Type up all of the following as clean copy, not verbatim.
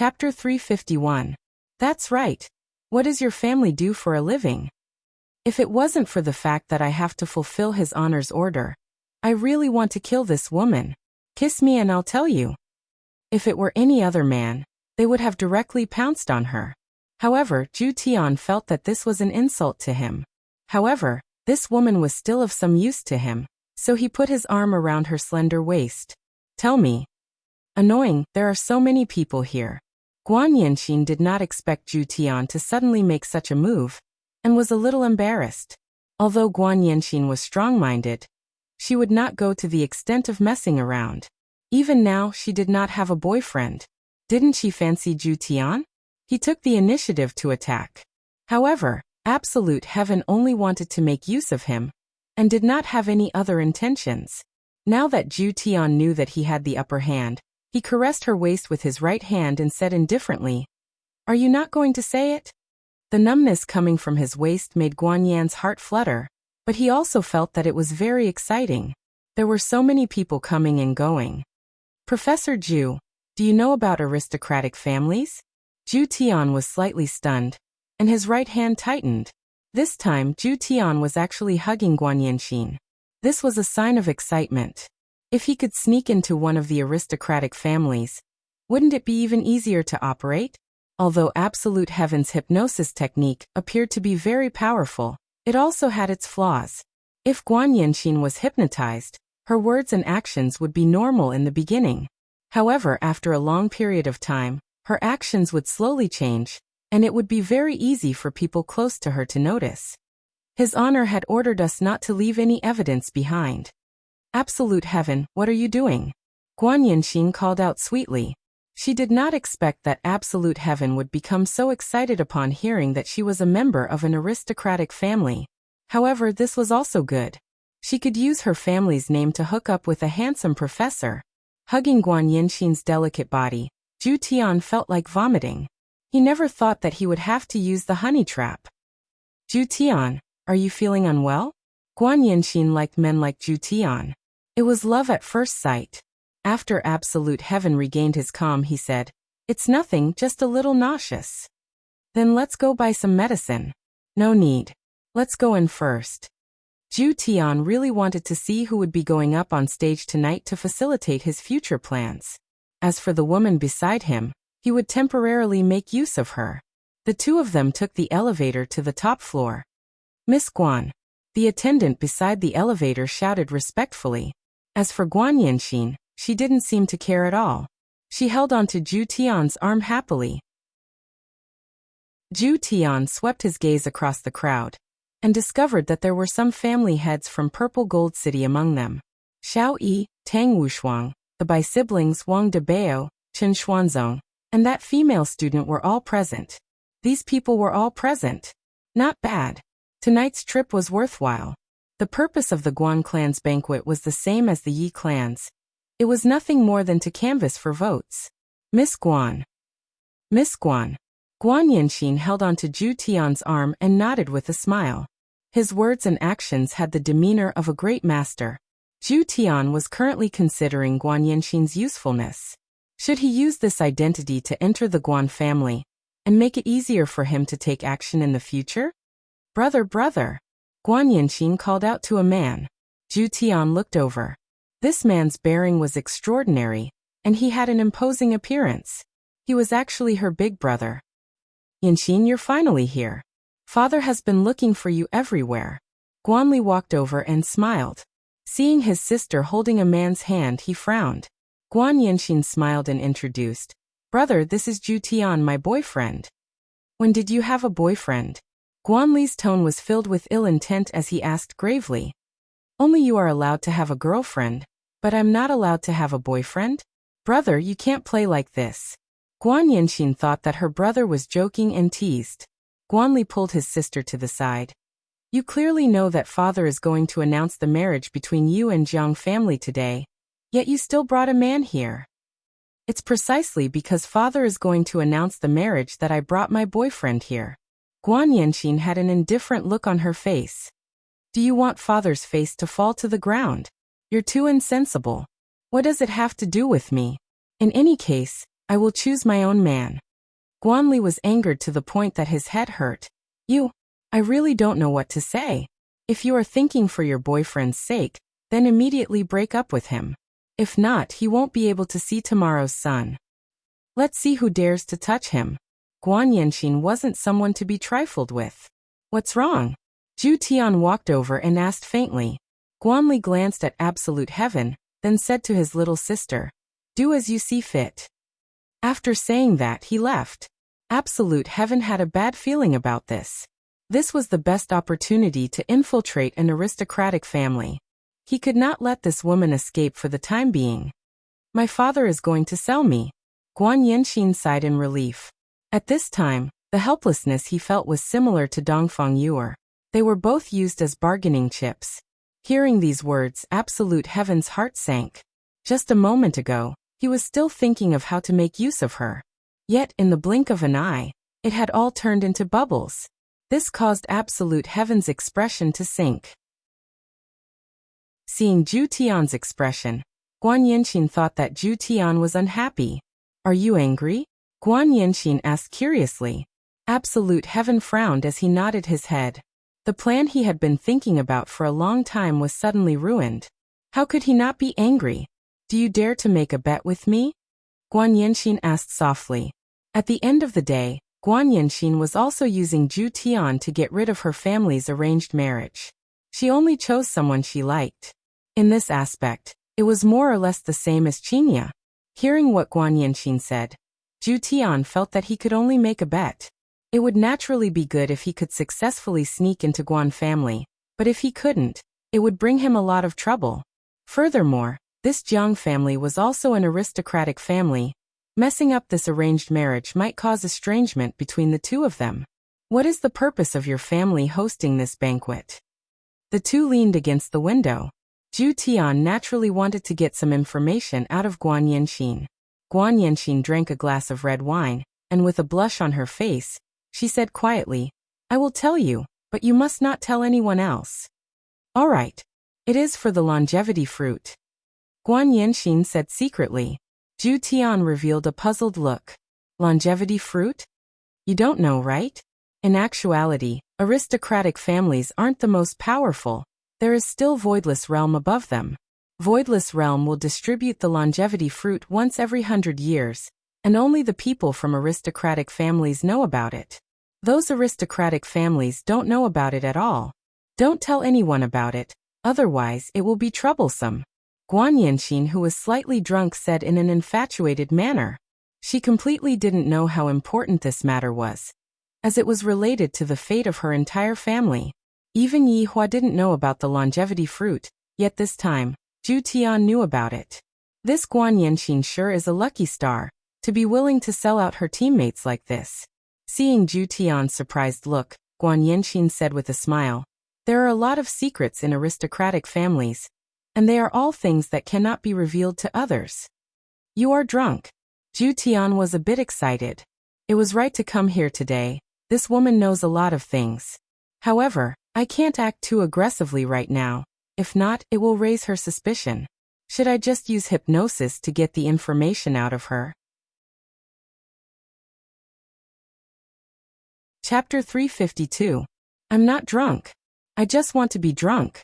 Chapter 351. That's right. What does your family do for a living? If it wasn't for the fact that I have to fulfill his honor's order, I really want to kill this woman. Kiss me and I'll tell you. If it were any other man, they would have directly pounced on her. However, Ju Tian felt that this was an insult to him. However, this woman was still of some use to him, so he put his arm around her slender waist. Tell me. Annoying, there are so many people here. Guan Yanxin did not expect Ju Tian to suddenly make such a move, and was a little embarrassed. Although Guan Yanxin was strong-minded, she would not go to the extent of messing around. Even now, she did not have a boyfriend. Didn't she fancy Ju Tian? He took the initiative to attack. However, Absolute Heaven only wanted to make use of him, and did not have any other intentions. Now that Ju Tian knew that he had the upper hand, he caressed her waist with his right hand and said indifferently, "Are you not going to say it?" The numbness coming from his waist made Guan Yan's heart flutter, but he also felt that it was very exciting. There were so many people coming and going. Professor Ju, do you know about aristocratic families? Ju Tian was slightly stunned, and his right hand tightened. This time, Ju Tian was actually hugging Guan Yanxin. This was a sign of excitement. If he could sneak into one of the aristocratic families, wouldn't it be even easier to operate? Although Absolute Heaven's hypnosis technique appeared to be very powerful, it also had its flaws. If Guan Yanxin was hypnotized, her words and actions would be normal in the beginning. However, after a long period of time, her actions would slowly change, and it would be very easy for people close to her to notice. His honor had ordered us not to leave any evidence behind. Absolute Heaven, what are you doing? Guan Yanxin called out sweetly. She did not expect that Absolute Heaven would become so excited upon hearing that she was a member of an aristocratic family. However, this was also good. She could use her family's name to hook up with a handsome professor. Hugging Guan Yanxin's delicate body, Ju Tian felt like vomiting. He never thought that he would have to use the honey trap. Ju Tian, are you feeling unwell? Guan Yanxin liked men like Ju Tian. It was love at first sight. After Absolute Heaven regained his calm, he said, "It's nothing, just a little nauseous." "Then let's go buy some medicine." "No need. Let's go in first." Ju Tian really wanted to see who would be going up on stage tonight to facilitate his future plans. As for the woman beside him, he would temporarily make use of her. The two of them took the elevator to the top floor. "Miss Guan." The attendant beside the elevator shouted respectfully. As for Guan Yanxin, she didn't seem to care at all. She held on to Ju Tian's arm happily. Ju Tian swept his gaze across the crowd, and discovered that there were some family heads from Purple Gold City among them. Xiao Yi, Tang Wushuang, the bi-siblings Wang Debao, Chen Xuanzong, and that female student were all present. These people were all present. Not bad. Tonight's trip was worthwhile. The purpose of the Guan clan's banquet was the same as the Yi clan's. It was nothing more than to canvass for votes. Miss Guan. Miss Guan. Guan Yanxin held on to Ju Tian's arm and nodded with a smile. His words and actions had the demeanor of a great master. Ju Tian was currently considering Guan Yanxin's usefulness. Should he use this identity to enter the Guan family, and make it easier for him to take action in the future? "Brother, brother." Guan Yanxin called out to a man. Ju Tian looked over. This man's bearing was extraordinary, and he had an imposing appearance. He was actually her big brother. "Yanxin, you're finally here. Father has been looking for you everywhere." Guanli walked over and smiled. Seeing his sister holding a man's hand, he frowned. Guan Yanxin smiled and introduced, "Brother, this is Ju Tian, my boyfriend." "When did you have a boyfriend?" Guanli's tone was filled with ill intent as he asked gravely. "Only you are allowed to have a girlfriend, but I'm not allowed to have a boyfriend? Brother, you can't play like this." Guan Yanxin thought that her brother was joking and teased. Guanli pulled his sister to the side. "You clearly know that father is going to announce the marriage between you and Jiang family today, yet you still brought a man here." "It's precisely because father is going to announce the marriage that I brought my boyfriend here." Guan Yanxin had an indifferent look on her face. "Do you want father's face to fall to the ground? You're too insensible. What does it have to do with me? In any case, I will choose my own man. Guanli was angered to the point that his head hurt. I really don't know what to say. If you are thinking for your boyfriend's sake, then immediately break up with him. If not, he won't be able to see tomorrow's sun. Let's see who dares to touch him. Guan Yanxin wasn't someone to be trifled with. What's wrong? Zhu Tian walked over and asked faintly. Guanli glanced at Absolute Heaven, then said to his little sister, "Do as you see fit." After saying that, he left. Absolute Heaven had a bad feeling about this. This was the best opportunity to infiltrate an aristocratic family. He could not let this woman escape for the time being. My father is going to sell me. Guan Yanxin sighed in relief. At this time, the helplessness he felt was similar to Dongfang Yuer. They were both used as bargaining chips. Hearing these words, Absolute Heaven's heart sank. Just a moment ago, he was still thinking of how to make use of her. Yet, in the blink of an eye, it had all turned into bubbles. This caused Absolute Heaven's expression to sink. Seeing Zhu Tian's expression, Guan Yanxin thought that Zhu Tian was unhappy. Are you angry? Guan Yanxin asked curiously. Absolute Heaven frowned as he nodded his head. The plan he had been thinking about for a long time was suddenly ruined. How could he not be angry? Do you dare to make a bet with me? Guan Yanxin asked softly. At the end of the day, Guan Yanxin was also using Zhu Tian to get rid of her family's arranged marriage. She only chose someone she liked. In this aspect, it was more or less the same as Qinya. Hearing what Guan Yanxin said, Zhu Tian felt that he could only make a bet. It would naturally be good if he could successfully sneak into Guan family, but if he couldn't, it would bring him a lot of trouble. Furthermore, this Jiang family was also an aristocratic family. Messing up this arranged marriage might cause estrangement between the two of them. What is the purpose of your family hosting this banquet? The two leaned against the window. Zhu Tian naturally wanted to get some information out of Guan Yanxin. Guan Yanxin drank a glass of red wine, and with a blush on her face, she said quietly, "I will tell you, but you must not tell anyone else." "All right. It is for the longevity fruit." Guan Yanxin said secretly. Zhu Tian revealed a puzzled look. Longevity fruit? You don't know, right? In actuality, aristocratic families aren't the most powerful. There is still Voidless Realm above them. Voidless Realm will distribute the longevity fruit once every 100 years, and only the people from aristocratic families know about it. Those aristocratic families don't know about it at all. Don't tell anyone about it, otherwise it will be troublesome. Guan Yanxin, who was slightly drunk, said in an infatuated manner. She completely didn't know how important this matter was, as it was related to the fate of her entire family. Even Yi Hua didn't know about the longevity fruit, yet this time, Zhu Tian knew about it. This Guan Yanxin sure is a lucky star, to be willing to sell out her teammates like this. Seeing Zhu Tian's surprised look, Guan Yanxin said with a smile, "There are a lot of secrets in aristocratic families, and they are all things that cannot be revealed to others." "You are drunk." Zhu Tian was a bit excited. It was right to come here today. This woman knows a lot of things. However, I can't act too aggressively right now. If not, it will raise her suspicion. Should I just use hypnosis to get the information out of her? Chapter 352. I'm not drunk. I just want to be drunk.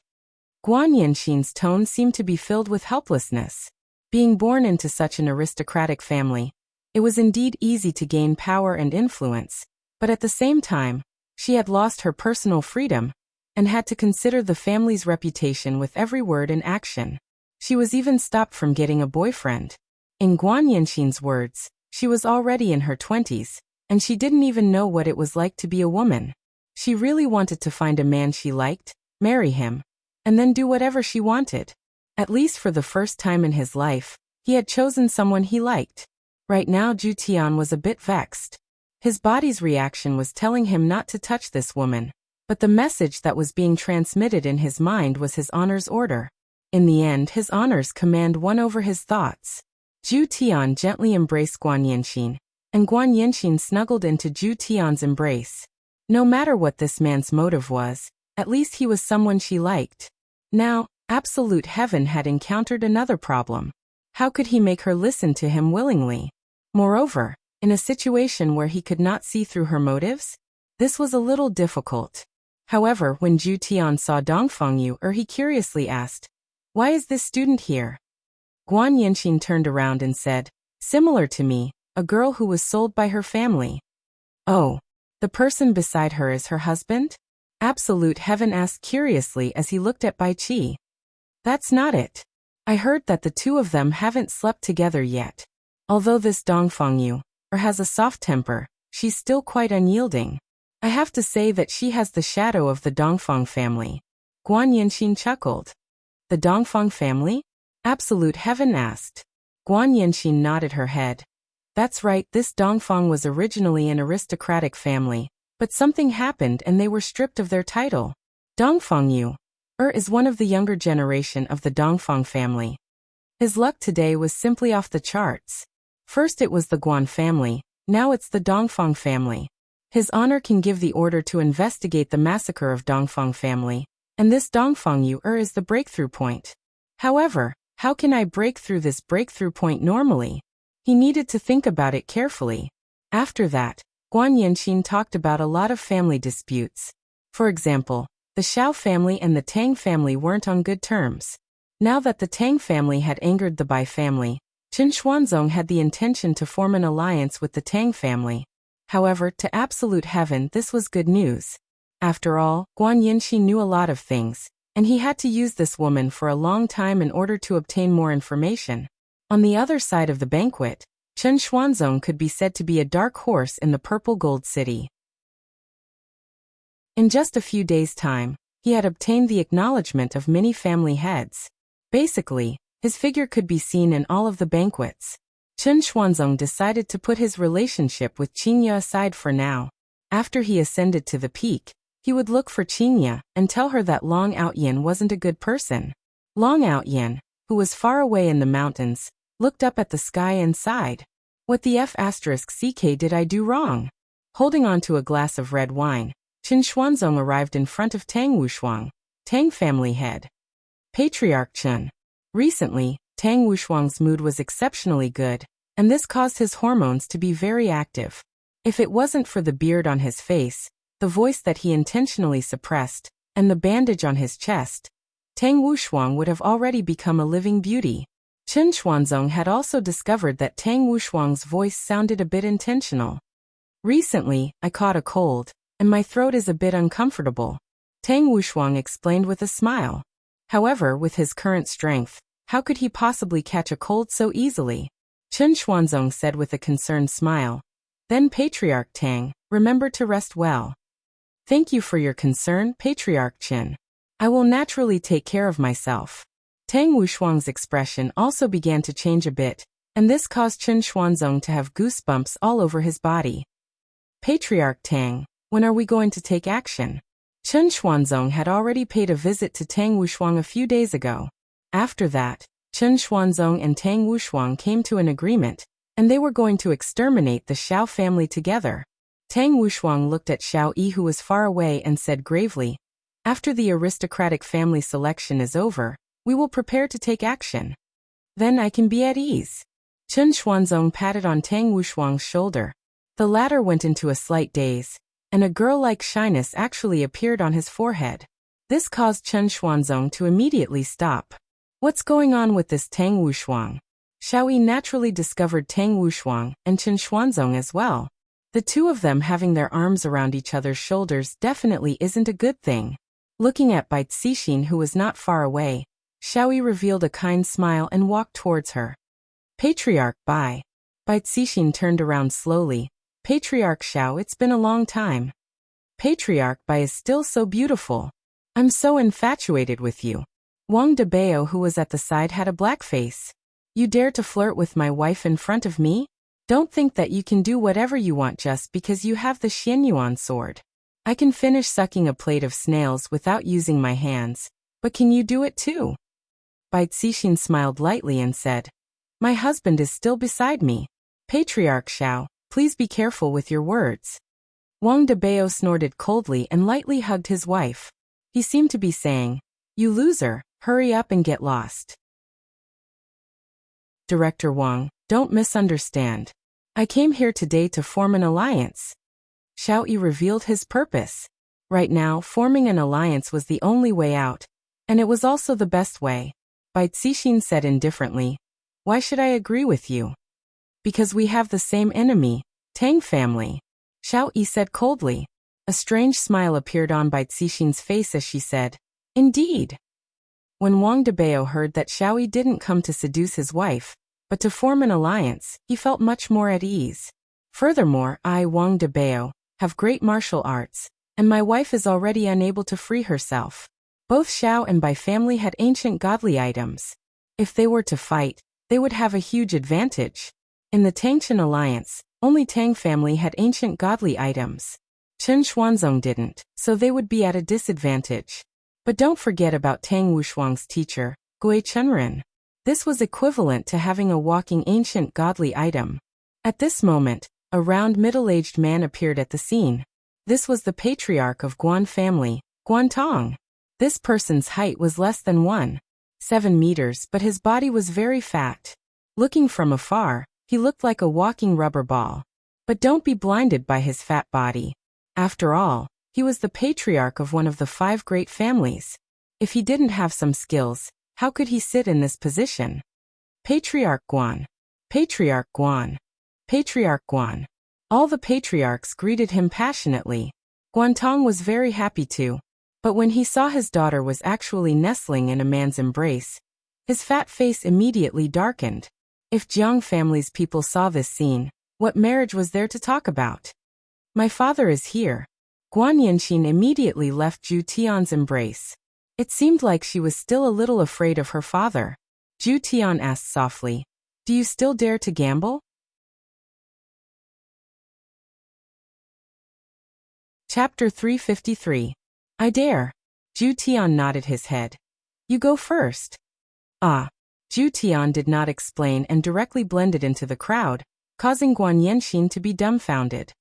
Guan Yanxin's tone seemed to be filled with helplessness. Being born into such an aristocratic family, it was indeed easy to gain power and influence, but at the same time, she had lost her personal freedom and had to consider the family's reputation with every word and action. She was even stopped from getting a boyfriend. In Guan Yanxin's words, she was already in her 20s, and she didn't even know what it was like to be a woman. She really wanted to find a man she liked, marry him, and then do whatever she wanted. At least for the first time in his life, he had chosen someone he liked. Right now Zhu Tian was a bit vexed. His body's reaction was telling him not to touch this woman, but the message that was being transmitted in his mind was his honor's order. In the end, his honor's command won over his thoughts. Zhu Tian gently embraced Guan Yanxin, and Guan Yanxin snuggled into Zhu Tian's embrace. No matter what this man's motive was, at least he was someone she liked. Now, Absolute Heaven had encountered another problem. How could he make her listen to him willingly? Moreover, in a situation where he could not see through her motives, this was a little difficult. However, when Zhu Tian saw Dongfeng Yu, he curiously asked, "Why is this student here?" Guan Yanxin turned around and said, "Similar to me, a girl who was sold by her family." "Oh, the person beside her is her husband?" Absolute Heaven asked curiously as he looked at Bai Qi. "That's not it. I heard that the two of them haven't slept together yet. Although this Dongfeng Yu has a soft temper, she's still quite unyielding. I have to say that she has the shadow of the Dongfeng family." Guan Yanxin chuckled. "The Dongfeng family?" Absolute Heaven asked. Guan Yanxin nodded her head. "That's right, this Dongfeng was originally an aristocratic family, but something happened and they were stripped of their title. Dongfeng Yu is one of the younger generation of the Dongfeng family. His luck today was simply off the charts. First it was the Guan family, now it's the Dongfeng family. His honor can give the order to investigate the massacre of Dongfeng family, and this Dongfeng Yu is the breakthrough point. However, how can I break through this breakthrough point normally?" He needed to think about it carefully. After that, Guan Yanxin talked about a lot of family disputes. For example, the Xiao family and the Tang family weren't on good terms. Now that the Tang family had angered the Bai family, Chen Xuanzong had the intention to form an alliance with the Tang family. However, to Absolute Heaven this was good news. After all, Guan Yanxin knew a lot of things, and he had to use this woman for a long time in order to obtain more information. On the other side of the banquet, Chen Xuanzong could be said to be a dark horse in the Purple Gold City. In just a few days' time, he had obtained the acknowledgement of many family heads. Basically, his figure could be seen in all of the banquets. Chen Xuanzong decided to put his relationship with Qingya aside for now. After he ascended to the peak, he would look for Qingya and tell her that Long Outyan wasn't a good person. Long Outyan, who was far away in the mountains, looked up at the sky and sighed. "What the F***ck did I do wrong?" Holding on to a glass of red wine, Chen Xuanzong arrived in front of Tang Wushuang, Tang family head. "Patriarch Chen." Recently, Tang Wushuang's mood was exceptionally good, and this caused his hormones to be very active. If it wasn't for the beard on his face, the voice that he intentionally suppressed, and the bandage on his chest, Tang Wushuang would have already become a living beauty. Chen Xuanzong had also discovered that Tang Wushuang's voice sounded a bit intentional. "Recently, I caught a cold, and my throat is a bit uncomfortable," Tang Wushuang explained with a smile. However, with his current strength, how could he possibly catch a cold so easily? Chen Xuanzong said with a concerned smile. "Then Patriarch Tang, remember to rest well." "Thank you for your concern, Patriarch Chen. I will naturally take care of myself." Tang Wushuang's expression also began to change a bit, and this caused Chen Xuanzong to have goosebumps all over his body. "Patriarch Tang, when are we going to take action?" Chen Xuanzong had already paid a visit to Tang Wushuang a few days ago. After that, Chen Xuanzong and Tang Wushuang came to an agreement, and they were going to exterminate the Xiao family together. Tang Wushuang looked at Xiao Yi, who was far away, and said gravely, "After the aristocratic family selection is over, we will prepare to take action. Then I can be at ease." Chen Xuanzong patted on Tang Wushuang's shoulder. The latter went into a slight daze, and a girl-like shyness actually appeared on his forehead. This caused Chen Xuanzong to immediately stop. What's going on with this Tang Wushuang? Xiao Yi naturally discovered Tang Wushuang and Chen Xuanzong as well. The two of them having their arms around each other's shoulders definitely isn't a good thing. Looking at Bai Cixin, who was not far away, Xiao Yi revealed a kind smile and walked towards her. "Patriarch Bai." Bai Cixin turned around slowly. "Patriarch Xiao, it's been a long time." "Patriarch Bai is still so beautiful. I'm so infatuated with you." Wang Debao, who was at the side, had a black face. "You dare to flirt with my wife in front of me? Don't think that you can do whatever you want just because you have the Xianyuan sword. I can finish sucking a plate of snails without using my hands, but can you do it too?" Bai Cixin smiled lightly and said, "My husband is still beside me. Patriarch Xiao, please be careful with your words." Wang Debao snorted coldly and lightly hugged his wife. He seemed to be saying, "You loser, hurry up and get lost." Director Wang, don't misunderstand. I came here today to form an alliance. Xiao Yi revealed his purpose. Right now, forming an alliance was the only way out, and it was also the best way. Bai Cixin said indifferently, "Why should I agree with you?" "Because we have the same enemy, Tang family," Xiao Yi said coldly. A strange smile appeared on Bai Cixin's face as she said, "Indeed." When Wang Debao heard that Xiao Yi didn't come to seduce his wife, but to form an alliance, he felt much more at ease. Furthermore, I, Wang Debao, have great martial arts, and my wife is already unable to free herself. Both Xiao and Bai family had ancient godly items. If they were to fight, they would have a huge advantage. In the Tangchen alliance, only Tang family had ancient godly items. Chen Xuanzong didn't, so they would be at a disadvantage. But don't forget about Tang Wushuang's teacher, Gui Chenren. This was equivalent to having a walking ancient godly item. At this moment, a round middle-aged man appeared at the scene. This was the patriarch of Guan family, Guan Tong. This person's height was less than 1.7 meters, but his body was very fat. Looking from afar, he looked like a walking rubber ball. But don't be blinded by his fat body. After all, he was the patriarch of one of the 5 great families. If he didn't have some skills, how could he sit in this position? Patriarch Guan. Patriarch Guan. Patriarch Guan. All the patriarchs greeted him passionately. Guantong was very happy too. But when he saw his daughter was actually nestling in a man's embrace, his fat face immediately darkened. If Jiang family's people saw this scene, what marriage was there to talk about? "My father is here." Guan Yanqin immediately left Zhu Tian's embrace. It seemed like she was still a little afraid of her father. Zhu Tian asked softly, "Do you still dare to gamble?" Chapter 353. I dare. Zhu Tian nodded his head. "You go first." "Ah." Zhu Tian did not explain and directly blended into the crowd, causing Guan Yanqin to be dumbfounded.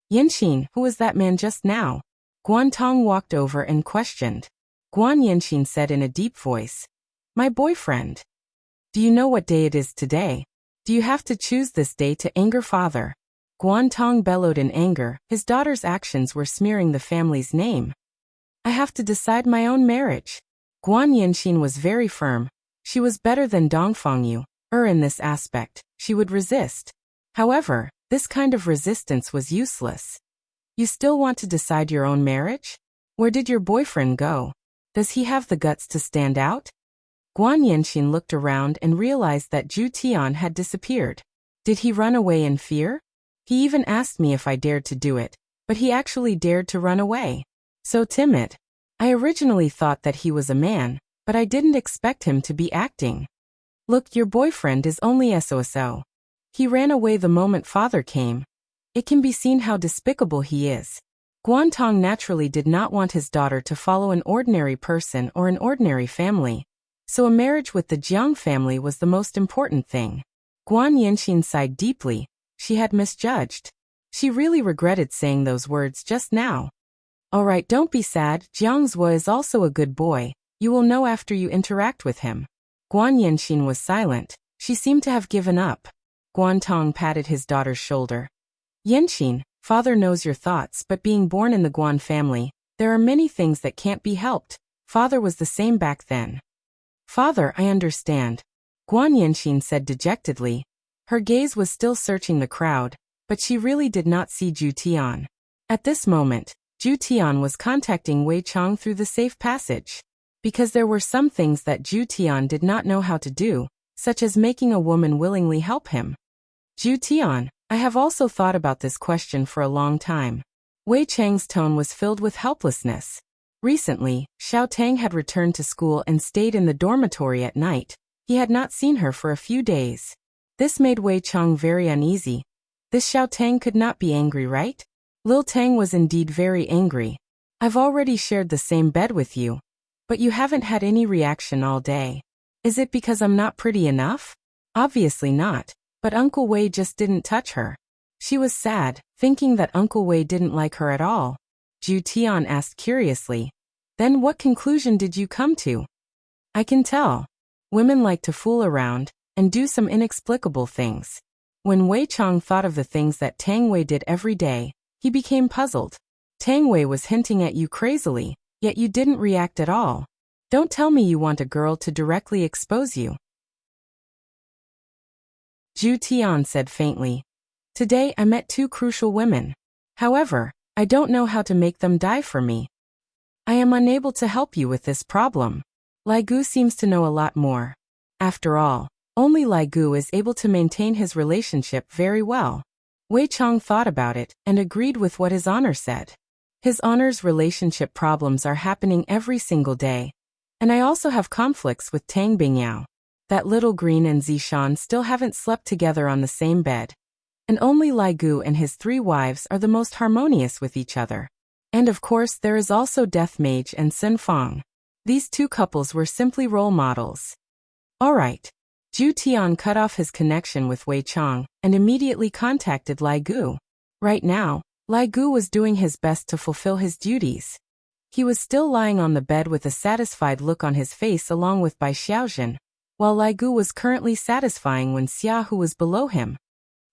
"Yanqin, who was that man just now?" Guan Tong walked over and questioned. Guan Yanqin said in a deep voice, "My boyfriend." "Do you know what day it is today? Do you have to choose this day to anger father?" Guan Tong bellowed in anger. His daughter's actions were smearing the family's name. "I have to decide my own marriage." Guan Yanqin was very firm. She was better than Dongfang Yu. In this aspect, she would resist. However, this kind of resistance was useless. "You still want to decide your own marriage? Where did your boyfriend go? Does he have the guts to stand out?" Guan Yanqin looked around and realized that Zhu Tian had disappeared. Did he run away in fear? He even asked me if I dared to do it, but he actually dared to run away. So timid. I originally thought that he was a man, but I didn't expect him to be acting. "Look, your boyfriend is only SOSO. He ran away the moment father came. It can be seen how despicable he is." Guan Tong naturally did not want his daughter to follow an ordinary person or an ordinary family, so a marriage with the Jiang family was the most important thing. Guan Yanqin sighed deeply. She had misjudged. She really regretted saying those words just now. "All right, don't be sad. Jiang Zhuo is also a good boy. You will know after you interact with him." Guan Yanqin was silent. She seemed to have given up. Guan Tong patted his daughter's shoulder. "Yanqin, father knows your thoughts, but being born in the Guan family, there are many things that can't be helped. Father was the same back then." "Father, I understand," Guan Yanqin said dejectedly. Her gaze was still searching the crowd, but she really did not see Zhu Tian. At this moment, Zhu Tian was contacting Wei Chang through the safe passage. Because there were some things that Zhu Tian did not know how to do, such as making a woman willingly help him. "Zhu Tian, I have also thought about this question for a long time." Wei Chang's tone was filled with helplessness. Recently, Xiao Tang had returned to school and stayed in the dormitory at night. He had not seen her for a few days. This made Wei Chang very uneasy. This Xiao Tang could not be angry, right? Lil Tang was indeed very angry. "I've already shared the same bed with you. But you haven't had any reaction all day. Is it because I'm not pretty enough?" "Obviously not. But Uncle Wei just didn't touch her." She was sad, thinking that Uncle Wei didn't like her at all. Zhu Tian asked curiously, "Then what conclusion did you come to?" "I can tell. Women like to fool around and do some inexplicable things. When Wei Chang thought of the things that Tang Wei did every day, he became puzzled. Tang Wei was hinting at you crazily, yet you didn't react at all. Don't tell me you want a girl to directly expose you. Zhu Tian said faintly. Today I met two crucial women. However, I don't know how to make them die for me. I am unable to help you with this problem. Lai Gu seems to know a lot more. After all, only Lai Gu is able to maintain his relationship very well. Wei Chang thought about it and agreed with what his honor said. His honor's relationship problems are happening every single day. And I also have conflicts with Tang Bingyao. That little green and Zishan still haven't slept together on the same bed. And only Lai Gu and his 3 wives are the most harmonious with each other. And of course there is also Death Mage and Sun Fang. These 2 couples were simply role models. Alright. Zhu Tian cut off his connection with Wei Chang and immediately contacted Lai Gu. Right now, Lai Gu was doing his best to fulfill his duties. He was still lying on the bed with a satisfied look on his face along with Bai Xiaojun, while Lai Gu was currently satisfying Wen Xia who was below him.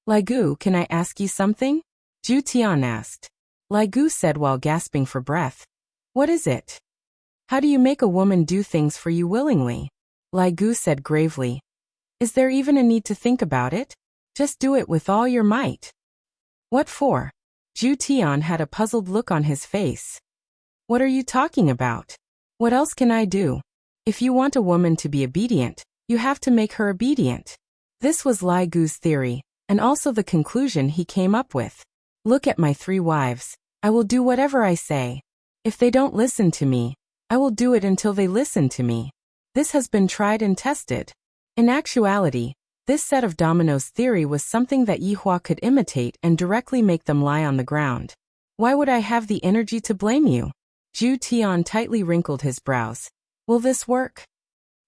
Lai Gu, can I ask you something? Zhu Tian asked. Lai Gu said while gasping for breath. What is it? How do you make a woman do things for you willingly? Lai Gu said gravely. Is there even a need to think about it? Just do it with all your might. What for? Zhu Tian had a puzzled look on his face. What are you talking about? What else can I do? If you want a woman to be obedient, you have to make her obedient. This was Lai Gu's theory, and also the conclusion he came up with. Look at my 3 wives. I will do whatever I say. If they don't listen to me, I will do it until they listen to me. This has been tried and tested. In actuality, this set of dominoes theory was something that Yihua could imitate and directly make them lie on the ground. Why would I have the energy to blame you? Zhu Tian tightly wrinkled his brows. Will this work?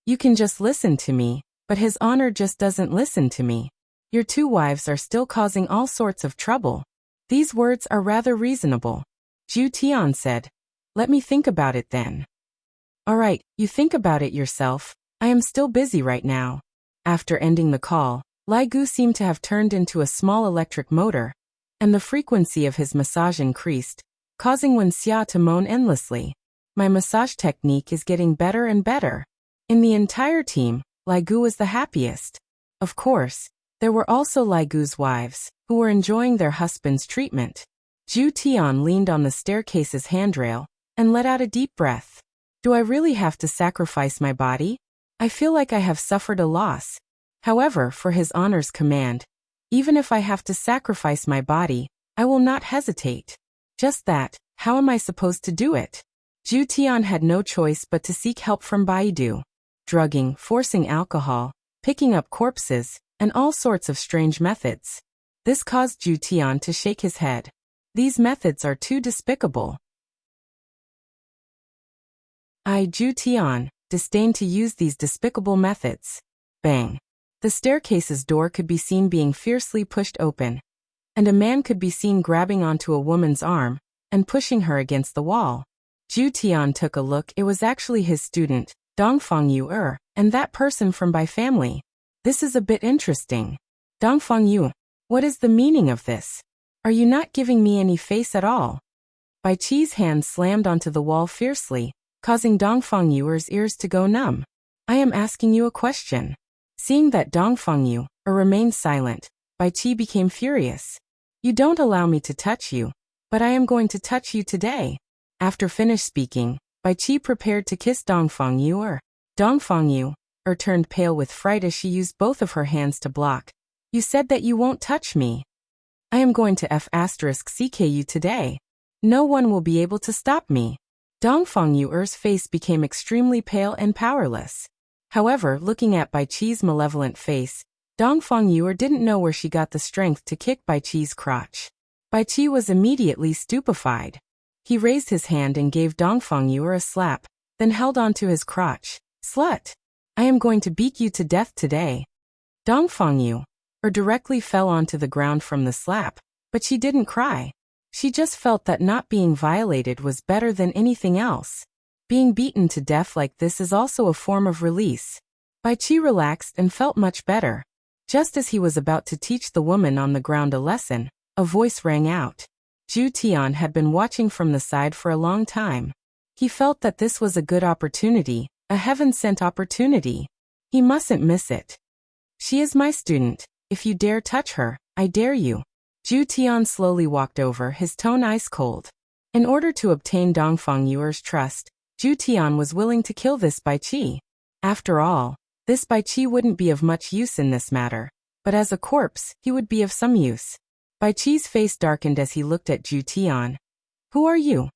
You can just listen to me, but his honor just doesn't listen to me. Your 2 wives are still causing all sorts of trouble. These words are rather reasonable. Zhu Tian said. Let me think about it then. Alright, you think about it yourself. I am still busy right now. After ending the call, Lai Gu seemed to have turned into a small electric motor, and the frequency of his massage increased, causing Wen Xia to moan endlessly. My massage technique is getting better and better. In the entire team, Lai Gu was the happiest. Of course, there were also Lai Gu's wives, who were enjoying their husband's treatment. Zhu Tian leaned on the staircase's handrail and let out a deep breath. Do I really have to sacrifice my body? I feel like I have suffered a loss. However, for his honor's command, even if I have to sacrifice my body, I will not hesitate. Just that, how am I supposed to do it? Zhu Tian had no choice but to seek help from Baidu. Drugging, forcing alcohol, picking up corpses, and all sorts of strange methods. This caused Zhu Tian to shake his head. These methods are too despicable. Zhu Tian, disdained to use these despicable methods. Bang. The staircase's door could be seen being fiercely pushed open, and a man could be seen grabbing onto a woman's arm and pushing her against the wall. Zhu Tian took a look. It was actually his student, Dongfang Yu, and that person from Bai family. This is a bit interesting. Dongfang Yu, what is the meaning of this? Are you not giving me any face at all? Bai Qi's hand slammed onto the wall fiercely, causing Dongfang Yu's ears to go numb. I am asking you a question. Seeing that Dongfang Yu remained silent, Bai Qi became furious. You don't allow me to touch you, but I am going to touch you today. After finished speaking, Bai Qi prepared to kiss Dongfang Yu. Dongfang Yu turned pale with fright as she used both of her hands to block. You said that you won't touch me. I am going to *CK you today. No one will be able to stop me. Dongfang Yu's face became extremely pale and powerless. However, looking at Bai Qi's malevolent face, Dongfang Yu didn't know where she got the strength to kick Bai Qi's crotch. Bai Qi was immediately stupefied. He raised his hand and gave Dongfang Yu a slap, then held onto his crotch. Slut! I am going to beat you to death today. Dongfang Yu directly fell onto the ground from the slap, but she didn't cry. She just felt that not being violated was better than anything else. Being beaten to death like this is also a form of release. Bai Qi relaxed and felt much better. Just as he was about to teach the woman on the ground a lesson, a voice rang out. Ju Tian had been watching from the side for a long time. He felt that this was a good opportunity, a heaven-sent opportunity. He mustn't miss it. She is my student. If you dare touch her, I dare you. Ju Tian slowly walked over, his tone ice cold. In order to obtain Dongfang Yuer's trust, Ju Tian was willing to kill this Bai Qi. After all, this Bai Qi wouldn't be of much use in this matter, but as a corpse, he would be of some use. Bai Qi's face darkened as he looked at Ju Tian. Who are you?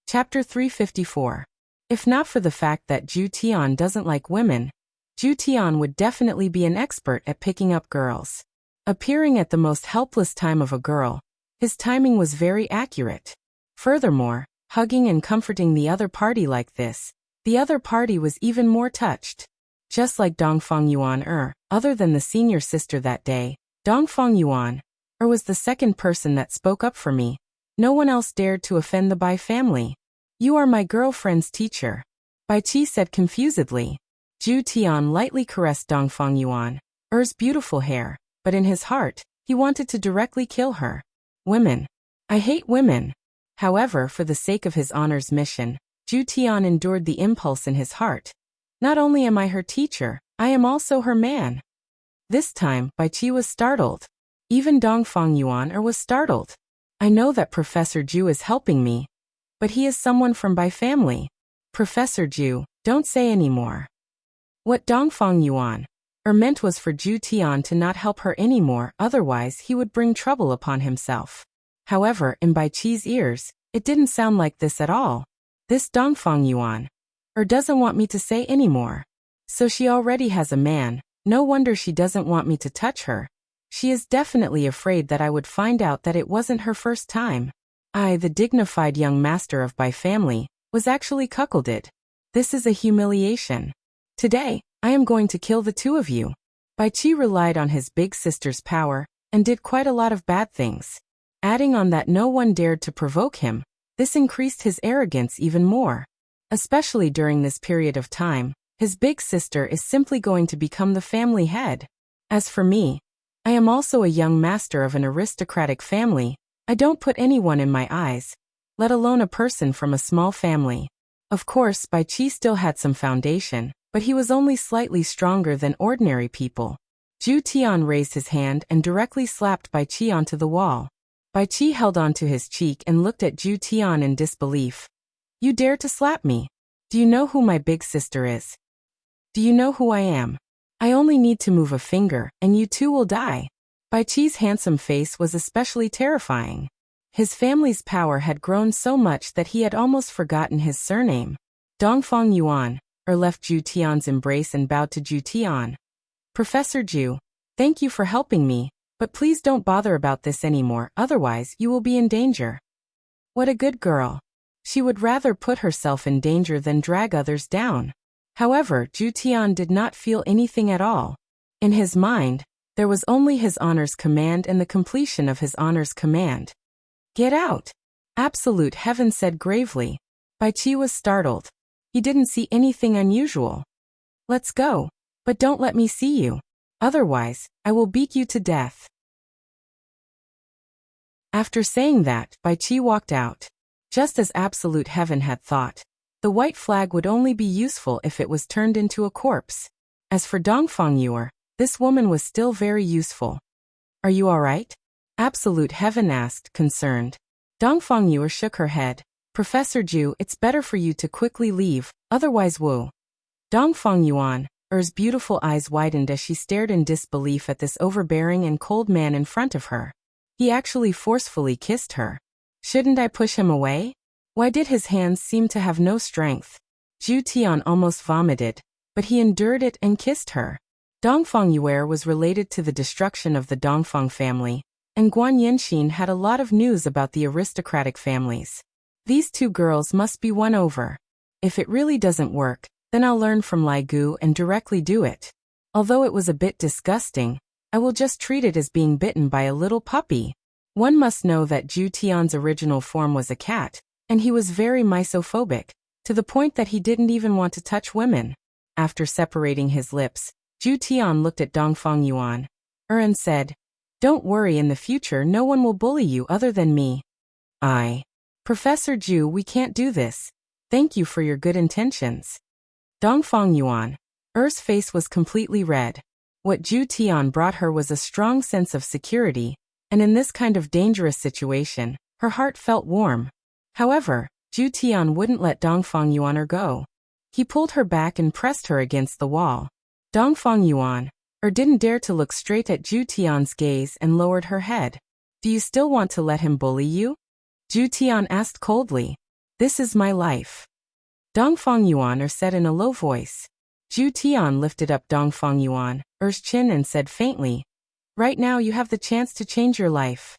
Chapter 354. If not for the fact that Ju Tian doesn't like women, Ju Tian would definitely be an expert at picking up girls. Appearing at the most helpless time of a girl, his timing was very accurate. Furthermore, hugging and comforting the other party like this, the other party was even more touched. Just like Dongfang Yuan other than the senior sister that day, Dongfang Yuan was the second person that spoke up for me. No one else dared to offend the Bai family. You are my girlfriend's teacher, Bai Qi said confusedly. Ju Tian lightly caressed Dongfang Yuan's beautiful hair, but in his heart, he wanted to directly kill her. Women. I hate women. However, for the sake of his honor's mission, Ju Tian endured the impulse in his heart. Not only am I her teacher, I am also her man. This time, Bai Qi was startled. Even Dongfang Yuan was startled. I know that Professor Ju is helping me, but he is someone from Bai family. Professor Ju, don't say any more. What Dongfang Yuan meant was for Ju Tian to not help her anymore, otherwise he would bring trouble upon himself. However, in Bai Qi's ears, it didn't sound like this at all. This Dongfang Yuan doesn't want me to say anymore. So she already has a man, no wonder she doesn't want me to touch her. She is definitely afraid that I would find out that it wasn't her first time. I, the dignified young master of Bai family, was actually cuckolded. This is a humiliation. Today, I am going to kill the two of you. Bai Qi relied on his big sister's power, and did quite a lot of bad things. Adding on that no one dared to provoke him, this increased his arrogance even more. Especially during this period of time, his big sister is simply going to become the family head. As for me, I am also a young master of an aristocratic family. I don't put anyone in my eyes, let alone a person from a small family. Of course, Bai Qi still had some foundation, but he was only slightly stronger than ordinary people. Ju Tian raised his hand and directly slapped Bai Qi onto the wall. Bai Qi held onto his cheek and looked at Ju Tian in disbelief. You dare to slap me? Do you know who my big sister is? Do you know who I am? I only need to move a finger, and you too will die. Bai Qi's handsome face was especially terrifying. His family's power had grown so much that he had almost forgotten his surname. Dongfang Yuan left Ju Tian's embrace and bowed to Ju Tian. Professor Ju, thank you for helping me, but please don't bother about this anymore, otherwise you will be in danger. What a good girl. She would rather put herself in danger than drag others down. However, Ju Tian did not feel anything at all. In his mind, there was only his honor's command and the completion of his honor's command. Get out! Absolute heaven said gravely. Bai Qi was startled. He didn't see anything unusual. Let's go, but don't let me see you. Otherwise, I will beat you to death. After saying that, Bai Qi walked out. Just as absolute heaven had thought, the white flag would only be useful if it was turned into a corpse. As for Dongfang Yuer, this woman was still very useful. Are you all right? Absolute heaven asked, concerned. Dongfang Yuer shook her head. Professor Ju, it's better for you to quickly leave, otherwise woo. Dongfang Yuan's beautiful eyes widened as she stared in disbelief at this overbearing and cold man in front of her. He actually forcefully kissed her. Shouldn't I push him away? Why did his hands seem to have no strength? Ju Tian almost vomited, but he endured it and kissed her. Dongfang Yuer was related to the destruction of the Dongfang family, and Guan Yinxin had a lot of news about the aristocratic families. These two girls must be won over. If it really doesn't work, then I'll learn from Lai Gu and directly do it. Although it was a bit disgusting, I will just treat it as being bitten by a little puppy. One must know that Ju Tian's original form was a cat, and he was very misophobic. to the point that he didn't even want to touch women. After separating his lips, Zhu Tian looked at Dongfang Yuan and said, "Don't worry, in the future no one will bully you other than me." Professor Zhu, we can't do this. Thank you for your good intentions. Dongfang Yuan's face was completely red. What Zhu Tian brought her was a strong sense of security, and in this kind of dangerous situation, her heart felt warm. However, Zhu Tian wouldn't let Dongfang Yuan go. He pulled her back and pressed her against the wall. Dongfang Yuan didn't dare to look straight at Zhu Tian's gaze and lowered her head. "Do you still want to let him bully you?" Zhu Tian asked coldly. "This is my life." Dongfang Yuan said in a low voice. Zhu Tian lifted up Dongfang Yuan's chin and said faintly, "Right now you have the chance to change your life."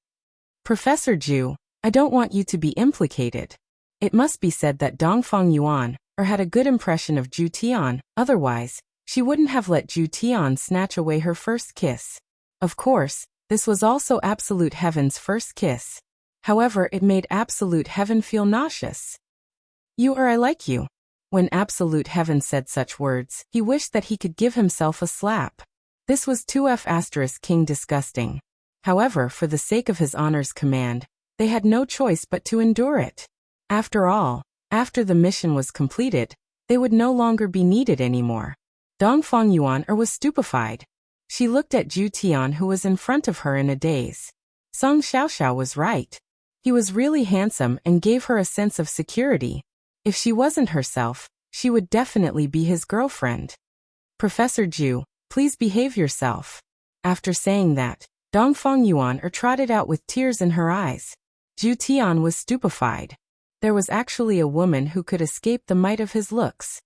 "Professor Zhu, I don't want you to be implicated." It must be said that Dongfang Yuan had a good impression of Zhu Tian, otherwise, she wouldn't have let Zhu Tian snatch away her first kiss. Of course, this was also Absolute Heaven's first kiss. However, it made Absolute Heaven feel nauseous. I like you." When Absolute Heaven said such words, he wished that he could give himself a slap. This was 2F** King disgusting. However, for the sake of his honor's command, they had no choice but to endure it. After all, after the mission was completed, they would no longer be needed anymore. Dongfang Yuan was stupefied. She looked at Zhu Tian, who was in front of her, in a daze. Song Xiaoxiao was right. He was really handsome and gave her a sense of security. If she wasn't herself, she would definitely be his girlfriend. "Professor Zhu, please behave yourself." After saying that, Dongfang Yuan trotted out with tears in her eyes. Zhu Tian was stupefied. There was actually a woman who could escape the might of his looks.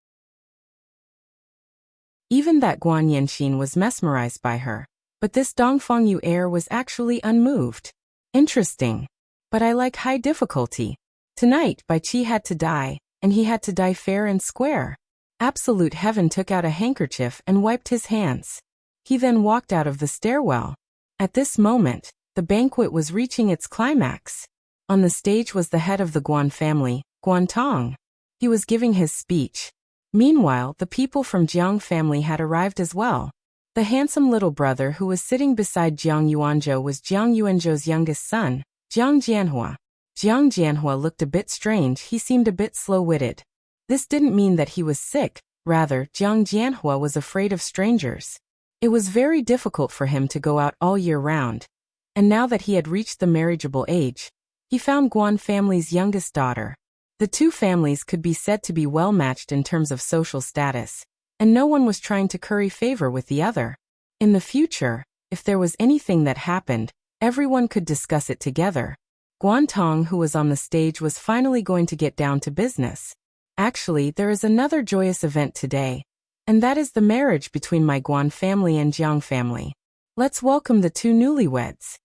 Even that Guan Yanxin was mesmerized by her, but this Dongfang Yu was actually unmoved. Interesting. But I like high difficulty. Tonight, Bai Qi had to die, and he had to die fair and square. Absolute Heaven took out a handkerchief and wiped his hands. He then walked out of the stairwell. At this moment, the banquet was reaching its climax. On the stage was the head of the Guan family, Guan Tong. He was giving his speech. Meanwhile, the people from Jiang family had arrived as well. The handsome little brother who was sitting beside Jiang Yuanzhou was Jiang Yuanzhou's youngest son, Jiang Jianhua. Jiang Jianhua looked a bit strange. He seemed a bit slow-witted. This didn't mean that he was sick, rather, Jiang Jianhua was afraid of strangers. It was very difficult for him to go out all year round. And now that he had reached the marriageable age, he found Guan family's youngest daughter. The two families could be said to be well matched in terms of social status, and no one was trying to curry favor with the other. In the future, if there was anything that happened, everyone could discuss it together. Guan Tong, who was on the stage, was finally going to get down to business. "Actually, there is another joyous event today, and that is the marriage between my Guan family and Jiang family. Let's welcome the two newlyweds."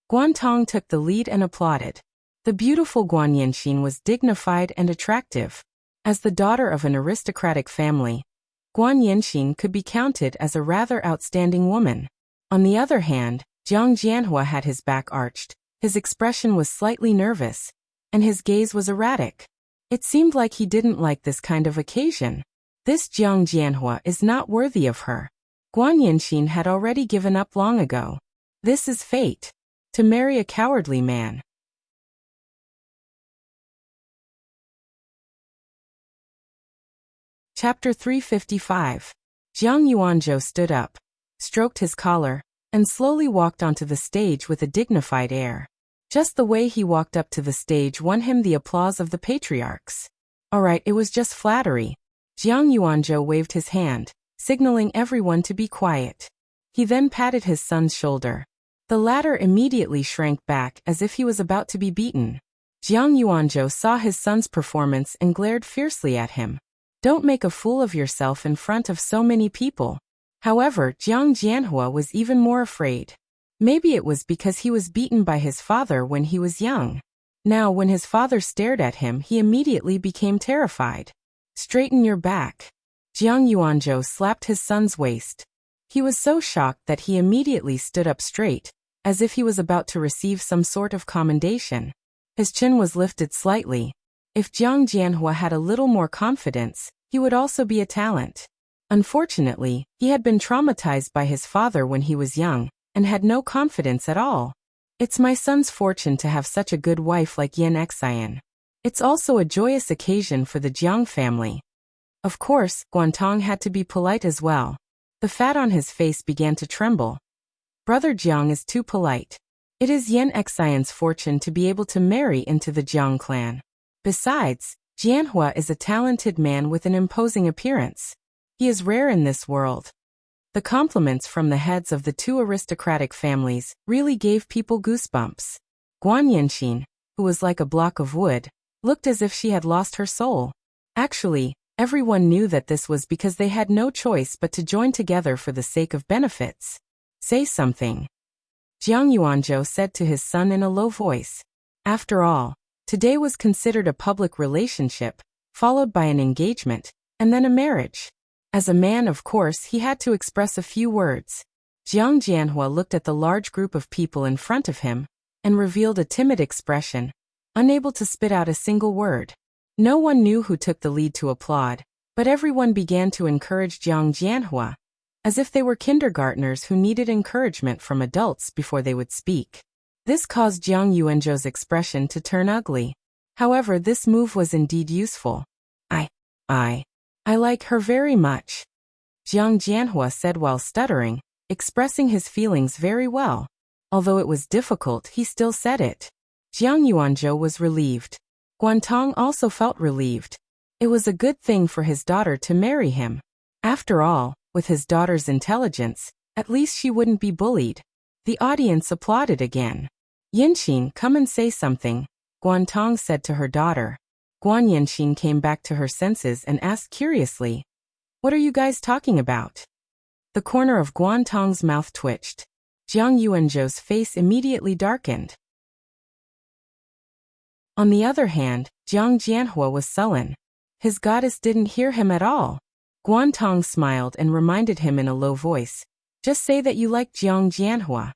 Guan Tong took the lead and applauded. The beautiful Guan Yanxin was dignified and attractive. As the daughter of an aristocratic family, Guan Yanxin could be counted as a rather outstanding woman. On the other hand, Jiang Jianhua had his back arched, his expression was slightly nervous, and his gaze was erratic. It seemed like he didn't like this kind of occasion. This Jiang Jianhua is not worthy of her. Guan Yanxin had already given up long ago. This is fate. To marry a cowardly man. Chapter 355. Jiang Yuanzhou stood up, stroked his collar, and slowly walked onto the stage with a dignified air. Just the way he walked up to the stage won him the applause of the patriarchs. Alright, it was just flattery. Jiang Yuanzhou waved his hand, signaling everyone to be quiet. He then patted his son's shoulder. The latter immediately shrank back as if he was about to be beaten. Jiang Yuanzhou saw his son's performance and glared fiercely at him. Don't make a fool of yourself in front of so many people. However, Jiang Jianhua was even more afraid. Maybe it was because he was beaten by his father when he was young. Now, when his father stared at him, he immediately became terrified. Straighten your back. Jiang Yuanzhou slapped his son's waist. He was so shocked that he immediately stood up straight, as if he was about to receive some sort of commendation. His chin was lifted slightly. If Jiang Jianhua had a little more confidence, he would also be a talent. Unfortunately, he had been traumatized by his father when he was young, and had no confidence at all. It's my son's fortune to have such a good wife like Yin Xian. It's also a joyous occasion for the Jiang family. Of course, Guantong had to be polite as well. The fat on his face began to tremble. Brother Jiang is too polite. It is Yin Xian's fortune to be able to marry into the Jiang clan. Besides, Jianhua is a talented man with an imposing appearance. He is rare in this world. The compliments from the heads of the two aristocratic families really gave people goosebumps. Guan Yanxin, who was like a block of wood, looked as if she had lost her soul. Actually, everyone knew that this was because they had no choice but to join together for the sake of benefits. Say something. Jiang Yuanzhou said to his son in a low voice. After all, today was considered a public relationship, followed by an engagement, and then a marriage. As a man, of course, he had to express a few words. Jiang Jianhua looked at the large group of people in front of him, and revealed a timid expression, unable to spit out a single word. No one knew who took the lead to applaud, but everyone began to encourage Jiang Jianhua, as if they were kindergartners who needed encouragement from adults before they would speak. This caused Jiang Yuanzhou's expression to turn ugly. However, this move was indeed useful. I like her very much, Jiang Jianhua said while stuttering, expressing his feelings very well. Although it was difficult, he still said it. Jiang Yuanzhou was relieved. Guantong also felt relieved. It was a good thing for his daughter to marry him. After all, with his daughter's intelligence, at least she wouldn't be bullied. The audience applauded again. Yanxin, come and say something, Guantong said to her daughter. Guan Yanxin came back to her senses and asked curiously, "What are you guys talking about?" The corner of Guantong's mouth twitched. Jiang Yuanzhou's face immediately darkened. On the other hand, Jiang Jianhua was sullen. His goddess didn't hear him at all. Guantong smiled and reminded him in a low voice, "Just say that you like Jiang Jianhua."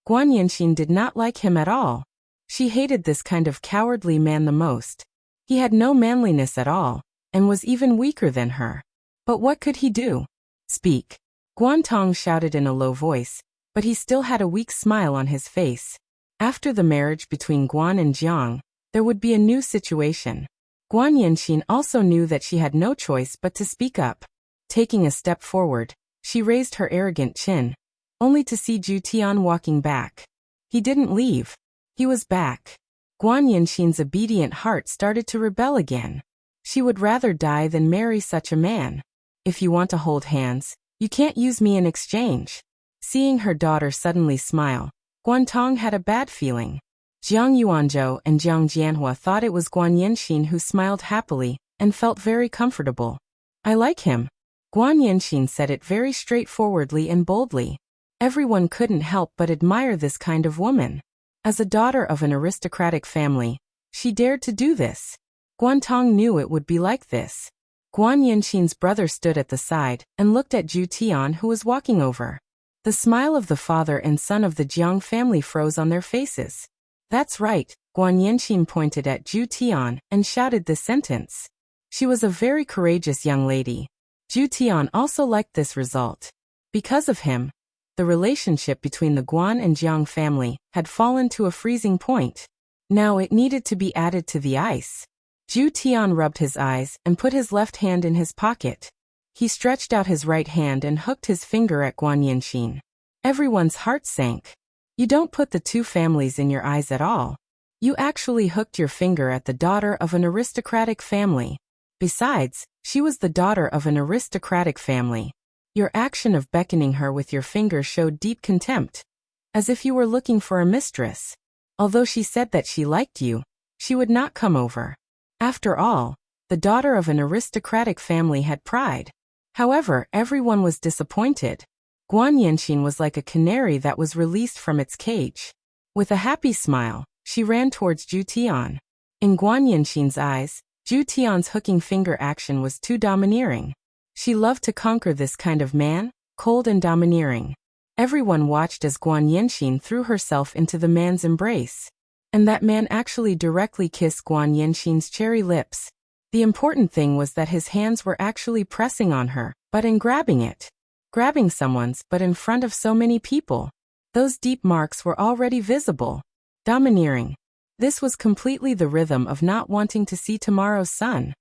Guan Yanxin did not like him at all. She hated this kind of cowardly man the most. He had no manliness at all, and was even weaker than her. But what could he do? Speak. Guantong shouted in a low voice, but he still had a weak smile on his face. After the marriage between Guan and Jiang, there would be a new situation. Guan Yanxin also knew that she had no choice but to speak up. Taking a step forward, she raised her arrogant chin, only to see Zhu Tian walking back. He didn't leave. He was back. Guan Yanxin's obedient heart started to rebel again. She would rather die than marry such a man. If you want to hold hands, you can't use me in exchange. Seeing her daughter suddenly smile, Guantong had a bad feeling. Jiang Yuanzhou and Jiang Jianhua thought it was Guan Yanxin who smiled happily and felt very comfortable. I like him. Guan Yanxin said it very straightforwardly and boldly. Everyone couldn't help but admire this kind of woman. As a daughter of an aristocratic family, she dared to do this. Guantong knew it would be like this. Guan Yanxin's brother stood at the side and looked at Zhu Tian, who was walking over. The smile of the father and son of the Jiang family froze on their faces. That's right, Guan Yanxin pointed at Zhu Tian and shouted this sentence. She was a very courageous young lady. Zhu Tian also liked this result. Because of him, the relationship between the Guan and Jiang family had fallen to a freezing point. Now it needed to be added to the ice. Zhu Tian rubbed his eyes and put his left hand in his pocket. He stretched out his right hand and hooked his finger at Guan Yanxin. Everyone's heart sank. You don't put the two families in your eyes at all. You actually hooked your finger at the daughter of an aristocratic family. Besides, she was the daughter of an aristocratic family. Your action of beckoning her with your finger showed deep contempt, as if you were looking for a mistress. Although she said that she liked you, she would not come over. After all, the daughter of an aristocratic family had pride. However, everyone was disappointed. Guan Yanxin was like a canary that was released from its cage. With a happy smile, she ran towards Zhu Tian. In Guan Yanxin's eyes, Zhu Tian's hooking finger action was too domineering. She loved to conquer this kind of man, cold and domineering. Everyone watched as Guan Yanxin threw herself into the man's embrace. And that man actually directly kissed Guan Yanxin's cherry lips. The important thing was that his hands were actually pressing on her, but in grabbing it. Grabbing someone's, but in front of so many people. Those deep marks were already visible. Domineering. This was completely the rhythm of not wanting to see tomorrow's sun.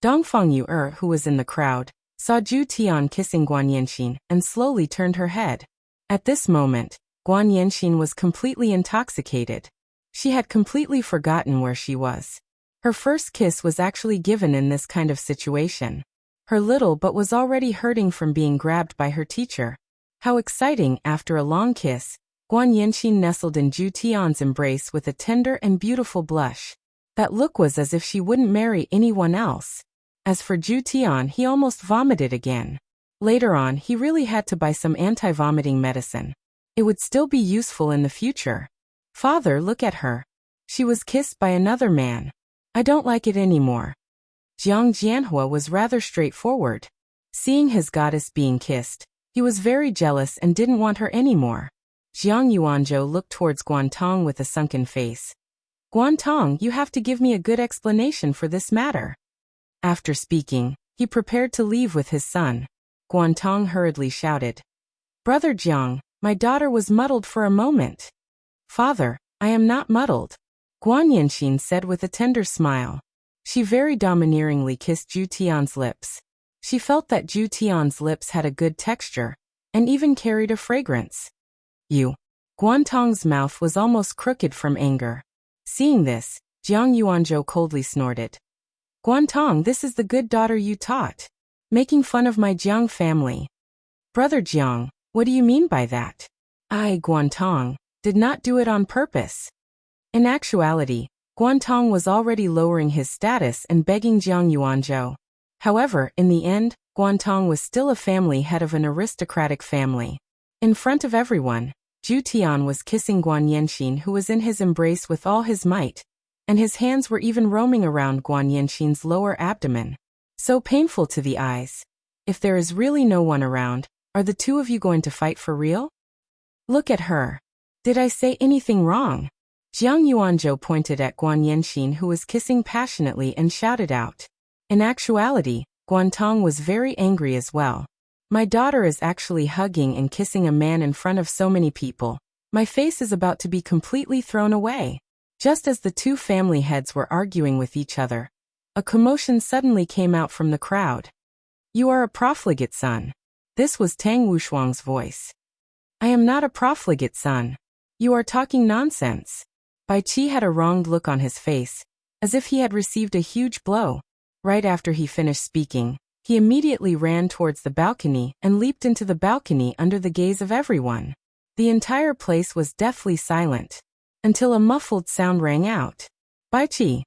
Dongfang Yu, who was in the crowd, saw Zhu Tian kissing Guan Yanxin and slowly turned her head. At this moment, Guan Yanxin was completely intoxicated. She had completely forgotten where she was. Her first kiss was actually given in this kind of situation. Her little but was already hurting from being grabbed by her teacher. How exciting! After a long kiss, Guan Yanxin nestled in Zhu Tian's embrace with a tender and beautiful blush. That look was as if she wouldn't marry anyone else. As for Zhu Tian, he almost vomited again. Later on, he really had to buy some anti-vomiting medicine. It would still be useful in the future. Father, look at her. She was kissed by another man. I don't like it anymore. Jiang Jianhua was rather straightforward. Seeing his goddess being kissed, he was very jealous and didn't want her anymore. Jiang Yuanzhou looked towards Guantong with a sunken face. Guantong, you have to give me a good explanation for this matter. After speaking, he prepared to leave with his son. Guantong hurriedly shouted. Brother Jiang, my daughter was muddled for a moment. Father, I am not muddled. Guan Yanxin said with a tender smile. She very domineeringly kissed Zhu Tian's lips. She felt that Zhu Tian's lips had a good texture, and even carried a fragrance. Guantong's mouth was almost crooked from anger. Seeing this, Jiang Yuanzhou coldly snorted. Guantong, this is the good daughter you taught. Making fun of my Jiang family. Brother Jiang, what do you mean by that? I, Guantong, did not do it on purpose. In actuality, Guantong was already lowering his status and begging Jiang Yuanzhou. However, in the end, Guantong was still a family head of an aristocratic family. In front of everyone, Zhu Tian was kissing Guan Yanxin, who was in his embrace with all his might, and his hands were even roaming around Guan Yanxin's lower abdomen. So painful to the eyes. If there is really no one around, are the two of you going to fight for real? Look at her. Did I say anything wrong? Jiang Yuanzhou pointed at Guan Yanxin, who was kissing passionately, and shouted out. In actuality, Guantong was very angry as well. My daughter is actually hugging and kissing a man in front of so many people. My face is about to be completely thrown away. Just as the two family heads were arguing with each other, a commotion suddenly came out from the crowd. You are a profligate son. This was Tang Wushuang's voice. I am not a profligate son. You are talking nonsense. Bai Qi had a wronged look on his face, as if he had received a huge blow. Right after he finished speaking, he immediately ran towards the balcony and leaped into the balcony under the gaze of everyone. The entire place was deathly silent, until a muffled sound rang out. Bai Qi.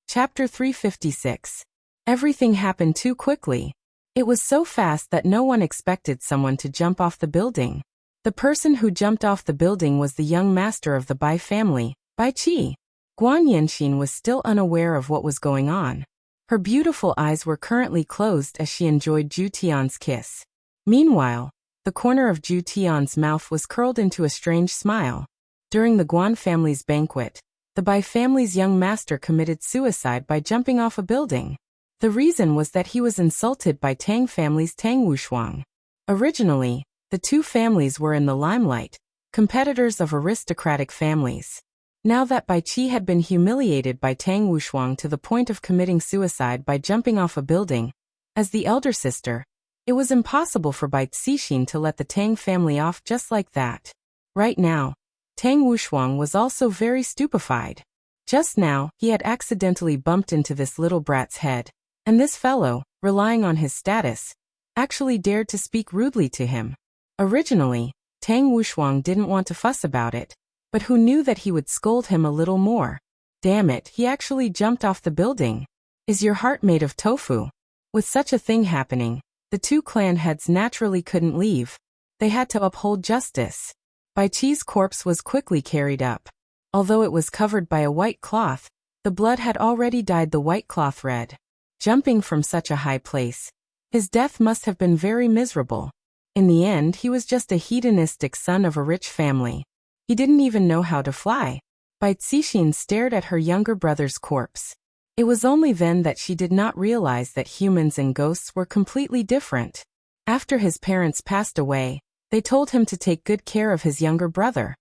Chapter 356. Everything happened too quickly. It was so fast that no one expected someone to jump off the building. The person who jumped off the building was the young master of the Bai family, Bai Qi. Guan Yanxin was still unaware of what was going on. Her beautiful eyes were currently closed as she enjoyed Zhu Tian's kiss. Meanwhile, the corner of Zhu Tian's mouth was curled into a strange smile. During the Guan family's banquet, the Bai family's young master committed suicide by jumping off a building. The reason was that he was insulted by Tang family's Tang Wushuang. Originally, the two families were in the limelight, competitors of aristocratic families. Now that Bai Qi had been humiliated by Tang Wushuang to the point of committing suicide by jumping off a building, as the elder sister, it was impossible for Bai Cixin to let the Tang family off just like that. Right now, Tang Wushuang was also very stupefied. Just now, he had accidentally bumped into this little brat's head, and this fellow, relying on his status, actually dared to speak rudely to him. Originally, Tang Wushuang didn't want to fuss about it, but who knew that he would scold him a little more? Damn it, he actually jumped off the building. Is your heart made of tofu? With such a thing happening, the two clan heads naturally couldn't leave. They had to uphold justice. Bai Qi's corpse was quickly carried up. Although it was covered by a white cloth, the blood had already dyed the white cloth red. Jumping from such a high place, His death must have been very miserable. In the end, he was just a hedonistic son of a rich family. He didn't even know how to fly. Bai Cixin stared at her younger brother's corpse. It was only then that she did not realize that humans and ghosts were completely different. After his parents passed away, they told him to take good care of his younger brother.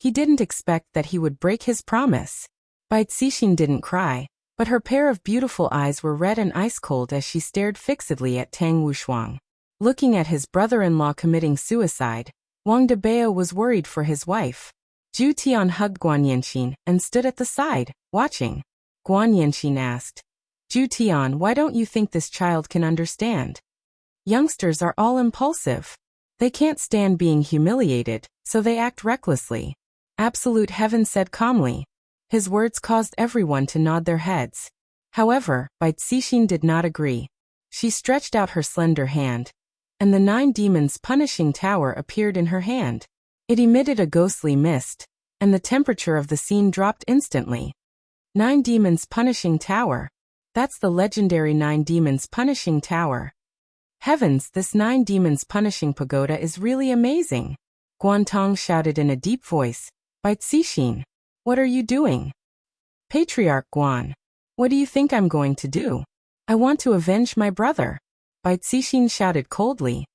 He didn't expect that he would break his promise. Bai Cixin didn't cry, but her pair of beautiful eyes were red and ice-cold as she stared fixedly at Tang Wushuang. Looking at his brother-in-law committing suicide, Wang Debao was worried for his wife. Zhu Tian hugged Guan Yanxin and stood at the side, watching. Guan Yanxin asked, Zhu Tian, why don't you think this child can understand? Youngsters are all impulsive. They can't stand being humiliated, so they act recklessly. Absolute Heaven said calmly. His words caused everyone to nod their heads. However, Bai Cixin did not agree. She stretched out her slender hand, and the 9 demons' punishing tower appeared in her hand. It emitted a ghostly mist, and the temperature of the scene dropped instantly. 9 demons' punishing tower. That's the legendary 9 demons' punishing tower. Heavens, this 9 demons' punishing pagoda is really amazing. Guantong shouted in a deep voice. Bai Cixin, what are you doing? Patriarch Guan, what do you think I'm going to do? I want to avenge my brother. Bai Cixin shouted coldly.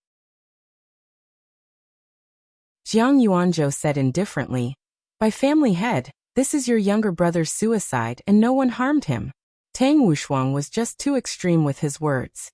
Jiang Yuanzhou said indifferently, by family head, this is your younger brother's suicide and no one harmed him. Tang Wushuang was just too extreme with his words.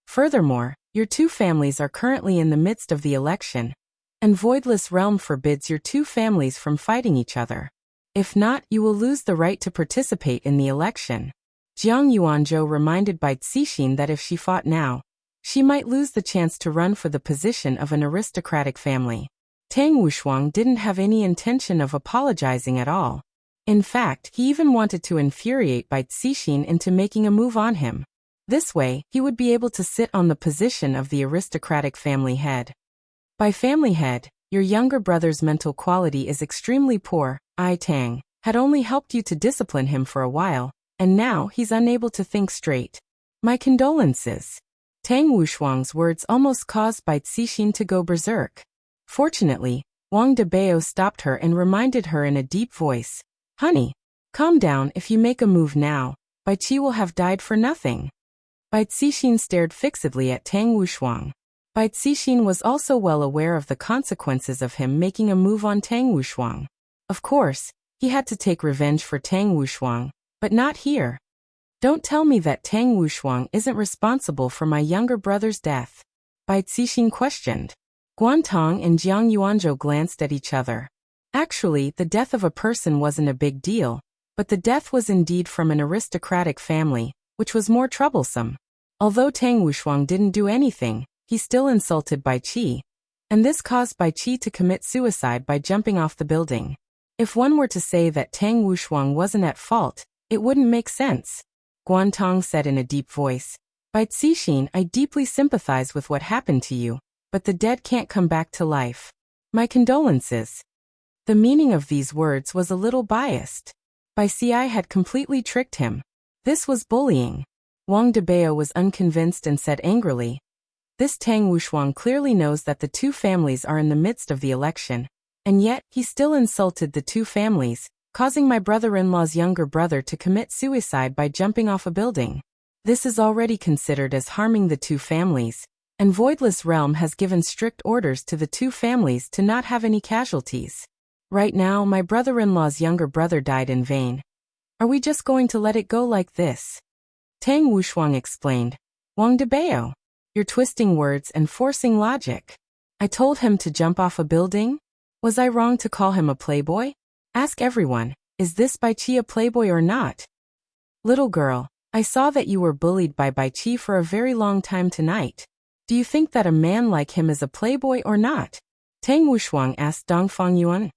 Furthermore, your 2 families are currently in the midst of the election, and Voidless Realm forbids your 2 families from fighting each other. If not, you will lose the right to participate in the election. Jiang Yuanzhou reminded Bai Cixin that if she fought now, she might lose the chance to run for the position of an aristocratic family. Tang Wushuang didn't have any intention of apologizing at all. In fact, he even wanted to infuriate Bai Cixin into making a move on him. This way, he would be able to sit on the position of the aristocratic family head. By family head, your younger brother's mental quality is extremely poor. I Tang had only helped you to discipline him for a while, and now he's unable to think straight. My condolences. Tang Wushuang's words almost caused Bai Cixin to go berserk. Fortunately, Wang Debao stopped her and reminded her in a deep voice, Honey, calm down. If you make a move now, Bai Qi will have died for nothing. Bai Cixin stared fixedly at Tang Wushuang. Bai Cixin was also well aware of the consequences of him making a move on Tang Wushuang. Of course, he had to take revenge for Tang Wushuang, but not here. Don't tell me that Tang Wushuang isn't responsible for my younger brother's death. Bai Cixin questioned. Guantong and Jiang Yuanzhou glanced at each other. Actually, the death of a person wasn't a big deal, but the death was indeed from an aristocratic family, which was more troublesome. Although Tang Wushuang didn't do anything, he still insulted Bai Qi, and this caused Bai Qi to commit suicide by jumping off the building. If one were to say that Tang Wushuang wasn't at fault, it wouldn't make sense. Guantong said in a deep voice, Bai Cixin, I deeply sympathize with what happened to you, but the dead can't come back to life. My condolences. The meaning of these words was a little biased. Bai Ci had completely tricked him. This was bullying. Wang Debao was unconvinced and said angrily, This Tang Wushuang clearly knows that the 2 families are in the midst of the election, and yet he still insulted the 2 families, causing my brother-in-law's younger brother to commit suicide by jumping off a building. This is already considered as harming the 2 families, and Voidless Realm has given strict orders to the 2 families to not have any casualties. Right now, my brother-in-law's younger brother died in vain. Are we just going to let it go like this? Tang Wushuang explained. Wang Debao, you're twisting words and forcing logic. I told him to jump off a building? Was I wrong to call him a playboy? Ask everyone, is this Bai Qi a playboy or not? Little girl, I saw that you were bullied by Bai Qi for a very long time tonight. Do you think that a man like him is a playboy or not? Tang Wushuang asked Dongfang Yuan.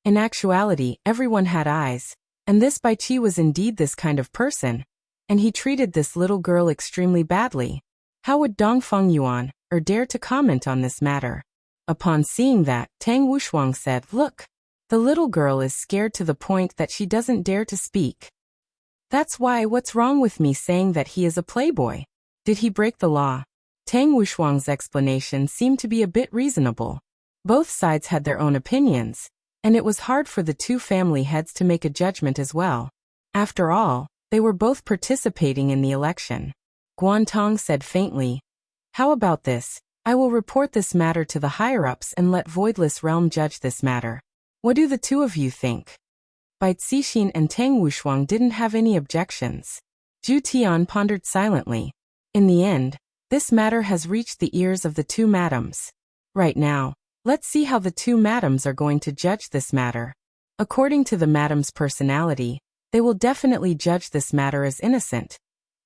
In actuality, everyone had eyes, and this Bai Qi was indeed this kind of person, and he treated this little girl extremely badly. How would Dongfang Yuan dare to comment on this matter? Upon seeing that, Tang Wushuang said, Look, the little girl is scared to the point that she doesn't dare to speak. That's why what's wrong with me saying that he is a playboy? Did he break the law? Tang Wushuang's explanation seemed to be a bit reasonable. Both sides had their own opinions, and it was hard for the two family heads to make a judgment as well. After all, they were both participating in the election. Guantong said faintly, "How about this? I will report this matter to the higher-ups and let Voidless Realm judge this matter. What do the two of you think?" Bai Cixin and Tang Wushuang didn't have any objections. Zhu Tian pondered silently. In the end, this matter has reached the ears of the two madams. Right now, let's see how the two madams are going to judge this matter. According to the madam's personality, they will definitely judge this matter as innocent.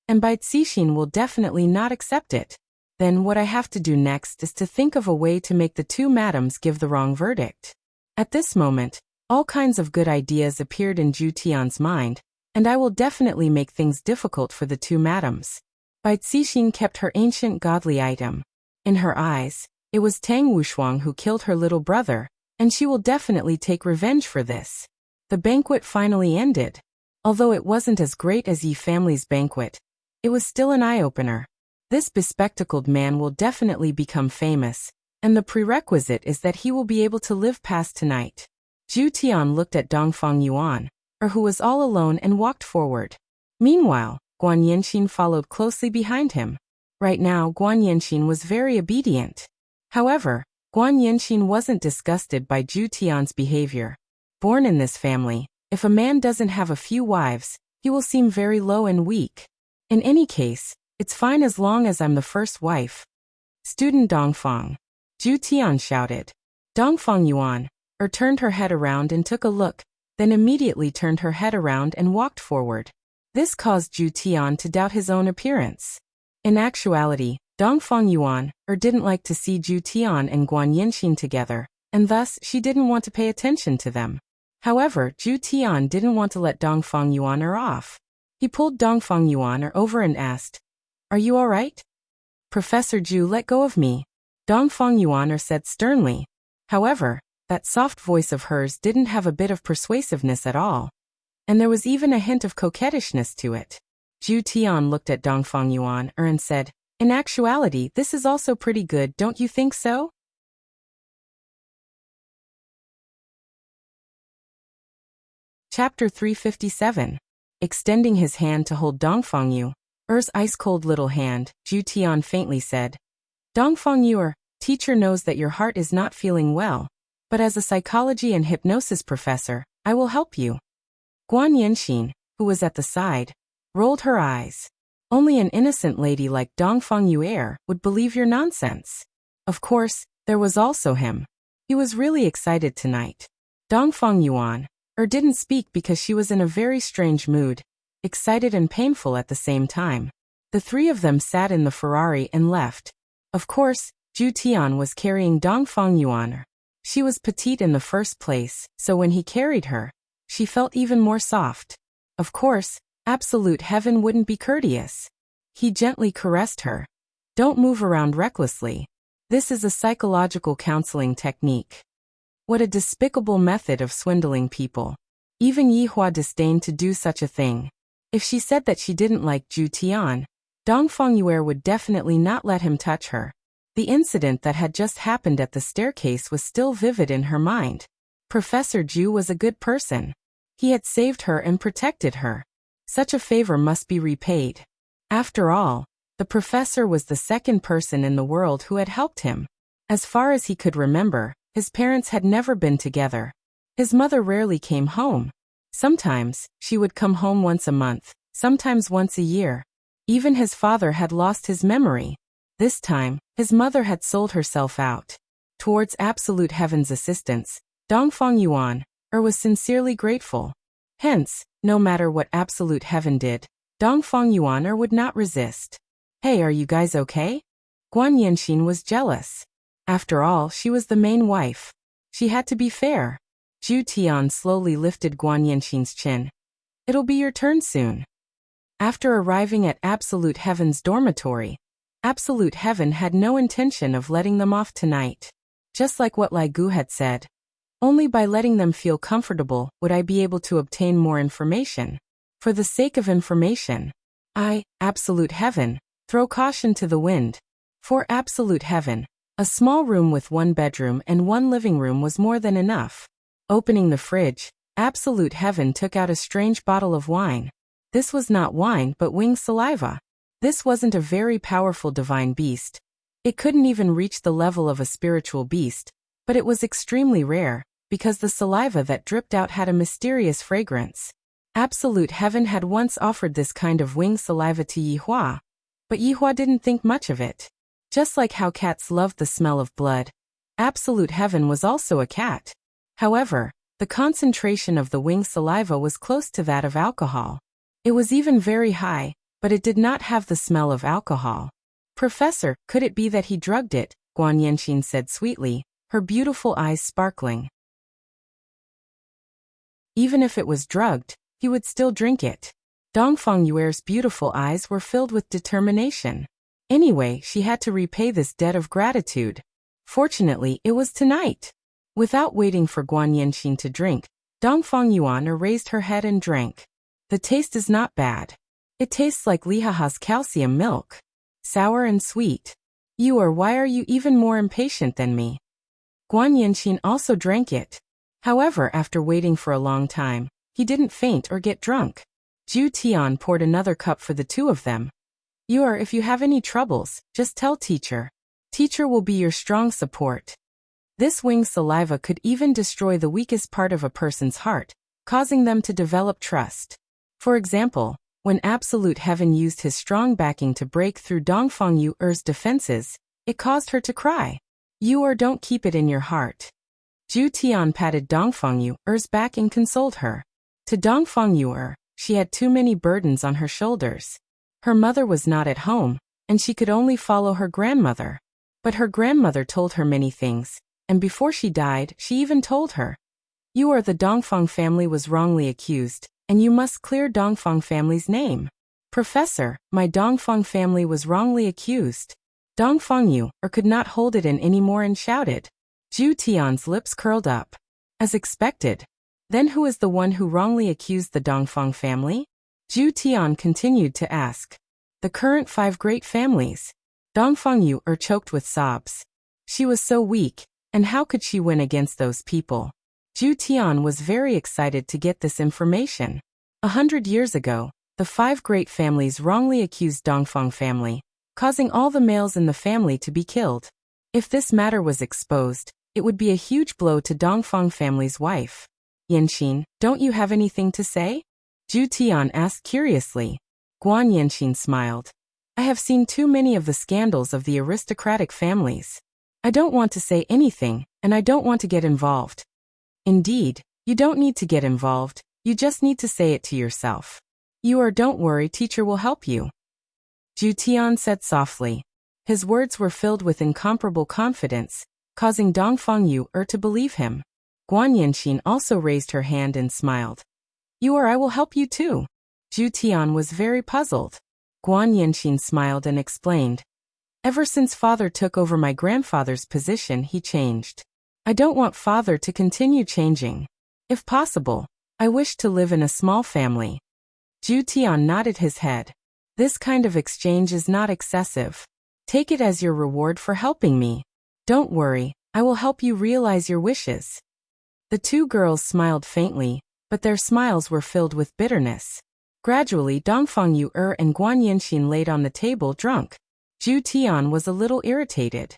And Bai Cixin will definitely not accept it. Then what I have to do next is to think of a way to make the two madams give the wrong verdict. At this moment, all kinds of good ideas appeared in Zhu Tian's mind, and I will definitely make things difficult for the two madams. Bai Cixin kept her ancient godly item. In her eyes, it was Tang Wushuang who killed her little brother, and she will definitely take revenge for this. The banquet finally ended. Although it wasn't as great as Yi family's banquet, it was still an eye-opener. This bespectacled man will definitely become famous, and the prerequisite is that he will be able to live past tonight. Zhu Tian looked at Dongfang Yuan, who was all alone, and walked forward. Meanwhile, Guan Yanxin followed closely behind him. Right now, Guan Yanxin was very obedient. However, Guan Yanxin wasn't disgusted by Zhu Tian's behavior. Born in this family, if a man doesn't have a few wives, he will seem very low and weak. In any case, it's fine as long as I'm the first wife. Student Dongfang. Zhu Tian shouted. Dongfang Yuan, turned her head around and took a look, then immediately turned her head around and walked forward. This caused Zhu Tian to doubt his own appearance. In actuality, Dongfang Yuan, didn't like to see Zhu Tian and Guan Yanxin together, and thus she didn't want to pay attention to them. However, Zhu Tian didn't want to let Dongfang Yuan off. He pulled Dongfang Yuan over and asked, "Are you all right?" "Professor Zhu, let go of me," Dongfang Yuan said sternly. However, that soft voice of hers didn't have a bit of persuasiveness at all. And there was even a hint of coquettishness to it. Zhu Tian looked at Dongfang Yuan and said, "In actuality, this is also pretty good, don't you think so?" Chapter 357. Extending his hand to hold Dongfang Yu's ice-cold little hand, Zhu Tian faintly said, "Dongfang Yu, teacher knows that your heart is not feeling well, but as a psychology and hypnosis professor, I will help you." Guan Yanxin, who was at the side, rolled her eyes. Only an innocent lady like Dongfang Yu would believe your nonsense. Of course, there was also him. He was really excited tonight. Dongfang Yuan, didn't speak because she was in a very strange mood, excited and painful at the same time. The three of them sat in the Ferrari and left. Of course, Zhu Tian was carrying Dongfang Yuan. She was petite in the first place, so when he carried her, she felt even more soft. Of course, absolute heaven wouldn't be courteous. He gently caressed her. "Don't move around recklessly. This is a psychological counseling technique." What a despicable method of swindling people. Even Yi Hua disdained to do such a thing. If she said that she didn't like Zhu Tian, Dongfang Yu would definitely not let him touch her. The incident that had just happened at the staircase was still vivid in her mind. Professor Zhu was a good person. He had saved her and protected her. Such a favor must be repaid. After all, the professor was the second person in the world who had helped him. As far as he could remember, his parents had never been together. His mother rarely came home. Sometimes, she would come home once a month, sometimes once a year. Even his father had lost his memory. This time, his mother had sold herself out. Towards Absolute Heaven's assistance, Dongfang Yuan was sincerely grateful. Hence, no matter what Absolute Heaven did, Dongfang Yuan would not resist. "Hey, are you guys okay?" Guan Yanxin was jealous. After all, she was the main wife. She had to be fair. Zhu Tian slowly lifted Guan Yanxin's chin. "It'll be your turn soon." After arriving at Absolute Heaven's dormitory, Absolute Heaven had no intention of letting them off tonight. Just like what Lai Gu had said. Only by letting them feel comfortable would I be able to obtain more information. For the sake of information. Absolute heaven, throw caution to the wind. For absolute heaven, a small room with one bedroom and one living room was more than enough. Opening the fridge, absolute heaven took out a strange bottle of wine. This was not wine but winged saliva. This wasn't a very powerful divine beast. It couldn't even reach the level of a spiritual beast, but it was extremely rare, because the saliva that dripped out had a mysterious fragrance. Absolute heaven had once offered this kind of winged saliva to Yihua, but Yihua didn't think much of it. Just like how cats loved the smell of blood, absolute heaven was also a cat. However, the concentration of the winged saliva was close to that of alcohol. It was even very high, but it did not have the smell of alcohol. Professor, could it be that he drugged it? Guan Yanxin said sweetly, her beautiful eyes sparkling. Even if it was drugged, he would still drink it. Dongfang Yuer's beautiful eyes were filled with determination. Anyway, she had to repay this debt of gratitude. Fortunately, it was tonight. Without waiting for Guan Yanxin to drink, Dongfang Yuan raised her head and drank. The taste is not bad. It tastes like Lihaha's calcium milk. Sour and sweet. Why are you even more impatient than me? Guan Yanxin also drank it. However, after waiting for a long time, he didn't faint or get drunk. Zhu Tian poured another cup for the two of them. If you have any troubles, just tell teacher. Teacher will be your strong support. This winged saliva could even destroy the weakest part of a person's heart, causing them to develop trust. For example, when absolute heaven used his strong backing to break through Dongfang Yuer's defenses, it caused her to cry. Don't keep it in your heart. Zhu Tian patted Dongfang Yuer's back and consoled her. To Dongfang Yuer, she had too many burdens on her shoulders. Her mother was not at home, and she could only follow her grandmother. But her grandmother told her many things, and before she died, she even told her, the Dongfang family was wrongly accused, and you must clear Dongfang family's name. Professor, my Dongfang family was wrongly accused. Dongfang Yuer could not hold it in anymore and shouted. Zhu Tian's lips curled up. As expected. Then who is the one who wrongly accused the Dongfang family? Zhu Tian continued to ask. The current 5 great families. Dongfang Yuer choked with sobs. She was so weak, and how could she win against those people? Zhu Tian was very excited to get this information. 100 years ago, the 5 great families wrongly accused Dongfang family, causing all the males in the family to be killed. If this matter was exposed, it would be a huge blow to Dongfang family's wife. Yanxin, don't you have anything to say? Zhu Tian asked curiously. Guan Yanxin smiled. I have seen too many of the scandals of the aristocratic families. I don't want to say anything, and I don't want to get involved. Indeed, you don't need to get involved, you just need to say it to yourself. Don't worry, teacher will help you. Zhu Tian said softly. His words were filled with incomparable confidence, causing Dongfang Yuer to believe him. Guan Yanxin also raised her hand and smiled. I will help you too. Zhu Tian was very puzzled. Guan Yanxin smiled and explained. Ever since father took over my grandfather's position, he changed. I don't want father to continue changing. If possible, I wish to live in a small family. Zhu Tian nodded his head. This kind of exchange is not excessive. Take it as your reward for helping me. Don't worry, I will help you realize your wishes. The 2 girls smiled faintly, but their smiles were filled with bitterness. Gradually, Dongfang Yuer and Guan Yanxin laid on the table drunk. Zhu Tian was a little irritated.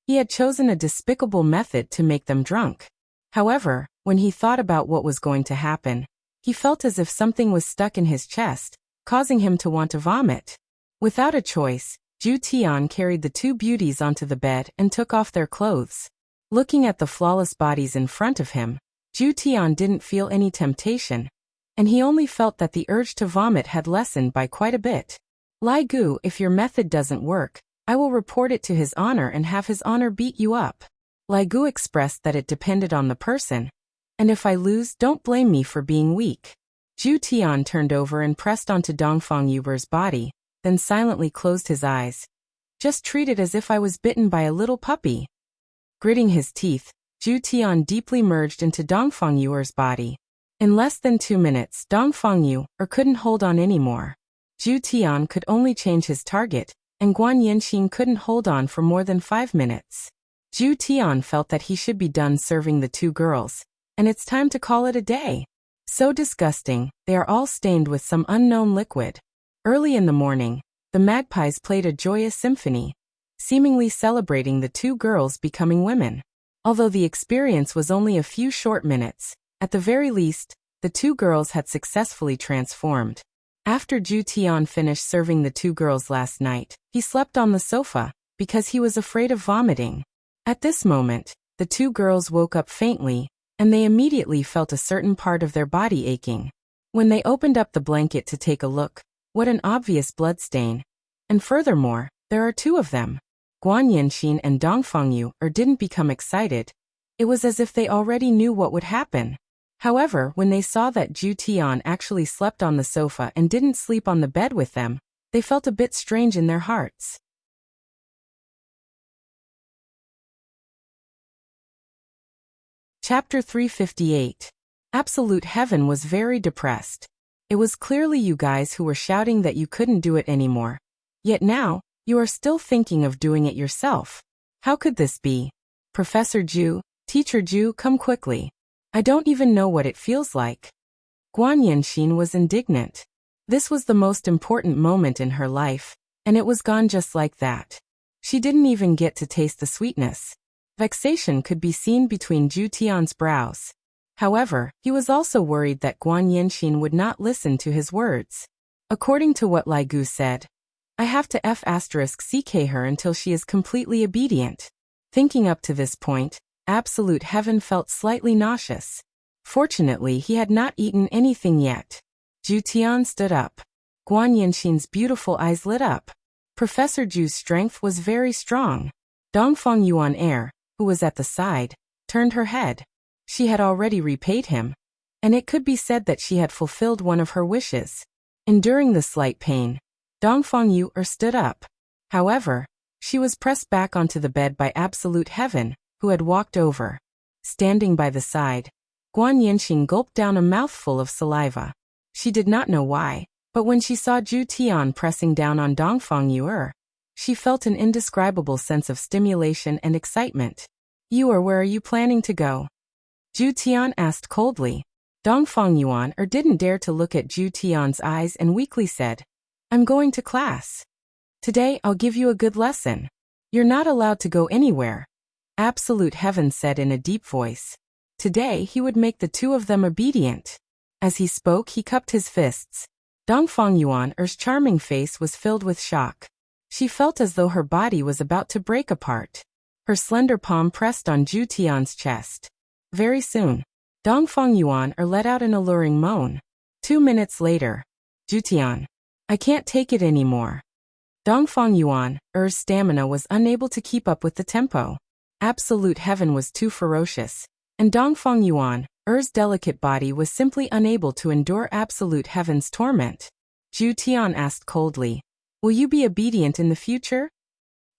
He had chosen a despicable method to make them drunk. However, when he thought about what was going to happen, he felt as if something was stuck in his chest, causing him to want to vomit. Without a choice, Zhu Tian carried the 2 beauties onto the bed and took off their clothes. Looking at the flawless bodies in front of him, Zhu Tian didn't feel any temptation, and he only felt that the urge to vomit had lessened by quite a bit. Lai Gu, if your method doesn't work, I will report it to his honor and have his honor beat you up. Lai Gu expressed that it depended on the person, and if I lose, don't blame me for being weak. Zhu Tian turned over and pressed onto Dongfang Yuer's body, then silently closed his eyes. Just treat it as if I was bitten by a little puppy. Gritting his teeth, Zhu Tian deeply merged into Dongfang Yuer's body. In less than 2 minutes, Dongfang Yu couldn't hold on anymore. Zhu Tian could only change his target, and Guan Yanxin couldn't hold on for more than 5 minutes. Zhu Tian felt that he should be done serving the two girls, and it's time to call it a day. So disgusting, they are all stained with some unknown liquid. Early in the morning, the magpies played a joyous symphony, seemingly celebrating the two girls becoming women. Although the experience was only a few short minutes, at the very least, the two girls had successfully transformed. After Zhu Tian finished serving the two girls last night, he slept on the sofa, because he was afraid of vomiting. At this moment, the two girls woke up faintly, and they immediately felt a certain part of their body aching. When they opened up the blanket to take a look, what an obvious bloodstain. And furthermore, there are two of them. Guan Yanxin and Dongfang Yu didn't become excited. It was as if they already knew what would happen. However, when they saw that Zhu Tian actually slept on the sofa and didn't sleep on the bed with them, they felt a bit strange in their hearts. Chapter 358. Absolute Heaven was very depressed. It was clearly you guys who were shouting that you couldn't do it anymore. Yet now, you are still thinking of doing it yourself. How could this be? Professor Zhu, Teacher Zhu, come quickly. I don't even know what it feels like. Guan Yanxin was indignant. This was the most important moment in her life, and it was gone just like that. She didn't even get to taste the sweetness. Vexation could be seen between Zhu Tian's brows. However, he was also worried that Guan Yanxin would not listen to his words. According to what Lai Gu said, I have to *CK her until she is completely obedient. Thinking up to this point, Absolute Heaven felt slightly nauseous. Fortunately, he had not eaten anything yet. Zhu Tian stood up. Guan Yanxin's beautiful eyes lit up. Professor Zhu's strength was very strong. Dongfang Yuan Air, who was at the side, turned her head. She had already repaid him, and it could be said that she had fulfilled one of her wishes. Enduring the slight pain, Dongfang Yu stood up. However, she was pressed back onto the bed by Absolute Heaven, who had walked over. Standing by the side, Guan Yanxin gulped down a mouthful of saliva. She did not know why, but when she saw Zhu Tian pressing down on Dongfang Yu, she felt an indescribable sense of stimulation and excitement. Yu, where are you planning to go? Zhu Tian asked coldly. Dongfang Yuan didn't dare to look at Zhu Tian's eyes and weakly said, I'm going to class. Today I'll give you a good lesson. You're not allowed to go anywhere. Absolute Heaven said in a deep voice. Today he would make the two of them obedient. As he spoke, he cupped his fists. Dongfang Yuan's charming face was filled with shock. She felt as though her body was about to break apart. Her slender palm pressed on Zhu Tian's chest. Very soon, Dongfang Yuan let out an alluring moan. 2 minutes later, Zhu Tian, I can't take it anymore. Dongfang Yuan's stamina was unable to keep up with the tempo. Absolute Heaven was too ferocious, and Dongfang Yuan's delicate body was simply unable to endure Absolute Heaven's torment. Zhu Tian asked coldly, will you be obedient in the future?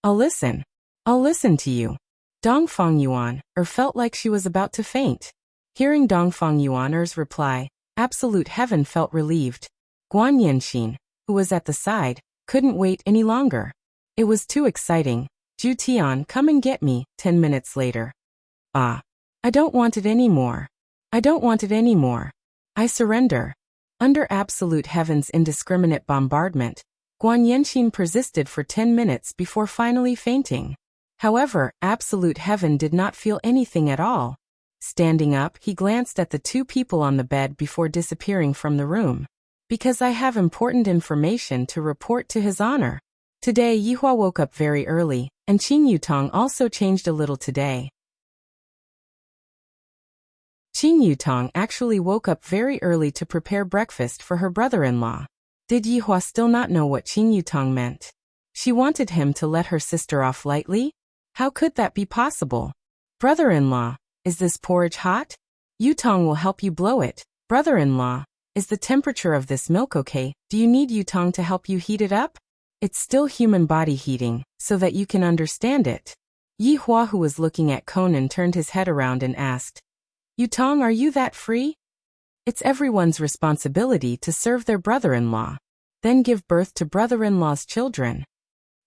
I'll listen. I'll listen to you. Dongfang Yuan felt like she was about to faint. Hearing Dongfang Yuan's reply, Absolute Heaven felt relieved. Guan Yanxin, who was at the side, couldn't wait any longer. It was too exciting. Zhu Tian, come and get me. 10 minutes later. I don't want it anymore. I don't want it anymore. I surrender. Under Absolute Heaven's indiscriminate bombardment, Guan Yanxin persisted for 10 minutes before finally fainting. However, Absolute Heaven did not feel anything at all. Standing up, he glanced at the two people on the bed before disappearing from the room. Because I have important information to report to His Honor. Today Yihua woke up very early, and Qing Yutong also changed a little today. Qing Yutong actually woke up very early to prepare breakfast for her brother-in-law. Did Yihua still not know what Qing Yutong meant? She wanted him to let her sister off lightly? How could that be possible? Brother-in-law, is this porridge hot? Yutong will help you blow it. Brother-in-law, is the temperature of this milk okay? Do you need Yutong to help you heat it up? It's still human body heating, so that you can understand it. Yihua, who was looking at Conan, turned his head around and asked, Yutong, are you that free? It's everyone's responsibility to serve their brother-in-law, then give birth to brother-in-law's children.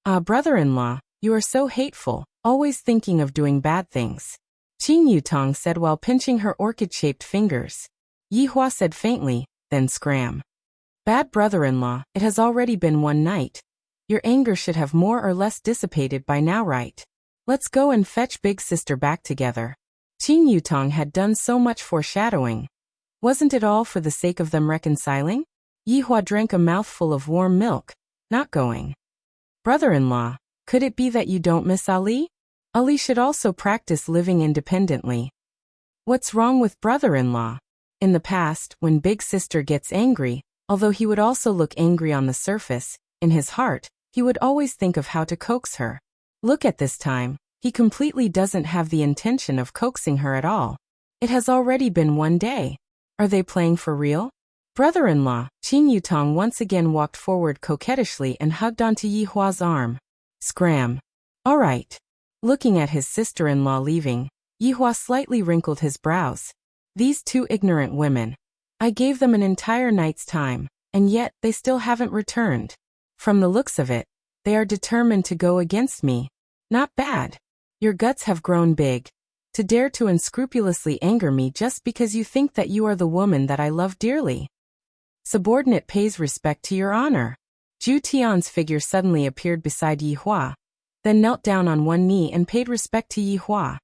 Ah, brother-in-law, you are so hateful, always thinking of doing bad things. Qin Yutong said while pinching her orchid-shaped fingers. Yi Hua said faintly, then scram. Bad brother-in-law, it has already been one night. Your anger should have more or less dissipated by now, right? Let's go and fetch big sister back together. Qin Yutong had done so much foreshadowing. Wasn't it all for the sake of them reconciling? Yi Hua drank a mouthful of warm milk, not going. Brother-in-law, could it be that you don't miss Ali? Ali should also practice living independently. What's wrong with brother-in-law? In the past, when big sister gets angry, although he would also look angry on the surface, in his heart, he would always think of how to coax her. Look at this time, he completely doesn't have the intention of coaxing her at all. It has already been one day. Are they playing for real? Brother-in-law, Qin Yutong once again walked forward coquettishly and hugged onto Yi Hua's arm. Scram. All right. Looking at his sister-in-law leaving, Yi Hua slightly wrinkled his brows. These two ignorant women. I gave them an entire night's time, and yet they still haven't returned. From the looks of it, they are determined to go against me. Not bad. Your guts have grown big. To dare to unscrupulously anger me just because you think that you are the woman that I love dearly. Subordinate pays respect to your honor. Zhu Tian's figure suddenly appeared beside Yi Hua, then knelt down on one knee and paid respect to Yi Hua.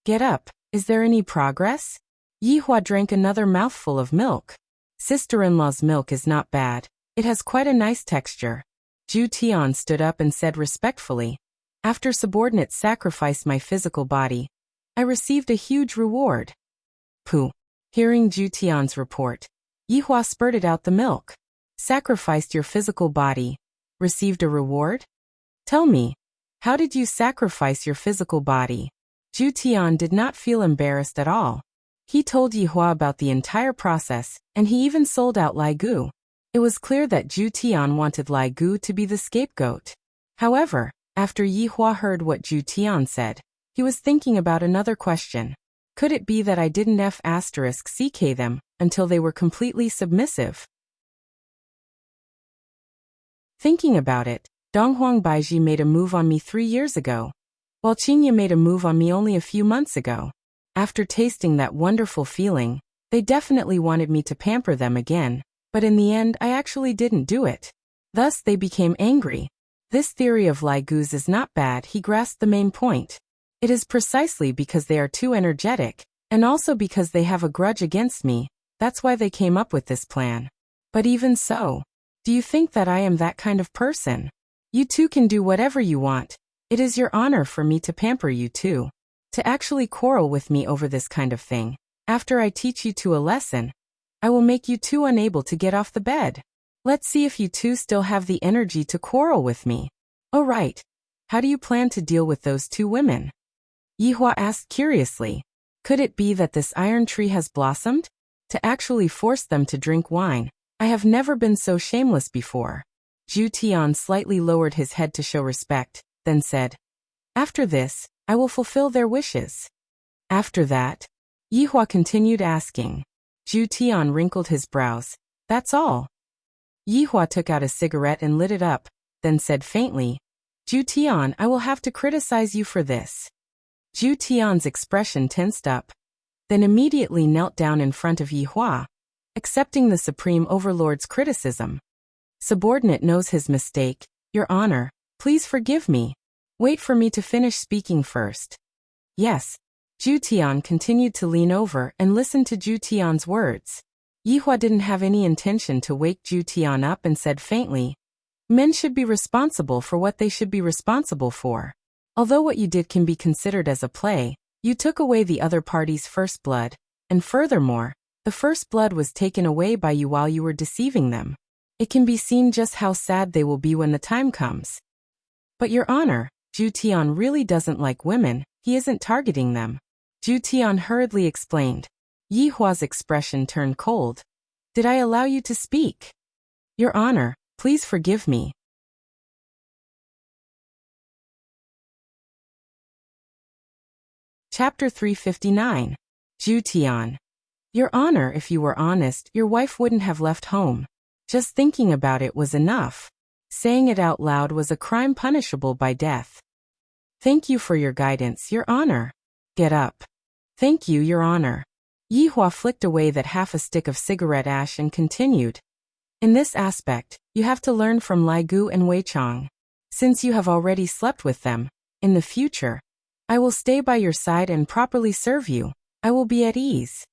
Get up, is there any progress? Yi Hua drank another mouthful of milk. Sister-in-law's milk is not bad. It has quite a nice texture. Zhu Tian stood up and said respectfully, after subordinates sacrificed my physical body, I received a huge reward. Pooh. Hearing Zhu Tian's report, Yi Hua spurted out the milk. Sacrificed your physical body. Received a reward? Tell me, how did you sacrifice your physical body? Zhu Tian did not feel embarrassed at all. He told Yi Hua about the entire process, and he even sold out Lai Gu. It was clear that Zhu Tian wanted Lai Gu to be the scapegoat. However, after Yi Hua heard what Zhu Tian said, he was thinking about another question. Could it be that I didn't F***ck them until they were completely submissive? Thinking about it, Donghuang Baiji made a move on me 3 years ago, while Qingye made a move on me only a few months ago. After tasting that wonderful feeling, they definitely wanted me to pamper them again, but in the end I actually didn't do it. Thus they became angry. This theory of Lai Gu's is not bad. He grasped the main point. It is precisely because they are too energetic, and also because they have a grudge against me, that's why they came up with this plan. But even so, do you think that I am that kind of person? You two can do whatever you want. It is your honor for me to pamper you too. To actually quarrel with me over this kind of thing, after I teach you two a lesson, I will make you two unable to get off the bed. Let's see if you two still have the energy to quarrel with me. Oh right. How do you plan to deal with those two women? Yi Hua asked curiously. Could it be that this iron tree has blossomed? To actually force them to drink wine. I have never been so shameless before. Zhu Tian slightly lowered his head to show respect, then said, after this, I will fulfill their wishes. After that? Yi Hua continued asking. Zhu Tian wrinkled his brows. That's all. Yi Hua took out a cigarette and lit it up, then said faintly, Zhu Tian, I will have to criticize you for this. Zhu Tian's expression tensed up, then immediately knelt down in front of Yi Hua, accepting the Supreme Overlord's criticism. Subordinate knows his mistake. Your Honor, please forgive me. Wait for me to finish speaking first. Yes. Zhu Tian continued to lean over and listen to Zhu Tian's words. Yi Hua didn't have any intention to wake Zhu Tian up and said faintly, men should be responsible for what they should be responsible for. Although what you did can be considered as a play, you took away the other party's first blood, and furthermore, the first blood was taken away by you while you were deceiving them. It can be seen just how sad they will be when the time comes. But Your Honor, Zhu Tian really doesn't like women, he isn't targeting them. Zhu Tian hurriedly explained. Yi Hua's expression turned cold. Did I allow you to speak? Your Honor, please forgive me. Chapter 359. Zhu Tian. Your Honor, if you were honest, your wife wouldn't have left home. Just thinking about it was enough. Saying it out loud was a crime punishable by death. Thank you for your guidance, Your Honor. Get up. Thank you, Your Honor. Yihua flicked away that half a stick of cigarette ash and continued. In this aspect, you have to learn from Lai Gu and Wei Chong. Since you have already slept with them, in the future, I will stay by your side and properly serve you. I will be at ease.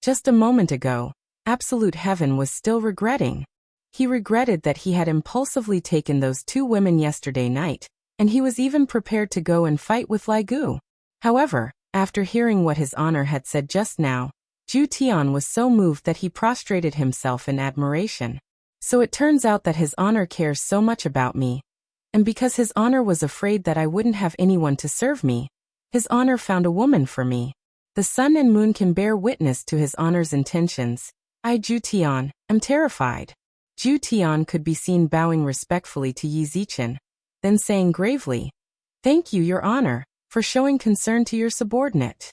Just a moment ago, Absolute Heaven was still regretting. He regretted that he had impulsively taken those two women yesterday night, and he was even prepared to go and fight with Lai Gu. However, after hearing what his honor had said just now, Zhu Tian was so moved that he prostrated himself in admiration. So it turns out that his honor cares so much about me. And because his honor was afraid that I wouldn't have anyone to serve me, his honor found a woman for me. The sun and moon can bear witness to his honor's intentions. I, Zhu Tian, am terrified. Zhu Tian could be seen bowing respectfully to Yi Zichen, then saying gravely, Thank you, Your Honor, for showing concern to your subordinate.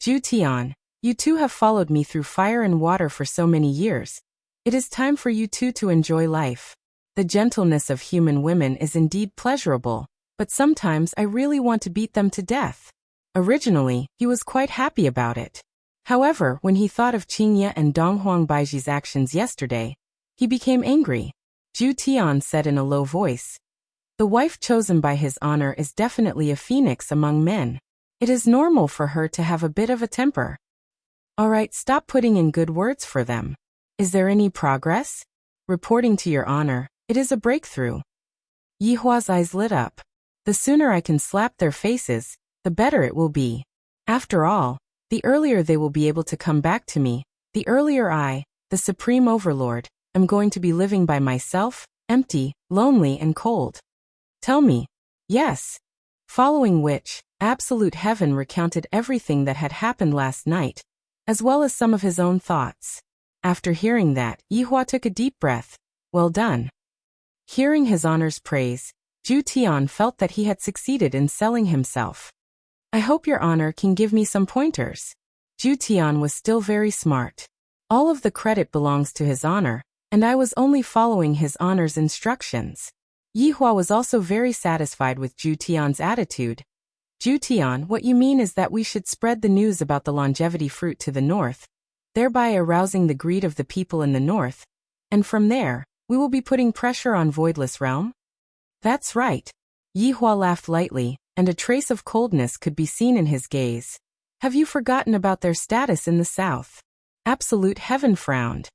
Zhu Tian, you two have followed me through fire and water for so many years. It is time for you two to enjoy life. The gentleness of human women is indeed pleasurable, but sometimes I really want to beat them to death. Originally, he was quite happy about it. However, when he thought of Qingye and Donghuang Baiji's actions yesterday, he became angry. Zhu Tian said in a low voice, The wife chosen by his honor is definitely a phoenix among men. It is normal for her to have a bit of a temper. All right, stop putting in good words for them. Is there any progress? Reporting to Your Honor, it is a breakthrough. Yihua's eyes lit up. The sooner I can slap their faces, the better it will be. After all, the earlier they will be able to come back to me, the earlier I, the Supreme Overlord, am going to be living by myself, empty, lonely and cold. Tell me. Yes. Following which, Absolute Heaven recounted everything that had happened last night, as well as some of his own thoughts. After hearing that, Yihua took a deep breath. Well done. Hearing his honor's praise, Zhu Tian felt that he had succeeded in selling himself. I hope Your Honor can give me some pointers. Zhu Tian was still very smart. All of the credit belongs to his honor, and I was only following his honor's instructions. Yihua was also very satisfied with Zhu Tian's attitude. Zhu Tian, what you mean is that we should spread the news about the longevity fruit to the north, thereby arousing the greed of the people in the north, and from there, we will be putting pressure on Voidless Realm? That's right. Yihua laughed lightly, and a trace of coldness could be seen in his gaze. Have you forgotten about their status in the south? Absolute Heaven frowned.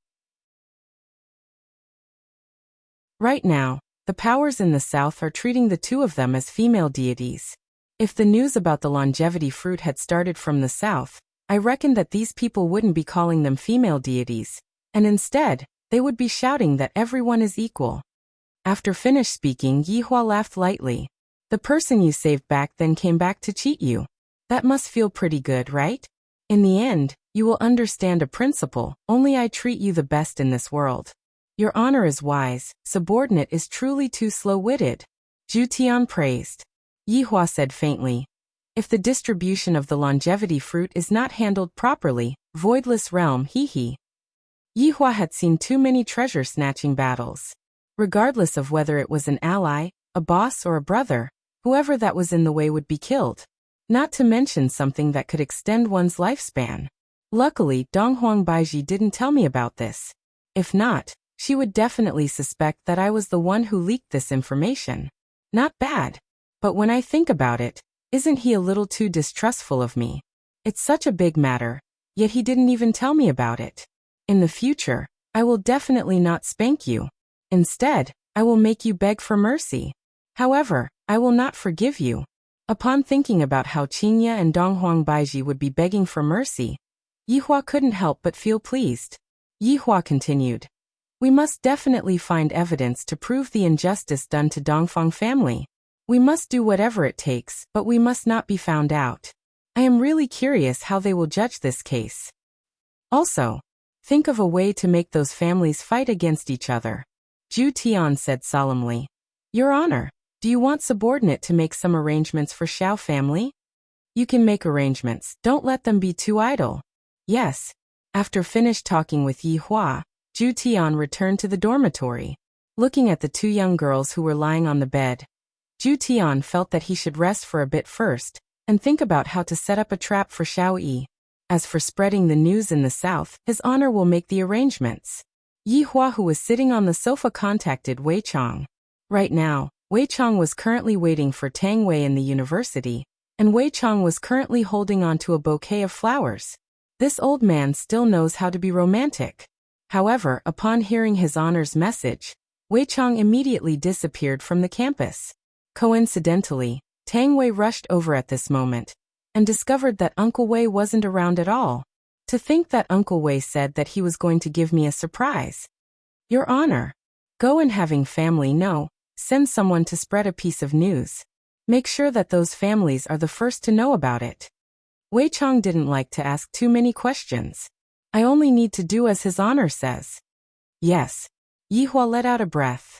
Right now, the powers in the south are treating the two of them as female deities. If the news about the longevity fruit had started from the south, I reckon that these people wouldn't be calling them female deities, and instead, they would be shouting that everyone is equal. After finished speaking, Yihua laughed lightly. The person you saved back then came back to cheat you. That must feel pretty good, right? In the end, you will understand a principle, only I treat you the best in this world. Your honor is wise, subordinate is truly too slow-witted. Zhu Tian praised. Yihua said faintly, If the distribution of the longevity fruit is not handled properly, Voidless Realm, hee. Yihua had seen too many treasure-snatching battles. Regardless of whether it was an ally, a boss or a brother, whoever that was in the way would be killed. Not to mention something that could extend one's lifespan. Luckily, Donghuang Baiji didn't tell me about this. If not, she would definitely suspect that I was the one who leaked this information. Not bad. But when I think about it, isn't he a little too distrustful of me? It's such a big matter, yet he didn't even tell me about it. In the future, I will definitely not spank you. Instead, I will make you beg for mercy. However, I will not forgive you. Upon thinking about how Qingye and Donghuang Baiji would be begging for mercy, Yihua couldn't help but feel pleased. Yihua continued. We must definitely find evidence to prove the injustice done to Dongfang family. We must do whatever it takes, but we must not be found out. I am really curious how they will judge this case. Also, think of a way to make those families fight against each other. Zhu Tian said solemnly. Your Honor, do you want subordinate to make some arrangements for Xiao family? You can make arrangements, don't let them be too idle. Yes. After finished talking with Yi Hua, Zhu Tian returned to the dormitory. Looking at the two young girls who were lying on the bed, Zhu Tian felt that he should rest for a bit first, and think about how to set up a trap for Xiao Yi. As for spreading the news in the south, his honor will make the arrangements. Yi Hua, who was sitting on the sofa, contacted Wei Chong. Right now, Wei Chong was currently waiting for Tang Wei in the university, and Wei Chong was currently holding on to a bouquet of flowers. This old man still knows how to be romantic. However, upon hearing his honor's message, Wei Chong immediately disappeared from the campus. Coincidentally, Tang Wei rushed over at this moment and discovered that Uncle Wei wasn't around at all. To think that Uncle Wei said that he was going to give me a surprise. Your Honor, go and having family know, send someone to spread a piece of news. Make sure that those families are the first to know about it. Wei Chong didn't like to ask too many questions. I only need to do as his honor says. Yes. Yi Hua let out a breath.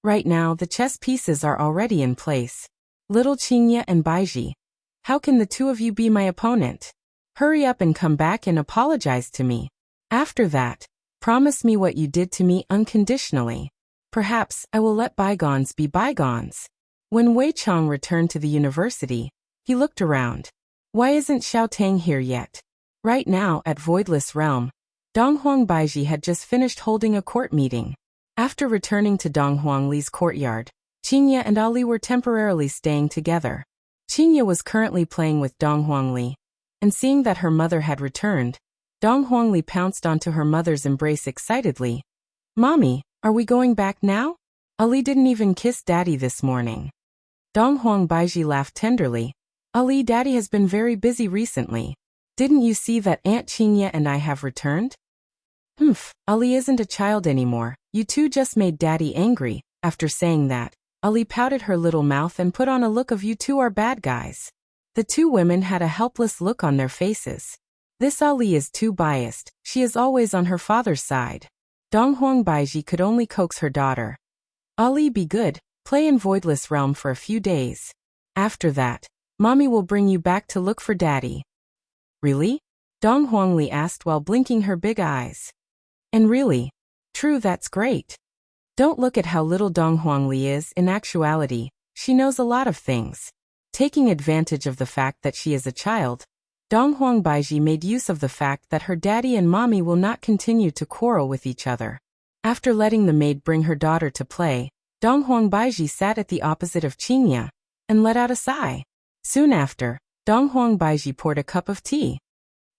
Right now the chess pieces are already in place. Little Qingye and Baiji. How can the two of you be my opponent? Hurry up and come back and apologize to me. After that, promise me what you did to me unconditionally. Perhaps I will let bygones be bygones. When Wei Chong returned to the university, he looked around. Why isn't Xiao Tang here yet? Right now, at Voidless Realm, Donghuang Baiji had just finished holding a court meeting. After returning to Donghuang Li's courtyard, Qingye and Ali were temporarily staying together. Qingye was currently playing with Donghuang Li, and seeing that her mother had returned, Donghuang Li pounced onto her mother's embrace excitedly. Mommy, are we going back now? Ali didn't even kiss Daddy this morning. Donghuang Baiji laughed tenderly. Ali, Daddy has been very busy recently. Didn't you see that Aunt Qingye and I have returned? Ali isn't a child anymore. You two just made Daddy angry. After saying that, Ali pouted her little mouth and put on a look of you two are bad guys. The two women had a helpless look on their faces. This Ali is too biased. She is always on her father's side. Donghuang Baiji could only coax her daughter. Ali, be good. Play in Voidless Realm for a few days. After that, Mommy will bring you back to look for Daddy. Really? Donghuang Li asked while blinking her big eyes. And really? True, that's great. Don't look at how little Donghuang Li is. In actuality, she knows a lot of things. Taking advantage of the fact that she is a child, Donghuang Baiji made use of the fact that her daddy and mommy will not continue to quarrel with each other. After letting the maid bring her daughter to play, Donghuang Baiji sat at the opposite of Qingye and let out a sigh. Soon after, Donghuang Baiji poured a cup of tea.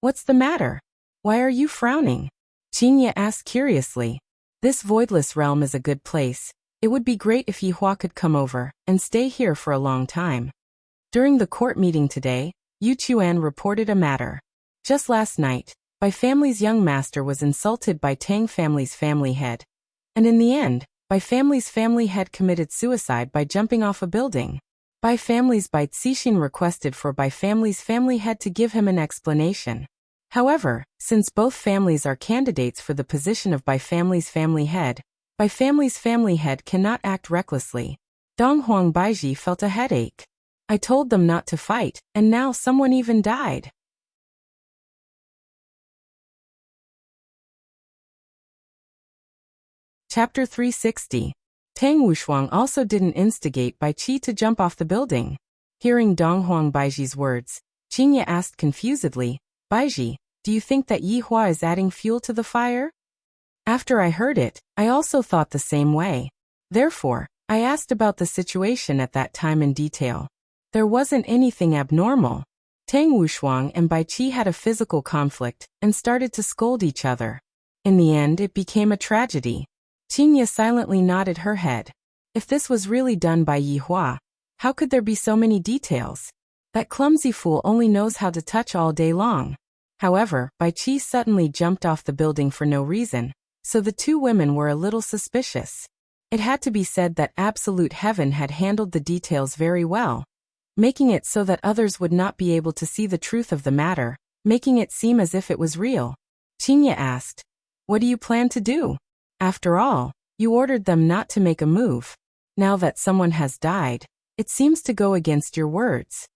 What's the matter? Why are you frowning? Qingye asked curiously. This Voidless Realm is a good place. It would be great if Yi Hua could come over and stay here for a long time. During the court meeting today, Yu Chuan reported a matter. Just last night, Bai family's young master was insulted by Tang family's family head. And in the end, Bai family's family head committed suicide by jumping off a building. Bai family's Bai Zixin requested for Bai family's family head to give him an explanation. However, since both families are candidates for the position of Bai family's family head cannot act recklessly. Donghuang Baiji felt a headache. I told them not to fight, and now someone even died. Chapter 360. Tang Wushuang also didn't instigate Bai Qi to jump off the building. Hearing Donghuang Baiji's words, Qingye asked confusedly, Baiji, do you think that Yi Hua is adding fuel to the fire? After I heard it, I also thought the same way. Therefore, I asked about the situation at that time in detail. There wasn't anything abnormal. Tang Wushuang and Bai Qi had a physical conflict and started to scold each other. In the end, it became a tragedy. Qingye silently nodded her head. If this was really done by Yi Hua, how could there be so many details? That clumsy fool only knows how to touch all day long. However, Bai Qi suddenly jumped off the building for no reason, so the two women were a little suspicious. It had to be said that Absolute Heaven had handled the details very well, making it so that others would not be able to see the truth of the matter, making it seem as if it was real. Qingye asked, what do you plan to do? After all, you ordered them not to make a move. Now that someone has died, it seems to go against your words.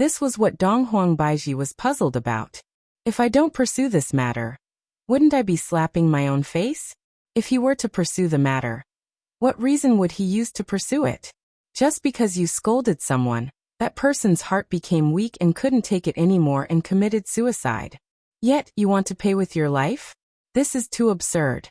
This was what Dong Huang Baiji was puzzled about. If I don't pursue this matter, wouldn't I be slapping my own face? If he were to pursue the matter, what reason would he use to pursue it? Just because you scolded someone, that person's heart became weak and couldn't take it anymore and committed suicide. Yet, you want to pay with your life? This is too absurd.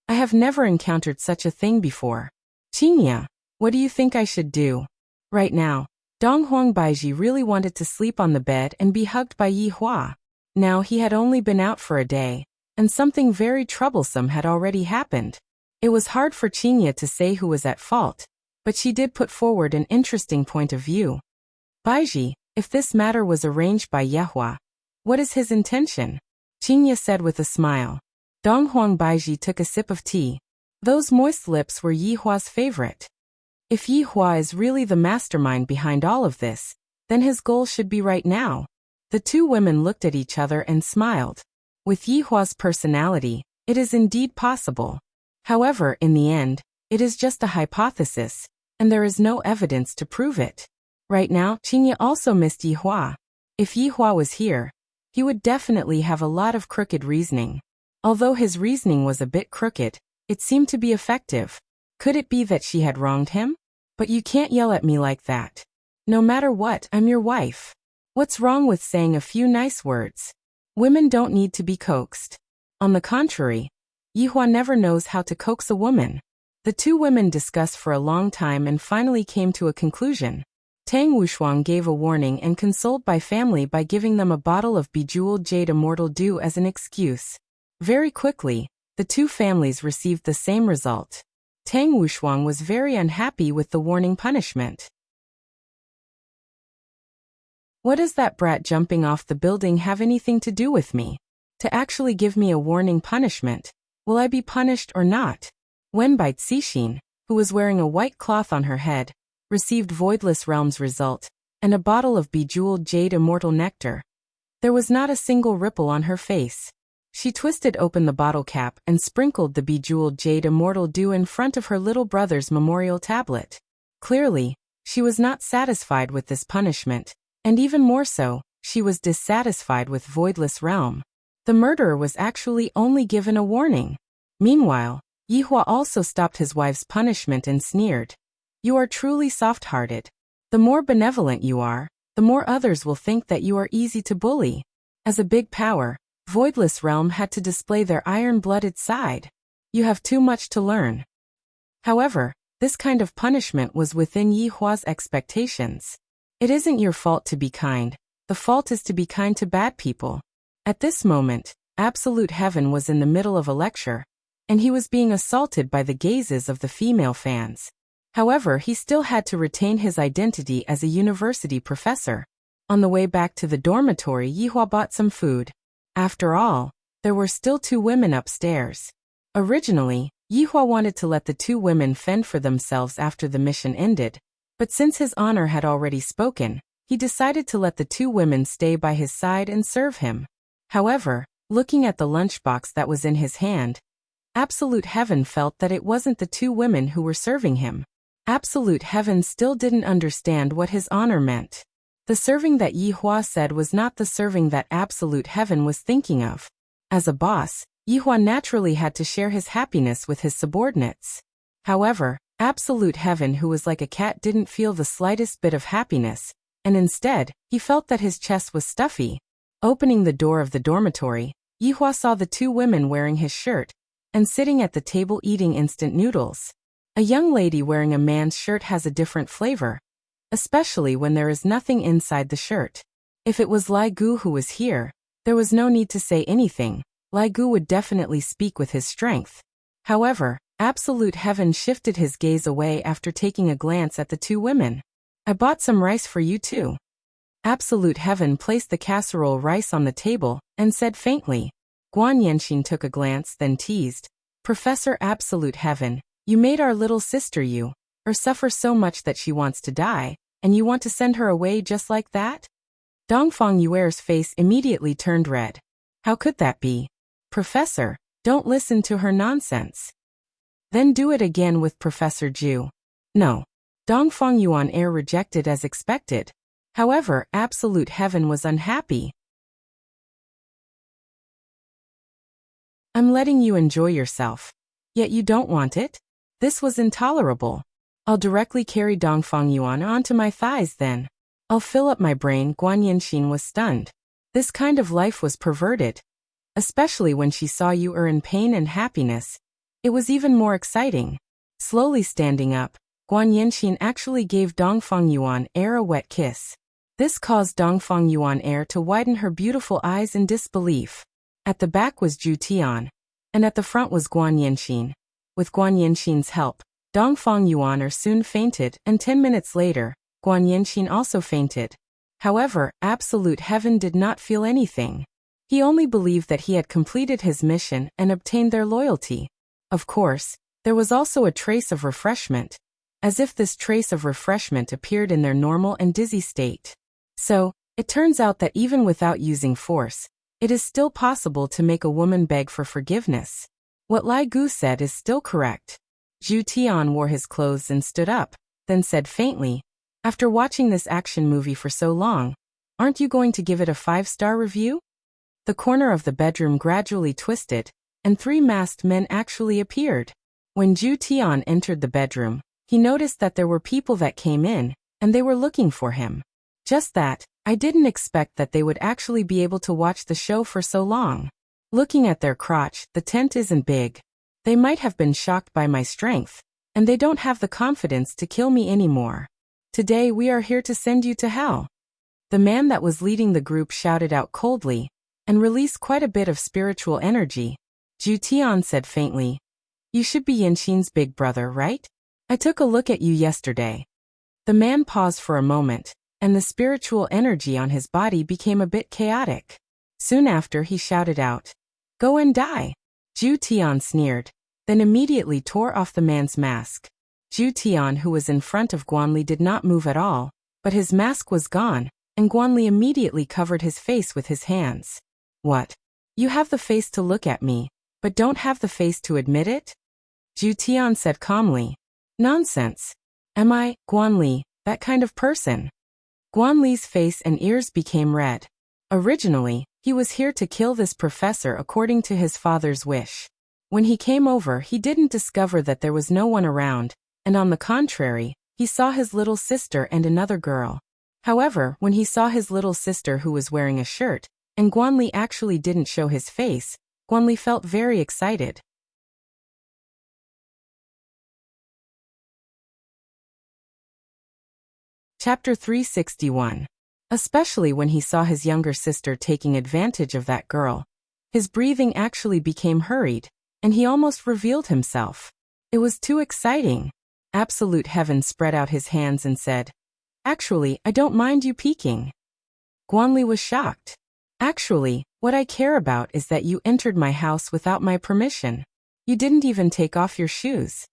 I have never encountered such a thing before. Chinya, what do you think I should do? Right now, Dong Huang Baiji really wanted to sleep on the bed and be hugged by Yi Hua. Now he had only been out for a day, and something very troublesome had already happened. It was hard for Chinya to say who was at fault, but she did put forward an interesting point of view. Baiji, if this matter was arranged by Yehua, what is his intention? Chinya said with a smile. Dong Huang Baiji took a sip of tea. Those moist lips were Yi Hua's favorite. If Yi Hua is really the mastermind behind all of this, then his goal should be right now. The two women looked at each other and smiled. With Yi Hua's personality, it is indeed possible. However, in the end, it is just a hypothesis, and there is no evidence to prove it. Right now, Chinya also missed Yi Hua. If Yi Hua was here, he would definitely have a lot of crooked reasoning. Although his reasoning was a bit crooked, it seemed to be effective. Could it be that she had wronged him? But you can't yell at me like that. No matter what, I'm your wife. What's wrong with saying a few nice words? Women don't need to be coaxed. On the contrary, Yi Hua never knows how to coax a woman. The two women discussed for a long time and finally came to a conclusion. Tang Wushuang gave a warning and consoled by family by giving them a bottle of bejeweled jade immortal dew as an excuse. Very quickly, the two families received the same result. Tang Wushuang was very unhappy with the warning punishment. What does that brat jumping off the building have anything to do with me? To actually give me a warning punishment, will I be punished or not? Wenbai Cixin, who was wearing a white cloth on her head, received Voidless Realm's result, and a bottle of bejeweled jade immortal nectar. There was not a single ripple on her face. She twisted open the bottle cap and sprinkled the bejeweled jade immortal dew in front of her little brother's memorial tablet. Clearly, she was not satisfied with this punishment, and even more so, she was dissatisfied with Voidless Realm. The murderer was actually only given a warning. Meanwhile, Yi Hua also stopped his wife's punishment and sneered. You are truly soft-hearted. The more benevolent you are, the more others will think that you are easy to bully. As a big power, Voidless Realm had to display their iron-blooded side. You have too much to learn. However, this kind of punishment was within Yi Hua's expectations. It isn't your fault to be kind, the fault is to be kind to bad people. At this moment, Absolute Heaven was in the middle of a lecture, and he was being assaulted by the gazes of the female fans. However, he still had to retain his identity as a university professor. On the way back to the dormitory, Yi Hua bought some food. After all, there were still two women upstairs. Originally, Yi Hua wanted to let the two women fend for themselves after the mission ended, but since his honor had already spoken, he decided to let the two women stay by his side and serve him. However, looking at the lunchbox that was in his hand, Absolute Heaven felt that it wasn't the two women who were serving him. Absolute Heaven still didn't understand what his honor meant. The serving that Yi Hua said was not the serving that Absolute Heaven was thinking of. As a boss, Yi Hua naturally had to share his happiness with his subordinates. However, Absolute Heaven, who was like a cat, didn't feel the slightest bit of happiness, and instead, he felt that his chest was stuffy. Opening the door of the dormitory, Yi Hua saw the two women wearing his shirt, and sitting at the table eating instant noodles. A young lady wearing a man's shirt has a different flavor, especially when there is nothing inside the shirt. If it was Lai Gu who was here, there was no need to say anything. Lai Gu would definitely speak with his strength. However, Absolute Heaven shifted his gaze away after taking a glance at the two women. I bought some rice for you too. Absolute Heaven placed the casserole rice on the table and said faintly. Guan Yanxin took a glance, then teased. Professor Absolute Heaven, you made our little sister suffer so much that she wants to die, and you want to send her away just like that? Dongfang Yuer's face immediately turned red. How could that be? Professor, don't listen to her nonsense. Then do it again with Professor Ju. No. Dongfang Yuan rejected as expected. However, absolute heaven was unhappy. I'm letting you enjoy yourself. Yet you don't want it? This was intolerable. I'll directly carry Dongfang Yuan onto my thighs then. I'll fill up my brain. Guan Yinxin was stunned. This kind of life was perverted. Especially when she saw you are in pain and happiness. It was even more exciting. Slowly standing up, Guan Yinxin actually gave Dongfang Yuan a wet kiss. This caused Dongfang Yuan to widen her beautiful eyes in disbelief. At the back was Zhu Tian, and at the front was Guan Yinxin. With Guan Yinxin's help, Dongfang Yuan soon fainted, and 10 minutes later, Guan Yinxin also fainted. However, absolute heaven did not feel anything. He only believed that he had completed his mission and obtained their loyalty. Of course, there was also a trace of refreshment, as if this trace of refreshment appeared in their normal and dizzy state. So, it turns out that even without using force, it is still possible to make a woman beg for forgiveness. What Lai Gu said is still correct. Zhu Tian wore his clothes and stood up, then said faintly, "After watching this action movie for so long, aren't you going to give it a 5-star review?" The corner of the bedroom gradually twisted, and 3 masked men actually appeared. When Zhu Tian entered the bedroom, he noticed that there were people that came in, and they were looking for him. Just that, I didn't expect that they would actually be able to watch the show for so long. Looking at their crotch, the tent isn't big. They might have been shocked by my strength, and they don't have the confidence to kill me anymore. Today we are here to send you to hell. The man that was leading the group shouted out coldly, and released quite a bit of spiritual energy. Zhu Tian said faintly, "You should be Yinxin's big brother, right? I took a look at you yesterday." The man paused for a moment, and the spiritual energy on his body became a bit chaotic. Soon after he shouted out, "Go and die." Zhu Tian sneered, then immediately tore off the man's mask. Zhu Tian, who was in front of Guanli, did not move at all, but his mask was gone, and Guanli immediately covered his face with his hands. "What? You have the face to look at me, but don't have the face to admit it?" Zhu Tian said calmly. "Nonsense. Am I, Guanli, that kind of person?" Guanli's face and ears became red. Originally, he was here to kill this professor according to his father's wish. When he came over, he didn't discover that there was no one around, and on the contrary, he saw his little sister and another girl. However, when he saw his little sister who was wearing a shirt, and Guanli actually didn't show his face, Guanli felt very excited. Chapter 361. Especially when he saw his younger sister taking advantage of that girl. His breathing actually became hurried, and he almost revealed himself. It was too exciting. Absolute heaven spread out his hands and said, "Actually, I don't mind you peeking." Guanli was shocked. "Actually, what I care about is that you entered my house without my permission. You didn't even take off your shoes."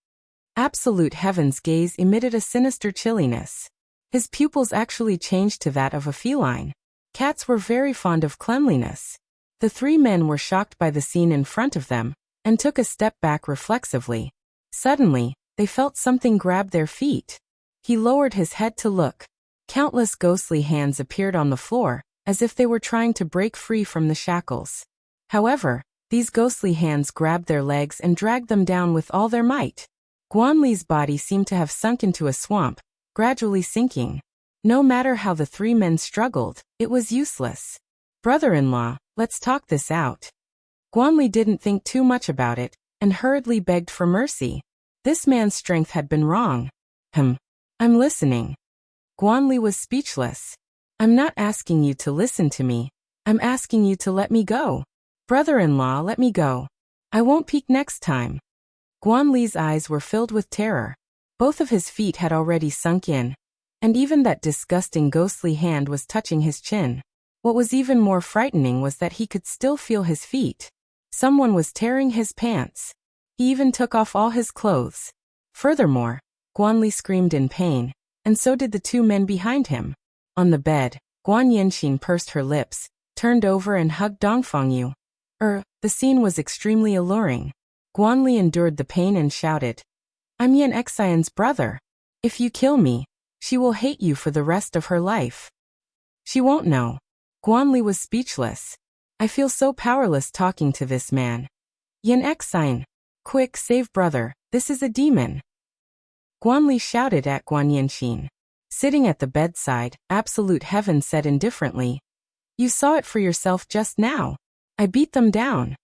Absolute heaven's gaze emitted a sinister chilliness. His pupils actually changed to that of a feline. Cats were very fond of cleanliness. The 3 men were shocked by the scene in front of them, and took a step back reflexively. Suddenly, they felt something grab their feet. He lowered his head to look. Countless ghostly hands appeared on the floor, as if they were trying to break free from the shackles. However, these ghostly hands grabbed their legs and dragged them down with all their might. Guanli's body seemed to have sunk into a swamp, gradually sinking. No matter how the 3 men struggled, it was useless. "Brother-in-law, let's talk this out." Guanli didn't think too much about it, and hurriedly begged for mercy. This man's strength had been wrong. I'm listening." Guanli was speechless. "I'm not asking you to listen to me. I'm asking you to let me go. Brother-in-law, let me go. I won't peek next time." Guanli's eyes were filled with terror. Both of his feet had already sunk in, and even that disgusting ghostly hand was touching his chin. What was even more frightening was that he could still feel his feet. Someone was tearing his pants. He even took off all his clothes. Furthermore, Guanli screamed in pain, and so did the 2 men behind him. On the bed, Guan Yinxin pursed her lips, turned over and hugged Dongfang Yu. The scene was extremely alluring. Guanli endured the pain and shouted, "I'm Yin Xian's brother. If you kill me, she will hate you for the rest of her life." She won't know. Guanli was speechless. I feel so powerless talking to this man. Yin X sign. Quick, save brother, this is a demon. Guanli shouted at Guan Yanxin. Sitting at the bedside, Absolute Heaven said indifferently. You saw it for yourself just now. I beat them down.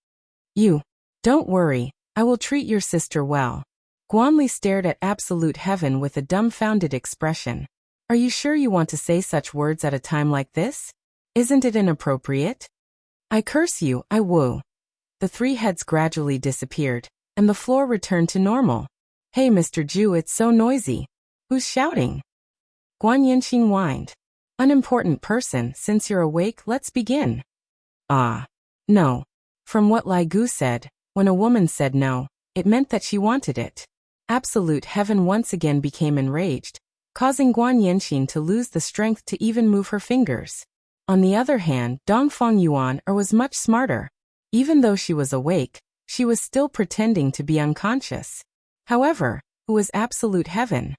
You. Don't worry, I will treat your sister well. Guanli stared at Absolute Heaven with a dumbfounded expression. Are you sure you want to say such words at a time like this? Isn't it inappropriate? I curse you, I woo. The three heads gradually disappeared, and the floor returned to normal. Hey Mr. Ju, it's so noisy. Who's shouting? Guan Yanxin whined. Unimportant person, since you're awake, let's begin. Ah. No. From what Lai Gu said, when a woman said no, it meant that she wanted it. Absolute Heaven once again became enraged, causing Guan Yanxin to lose the strength to even move her fingers. On the other hand, Dongfang Yuan was much smarter. Even though she was awake, she was still pretending to be unconscious. However, who was Absolute Heaven?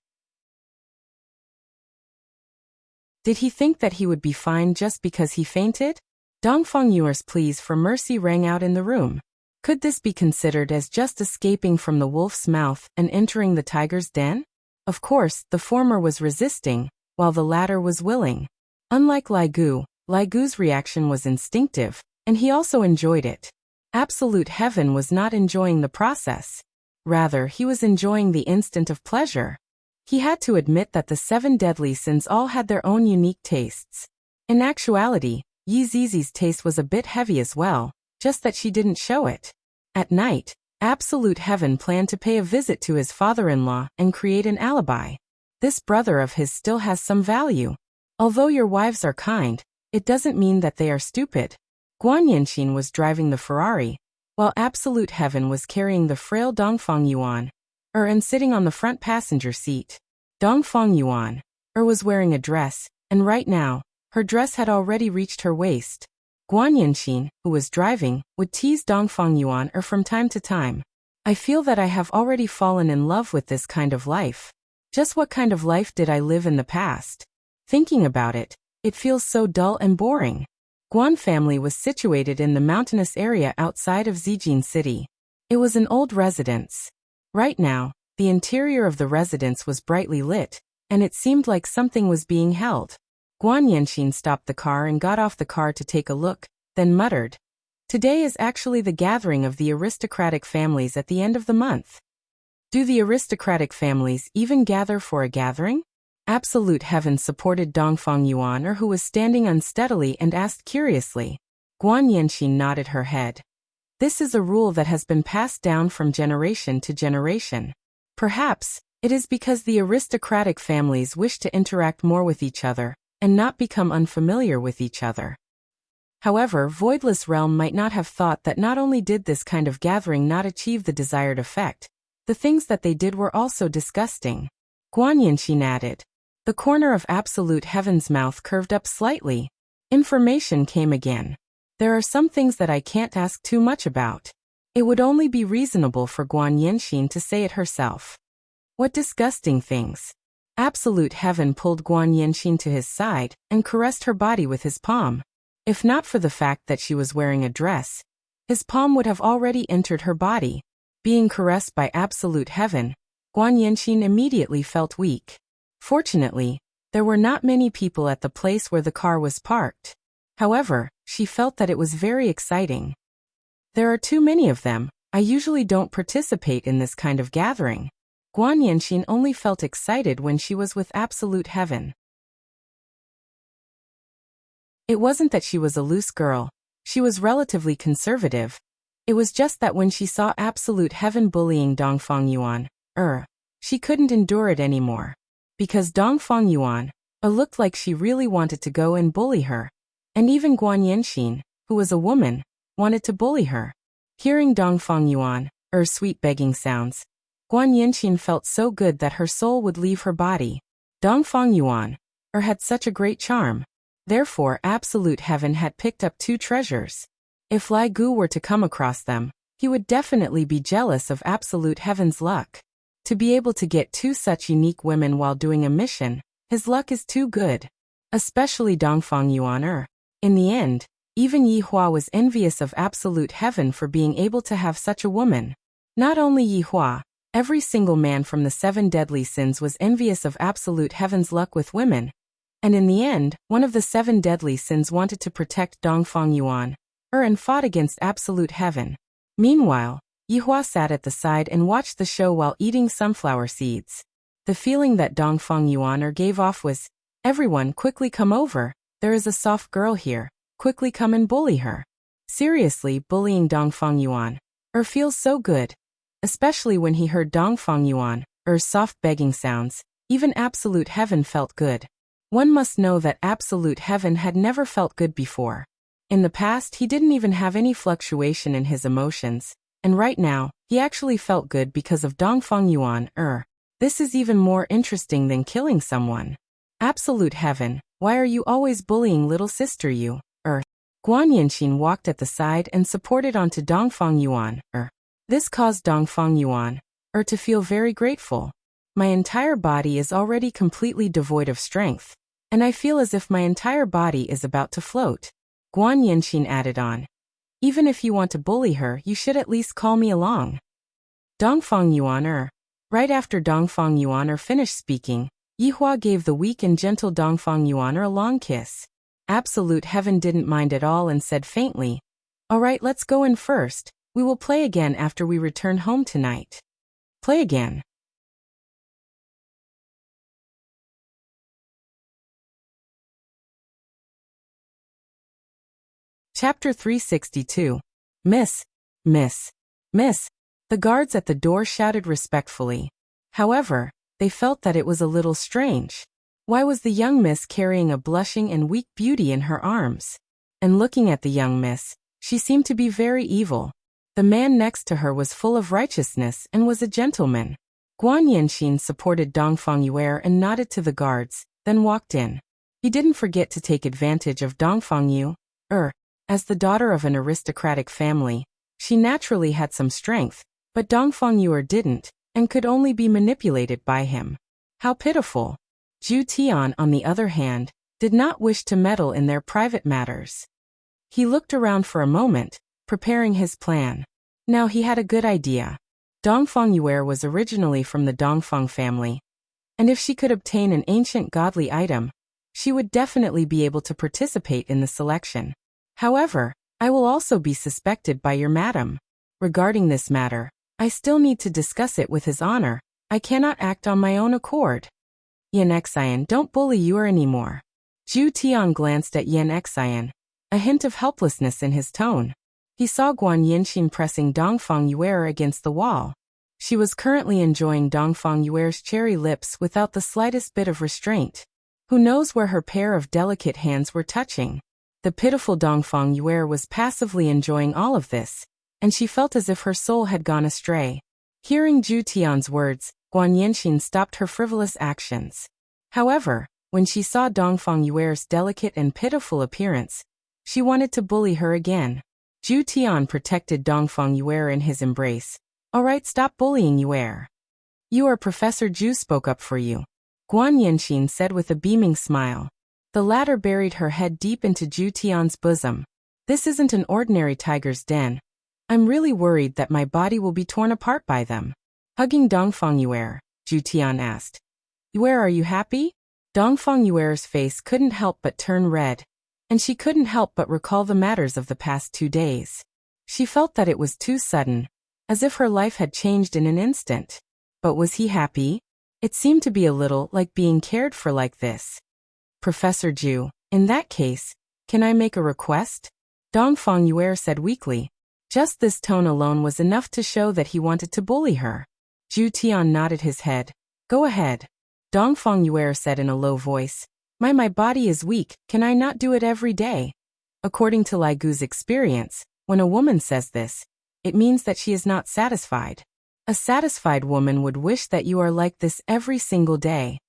Did he think that he would be fine just because he fainted? Dongfang Yuan's pleas for mercy rang out in the room. Could this be considered as just escaping from the wolf's mouth and entering the tiger's den? Of course, the former was resisting, while the latter was willing. Unlike Lai Gu's reaction was instinctive, and he also enjoyed it. Absolute Heaven was not enjoying the process. Rather, he was enjoying the instant of pleasure. He had to admit that the 7 deadly sins all had their own unique tastes. In actuality, Yi Zizi's taste was a bit heavy as well, just that she didn't show it. At night, Absolute Heaven planned to pay a visit to his father-in-law and create an alibi. This brother of his still has some value. Although your wives are kind, it doesn't mean that they are stupid. Guan Yanxin was driving the Ferrari, while Absolute Heaven was carrying the frail Dongfang Yuan, and sitting on the front passenger seat. Dongfang Yuan, was wearing a dress, and right now, her dress had already reached her waist. Guan Yanxin, who was driving, would tease Dongfang Yuan from time to time. I feel that I have already fallen in love with this kind of life. Just what kind of life did I live in the past? Thinking about it, it feels so dull and boring. Guan family was situated in the mountainous area outside of Zijin City. It was an old residence. Right now, the interior of the residence was brightly lit, and it seemed like something was being held. Guan Yanxin stopped the car and got off the car to take a look, then muttered. Today is actually the gathering of the aristocratic families at the end of the month. Do the aristocratic families even gather for a gathering? Absolute Heaven supported Dongfang Yuan who was standing unsteadily and asked curiously. Guan Yanxin nodded her head. This is a rule that has been passed down from generation to generation. Perhaps, it is because the aristocratic families wish to interact more with each other, and not become unfamiliar with each other. However, Voidless Realm might not have thought that not only did this kind of gathering not achieve the desired effect, the things that they did were also disgusting. Guan Yanxin added. The corner of Absolute Heaven's mouth curved up slightly. Information came again. There are some things that I can't ask too much about. It would only be reasonable for Guan Yanxin to say it herself. What disgusting things. Absolute Heaven pulled Guan Yanxin to his side and caressed her body with his palm. If not for the fact that she was wearing a dress, his palm would have already entered her body. Being caressed by Absolute Heaven, Guan Yanxin immediately felt weak. Fortunately, there were not many people at the place where the car was parked. However, she felt that it was very exciting. There are too many of them. I usually don't participate in this kind of gathering. Guan Yanxin only felt excited when she was with Absolute Heaven. It wasn't that she was a loose girl. She was relatively conservative. It was just that when she saw Absolute Heaven bullying Dongfang Yuan, she couldn't endure it anymore. Because Dongfang Yuan, looked like she really wanted to go and bully her. And even Guan Yanxin, who was a woman, wanted to bully her. Hearing Dongfang Yuan, sweet begging sounds, Guan Yanxin felt so good that her soul would leave her body. Dongfang Yuan, had such a great charm. Therefore, Absolute Heaven had picked up 2 treasures. If Lai Gu were to come across them, he would definitely be jealous of Absolute Heaven's luck. To be able to get 2 such unique women while doing a mission, his luck is too good. especially Dongfang Yuan. In the end, even Yi Hua was envious of absolute heaven for being able to have such a woman. Not only Yi Hua, every single man from the 7 deadly sins was envious of absolute heaven's luck with women. And in the end, one of the 7 deadly sins wanted to protect Dongfang Yuan, and fought against absolute heaven. Meanwhile, Yi Hua sat at the side and watched the show while eating sunflower seeds. The feeling that Dongfang Yuan gave off was, "Everyone quickly come over, there is a soft girl here, quickly come and bully her." Seriously, bullying Dongfang Yuan feels so good. Especially when he heard Dongfang Yuan soft begging sounds, even absolute heaven felt good. One must know that absolute heaven had never felt good before. In the past, he didn't even have any fluctuation in his emotions, and right now, he actually felt good because of Dongfang Yuan. This is even more interesting than killing someone. Absolute heaven, why are you always bullying little sister you? Guan Yanqing walked at the side and supported onto Dongfang Yuan. This caused Dongfang Yuan to feel very grateful. My entire body is already completely devoid of strength, and I feel as if my entire body is about to float. Guan Yanqing added on. Even if you want to bully her, you should at least call me along. Dongfang Yuan. Right after Dongfang Yuan finished speaking, Yi Hua gave the weak and gentle Dongfang Yuan a long kiss. Absolute heaven didn't mind at all and said faintly, "Alright, let's go in first. We will play again after we return home tonight." Play again. Chapter 362. Miss. The guards at the door shouted respectfully. However, they felt that it was a little strange. Why was the young miss carrying a blushing and weak beauty in her arms? And looking at the young miss, she seemed to be very evil. The man next to her was full of righteousness and was a gentleman. Guan Yanqing supported Dongfang Yuan and nodded to the guards, then walked in. He didn't forget to take advantage of Dongfang Yuan. As the daughter of an aristocratic family, she naturally had some strength, but Dongfang Yuan didn't, and could only be manipulated by him. How pitiful! Zhu Tian, on the other hand, did not wish to meddle in their private matters. He looked around for a moment, preparing his plan. Now he had a good idea. Dongfang Yuan was originally from the Dongfang family, and if she could obtain an ancient godly item, she would definitely be able to participate in the selection. However, I will also be suspected by your madam. Regarding this matter, I still need to discuss it with his honor. I cannot act on my own accord. Yan Xian, don't bully Yuan anymore. Zhu Tian glanced at Yan Xian, a hint of helplessness in his tone. He saw Guan Yanqing pressing Dongfang Yuan against the wall. She was currently enjoying Dongfang Yuan's cherry lips without the slightest bit of restraint. Who knows where her pair of delicate hands were touching? The pitiful Dongfang Yuan was passively enjoying all of this, and she felt as if her soul had gone astray. Hearing Zhu Tian's words, Guan Yanqing stopped her frivolous actions. However, when she saw Dongfang Yuan's delicate and pitiful appearance, she wanted to bully her again. Zhu Tian protected Dongfang Yuan in his embrace. "Alright, stop bullying Yuan. Professor Zhu spoke up for you," Guan Yanqing said with a beaming smile. The latter buried her head deep into Zhu Tian's bosom. "This isn't an ordinary tiger's den. I'm really worried that my body will be torn apart by them." Hugging Dongfang Yuan, Zhu Tian asked, "Yuan, are you happy?" Dongfang Yuan's face couldn't help but turn red, and she couldn't help but recall the matters of the past 2 days. She felt that it was too sudden, as if her life had changed in an instant. But was he happy? It seemed to be a little like being cared for like this. "Professor Zhu, in that case, can I make a request?" Dongfang Yuan said weakly. Just this tone alone was enough to show that he wanted to bully her. Zhu Tian nodded his head. "Go ahead." Dongfang Yuan said in a low voice. My body is weak, can I not do it every day?" According to Lai Gu's experience, when a woman says this, it means that she is not satisfied. A satisfied woman would wish that you are like this every single day.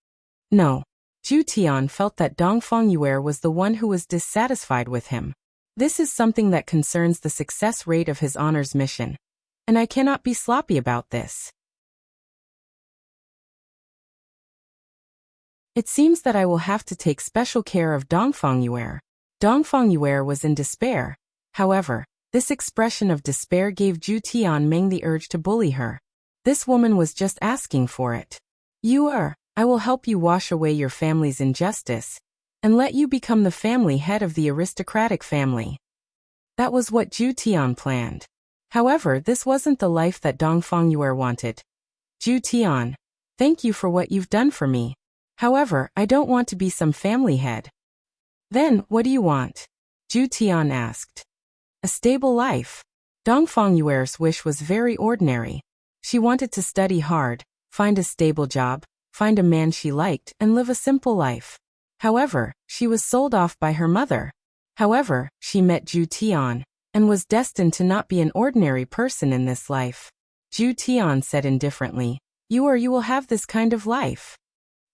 No. Zhu Tian felt that Dongfang Yuan was the one who was dissatisfied with him. This is something that concerns the success rate of his honor's mission, and I cannot be sloppy about this. It seems that I will have to take special care of Dongfengyue. Dongfengyue was in despair. However, this expression of despair gave Zhu Tianming the urge to bully her. This woman was just asking for it. I will help you wash away your family's injustice, and let you become the family head of the aristocratic family. That was what Zhu Tian planned. However, this wasn't the life that Dongfengyue wanted. Zhu Tian, thank you for what you've done for me. However, I don't want to be some family head. Then, what do you want? Zhu Tian asked. A stable life. Dongfengyue's wish was very ordinary. She wanted to study hard, find a stable job, find a man she liked, and live a simple life. However, she was sold off by her mother. However, she met Zhu Tian, and was destined to not be an ordinary person in this life. Zhu Tian said indifferently, you will have this kind of life.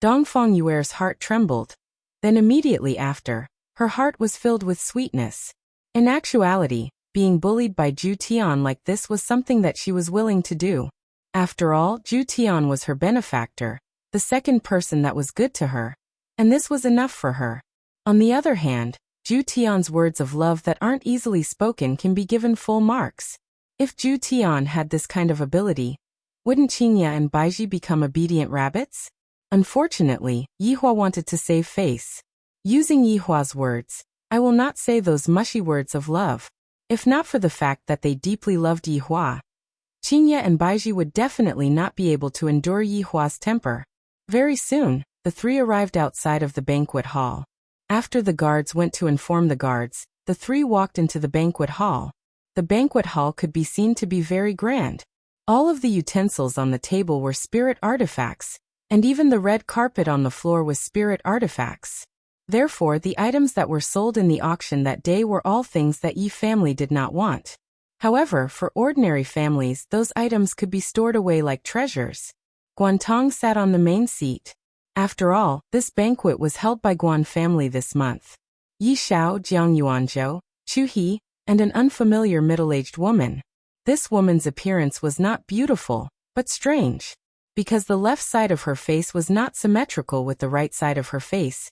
Dongfengyue's heart trembled. Then immediately after, her heart was filled with sweetness. In actuality, being bullied by Zhu Tian like this was something that she was willing to do. After all, Zhu Tian was her benefactor, the second person that was good to her, and this was enough for her. On the other hand, Zhu Tian's words of love that aren't easily spoken can be given full marks. If Zhu Tian had this kind of ability, wouldn't Qingya and Baiji become obedient rabbits? Unfortunately, Yihua wanted to save face. Using Yihua's words, I will not say those mushy words of love. If not for the fact that they deeply loved Yihua, Qingya and Baiji would definitely not be able to endure Yihua's temper. Very soon, the three arrived outside of the banquet hall. After the guards went to inform the guards, the three walked into the banquet hall. The banquet hall could be seen to be very grand. All of the utensils on the table were spirit artifacts, and even the red carpet on the floor was spirit artifacts. Therefore, the items that were sold in the auction that day were all things that Yi family did not want. However, for ordinary families, those items could be stored away like treasures. Guantong sat on the main seat. After all, this banquet was held by Guan family this month. Yi Xiao, Jiang Yuanzhou, Chu He, and an unfamiliar middle-aged woman. This woman's appearance was not beautiful, but strange, because the left side of her face was not symmetrical with the right side of her face.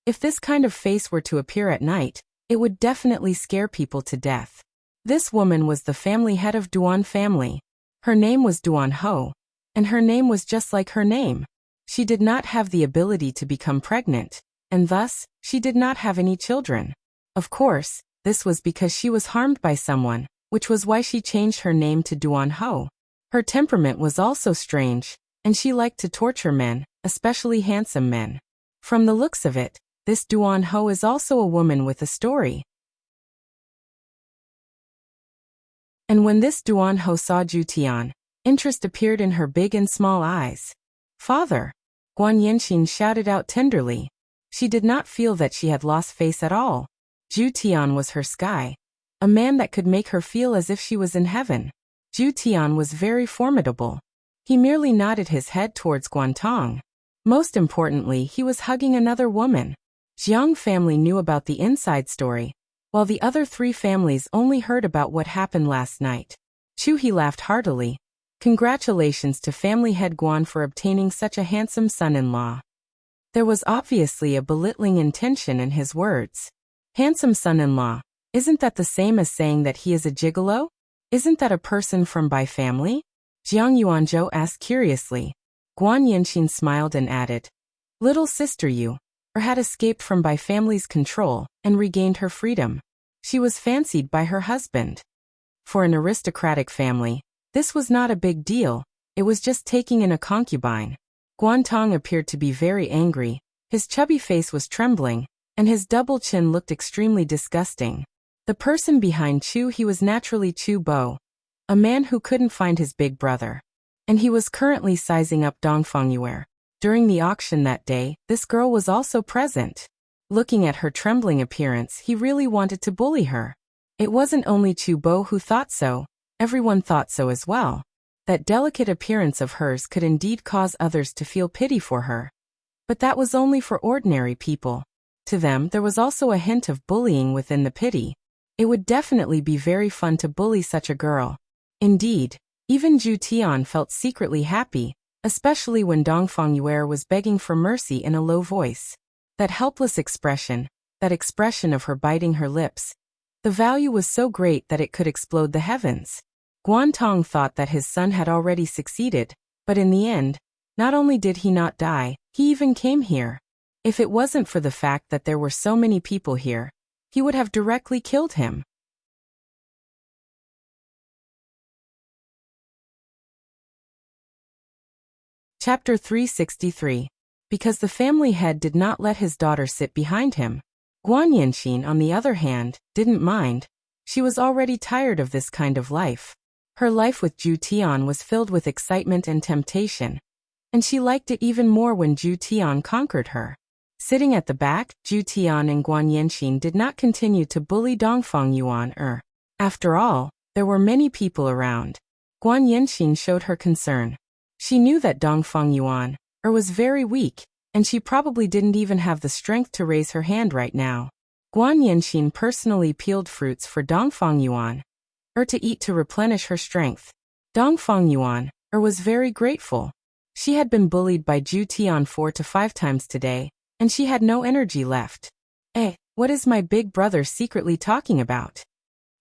If this kind of face were to appear at night, it would definitely scare people to death. This woman was the family head of Duan family. Her name was Duan Ho, and her name was just like her name. She did not have the ability to become pregnant, and thus, she did not have any children. Of course, this was because she was harmed by someone, which was why she changed her name to Duan Ho. Her temperament was also strange, and she liked to torture men, especially handsome men. From the looks of it, this Duan Ho is also a woman with a story. And when this Duan Ho saw Zhu Tian, interest appeared in her big and small eyes. Father! Guan Yanxin shouted out tenderly. She did not feel that she had lost face at all. Zhu Tian was her sky, a man that could make her feel as if she was in heaven. Zhu Tian was very formidable. He merely nodded his head towards Guantong. Most importantly, he was hugging another woman. Jiang family knew about the inside story, while the other three families only heard about what happened last night. Chu He laughed heartily. Congratulations to family head Guan for obtaining such a handsome son-in-law. There was obviously a belittling intention in his words. Handsome son-in-law, isn't that the same as saying that he is a gigolo? Isn't that a person from Bai family? Jiang Yuanzhou asked curiously. Guan Yanxin smiled and added, little sister Yu, had escaped from Bai family's control and regained her freedom. She was fancied by her husband. For an aristocratic family, this was not a big deal, it was just taking in a concubine. Guantong appeared to be very angry, his chubby face was trembling, and his double chin looked extremely disgusting. The person behind Chu He was naturally Chu Bo, a man who couldn't find his big brother. And he was currently sizing up Dongfengyue. During the auction that day, this girl was also present. Looking at her trembling appearance, he really wanted to bully her. It wasn't only Chu Bo who thought so, everyone thought so as well. That delicate appearance of hers could indeed cause others to feel pity for her. But that was only for ordinary people. To them, there was also a hint of bullying within the pity. It would definitely be very fun to bully such a girl. Indeed, even Zhu Tian felt secretly happy, especially when Dongfang Yuer was begging for mercy in a low voice. That helpless expression, that expression of her biting her lips, the value was so great that it could explode the heavens. Guantong thought that his son had already succeeded, but in the end, not only did he not die, he even came here. If it wasn't for the fact that there were so many people here, he would have directly killed him. Chapter 363. Because the family head did not let his daughter sit behind him. Guan Yanxin, on the other hand, didn't mind. She was already tired of this kind of life. Her life with Zhu Tian was filled with excitement and temptation, and she liked it even more when Zhu Tian conquered her. Sitting at the back, Zhu Tian and Guan Yanxin did not continue to bully Dongfang Yuan. After all, there were many people around. Guan Yanxin showed her concern. She knew that Dongfang Yuan was very weak, and she probably didn't even have the strength to raise her hand right now. Guan Yanxin personally peeled fruits for Dongfang Yuan to eat to replenish her strength. Dongfang Yuan was very grateful. She had been bullied by Zhu Tian 4 to 5 times today, and she had no energy left. What is my big brother secretly talking about?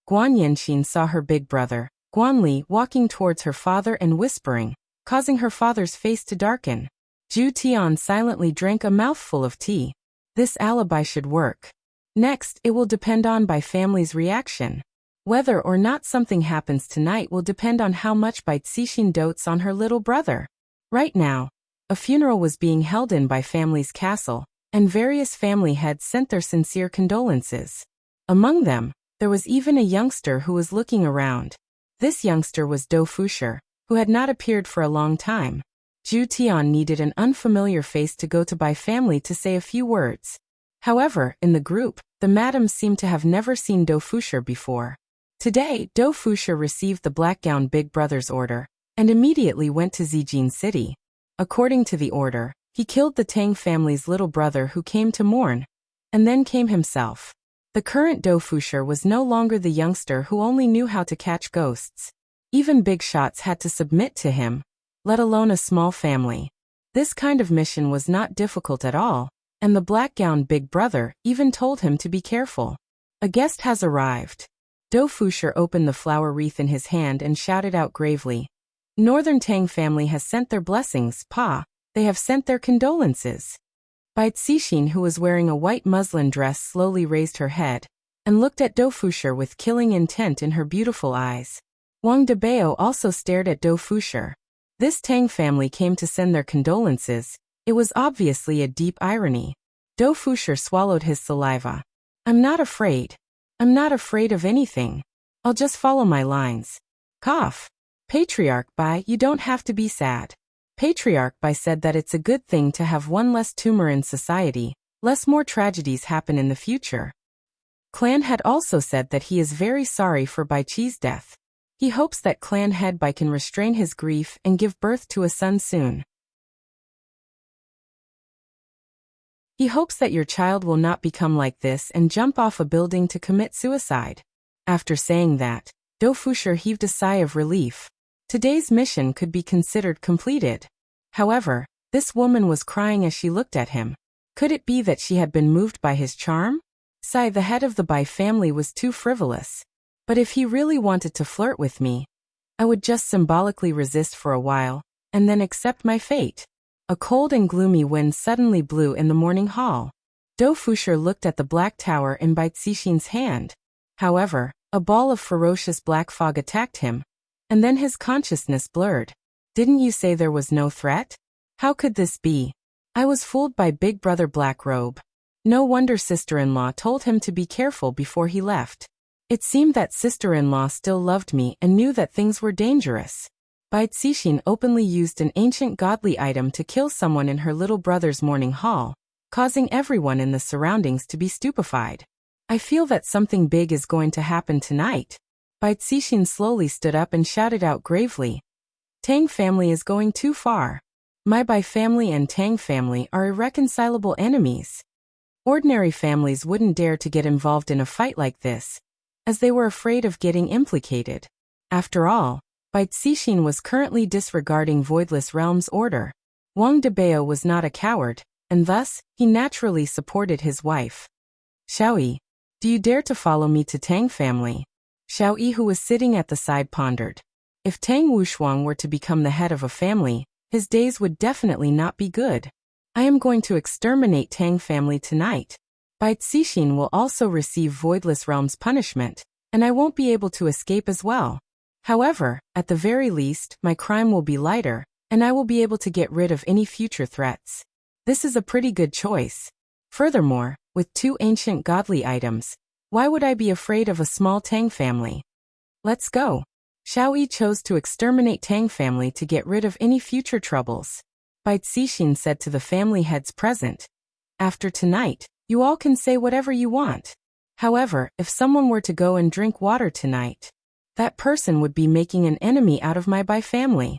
Guan Yanxin saw her big brother, Guan Li, walking towards her father and whispering, causing her father's face to darken. Zhu Tian silently drank a mouthful of tea. This alibi should work. Next, it will depend on Bai family's reaction. Whether or not something happens tonight will depend on how much Bai Cixin dotes on her little brother. Right now, a funeral was being held in Bai family's castle, and various family heads sent their sincere condolences. Among them, there was even a youngster who was looking around. This youngster was Dou Fusher, who had not appeared for a long time. Zhu Tian needed an unfamiliar face to go to Bai family to say a few words. However, in the group, the madams seemed to have never seen Dou Fusher before. Today, Dou Fusher received the black gown big brother's order, and immediately went to Zijin City. According to the order, he killed the Tang family's little brother who came to mourn, and then came himself. The current Dou Fusher was no longer the youngster who only knew how to catch ghosts. Even big shots had to submit to him, let alone a small family. This kind of mission was not difficult at all, and the black gown big brother even told him to be careful. A guest has arrived. Dou Fusher opened the flower wreath in his hand and shouted out gravely, Northern Tang family has sent their blessings, Pa. They have sent their condolences. Bai Cixin, who was wearing a white muslin dress, slowly raised her head and looked at Dou Fusher with killing intent in her beautiful eyes. Wang Debao also stared at Dou Fusher. This Tang family came to send their condolences. It was obviously a deep irony. Dou Fusher swallowed his saliva. I'm not afraid. I'm not afraid of anything. I'll just follow my lines. Cough. Patriarch Bai, you don't have to be sad. Patriarch Bai said that it's a good thing to have one less tumor in society, lest more tragedies happen in the future. Clan Head also said that he is very sorry for Bai Chi's death. He hopes that Clan Head Bai can restrain his grief and give birth to a son soon. He hopes that your child will not become like this and jump off a building to commit suicide. After saying that, Dou Fusher heaved a sigh of relief. Today's mission could be considered completed. However, this woman was crying as she looked at him. Could it be that she had been moved by his charm? Sai, the head of the Bai family, was too frivolous. But if he really wanted to flirt with me, I would just symbolically resist for a while, and then accept my fate. A cold and gloomy wind suddenly blew in the morning hall. Dou Fusher looked at the black tower in Bai Cixin's hand. However, a ball of ferocious black fog attacked him, and then his consciousness blurred. Didn't you say there was no threat? How could this be? I was fooled by Big Brother Black Robe. No wonder sister-in-law told him to be careful before he left. It seemed that sister-in-law still loved me and knew that things were dangerous. Bai Cixin openly used an ancient godly item to kill someone in her little brother's morning hall, causing everyone in the surroundings to be stupefied. I feel that something big is going to happen tonight. Bai Cixin slowly stood up and shouted out gravely, Tang family is going too far. My Bai family and Tang family are irreconcilable enemies. Ordinary families wouldn't dare to get involved in a fight like this, as they were afraid of getting implicated. After all, Bai Cixin was currently disregarding Voidless Realm's order. Wang Debao was not a coward, and thus, he naturally supported his wife. Xiaoyi, do you dare to follow me to Tang family? Xiaoyi, who was sitting at the side, pondered. If Tang Wushuang were to become the head of a family, his days would definitely not be good. I am going to exterminate Tang family tonight. Bai Cixin will also receive Voidless Realm's punishment, and I won't be able to escape as well. However, at the very least, my crime will be lighter, and I will be able to get rid of any future threats. This is a pretty good choice. Furthermore, with 2 ancient godly items, why would I be afraid of a small Tang family? Let's go. Xiaoyi chose to exterminate Tang family to get rid of any future troubles. Bai Cixin said to the family heads present, after tonight, you all can say whatever you want. However, if someone were to go and drink water tonight, that person would be making an enemy out of my Bai family.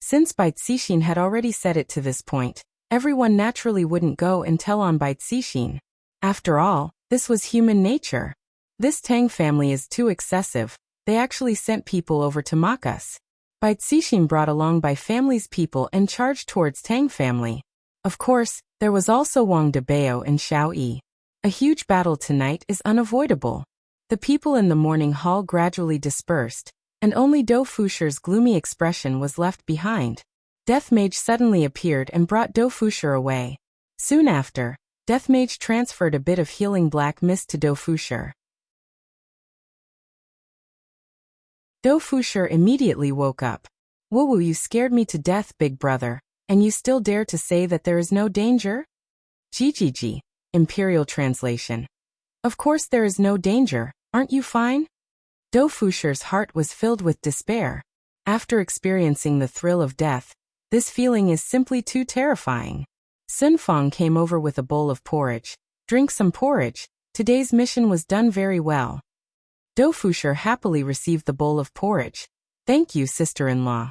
Since Bai Cixin had already said it to this point, everyone naturally wouldn't go and tell on Bai Cixin. After all, this was human nature. This Tang family is too excessive. They actually sent people over to mock us. Bai Cixin brought along Bai family's people and charged towards Tang family. Of course, there was also Wang Debao and Xiaoyi. A huge battle tonight is unavoidable. The people in the morning hall gradually dispersed, and only Do Fusher's gloomy expression was left behind. Death Mage suddenly appeared and brought Do Fusher away. Soon after, Death Mage transferred a bit of healing black mist to Do Fusher. Do Fusher immediately woke up. Woo, you scared me to death, big brother, and you still dare to say that there is no danger? GGG. Imperial Translation. Of course there is no danger, aren't you fine? Do Fusher's heart was filled with despair. After experiencing the thrill of death, this feeling is simply too terrifying. Sun Fong came over with a bowl of porridge. Drink some porridge. Today's mission was done very well. Do Fusher happily received the bowl of porridge. Thank you, sister-in-law.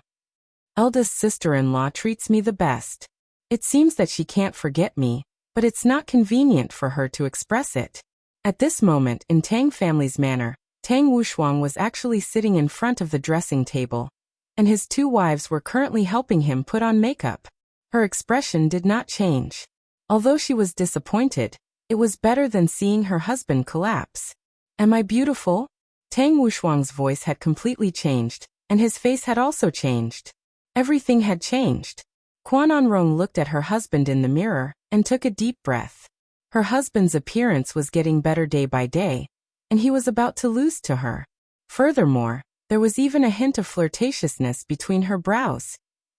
Eldest sister-in-law treats me the best. It seems that she can't forget me, but it's not convenient for her to express it. At this moment in Tang family's manor, Tang Wushuang was actually sitting in front of the dressing table, and his 2 wives were currently helping him put on makeup. Her expression did not change. Although she was disappointed, it was better than seeing her husband collapse. Am I beautiful? Tang Wushuang's voice had completely changed, and his face had also changed. Everything had changed. Quan Anrong looked at her husband in the mirror and took a deep breath. Her husband's appearance was getting better day by day, and he was about to lose to her. Furthermore, there was even a hint of flirtatiousness between her brows.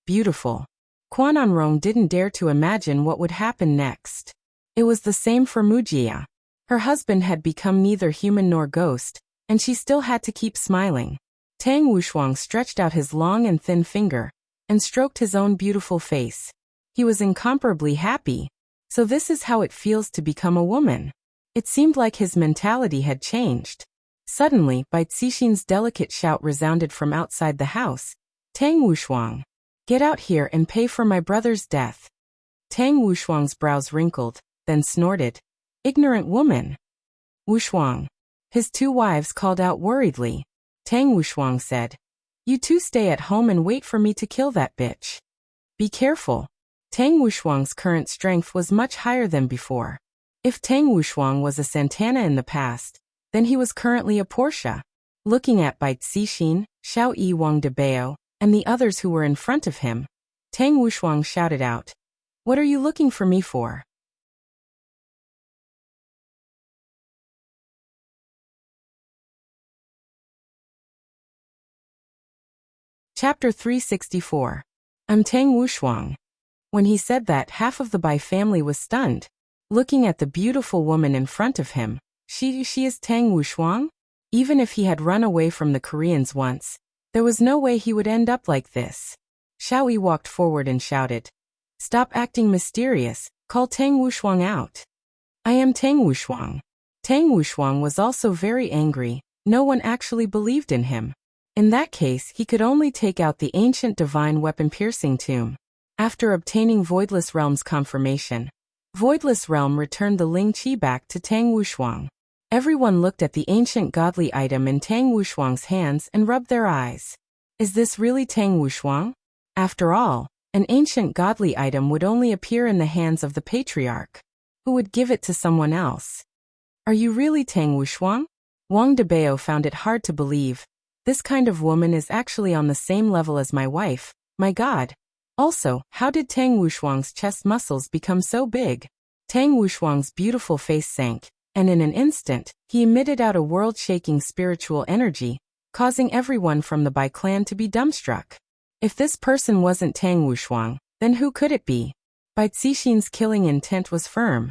Beautiful. Quan Anrong didn't dare to imagine what would happen next. It was the same for Mujia. Her husband had become neither human nor ghost, and she still had to keep smiling. Tang Wushuang stretched out his long and thin finger and stroked his own beautiful face. He was incomparably happy. So this is how it feels to become a woman. It seemed like his mentality had changed. Suddenly, Bai Cixin's delicate shout resounded from outside the house. Tang Wushuang, get out here and pay for my brother's death. Tang Wushuang's brows wrinkled, then snorted. Ignorant woman. Wushuang. His 2 wives called out worriedly. Tang Wushuang said, you 2 stay at home and wait for me to kill that bitch. Be careful. Tang Wushuang's current strength was much higher than before. If Tang Wushuang was a Santana in the past, then he was currently a Portia. Looking at Bai Cixin, Xiaoyi, Wang Debao, and the others who were in front of him, Tang Wushuang shouted out, what are you looking for me for? Chapter 364. I'm Tang Wushuang. When he said that, half of the Bai family was stunned. Looking at the beautiful woman in front of him, she is Tang Wushuang? Even if he had run away from the Koreans once, there was no way he would end up like this. Xiaoyi walked forward and shouted, stop acting mysterious, call Tang Wushuang out. I am Tang Wushuang. Tang Wushuang was also very angry. No one actually believed in him. In that case, he could only take out the ancient divine weapon-piercing tomb. After obtaining Voidless Realm's confirmation, Voidless Realm returned the Ling Qi back to Tang Wushuang. Everyone looked at the ancient godly item in Tang Wushuang's hands and rubbed their eyes. Is this really Tang Wushuang? After all, an ancient godly item would only appear in the hands of the patriarch, who would give it to someone else. Are you really Tang Wushuang? Wang Debao found it hard to believe. This kind of woman is actually on the same level as my wife, my God. Also, how did Tang Wushuang's chest muscles become so big? Tang Wushuang's beautiful face sank, and in an instant, he emitted out a world-shaking spiritual energy, causing everyone from the Bai clan to be dumbstruck. If this person wasn't Tang Wushuang, then who could it be? Bai Zixin's killing intent was firm.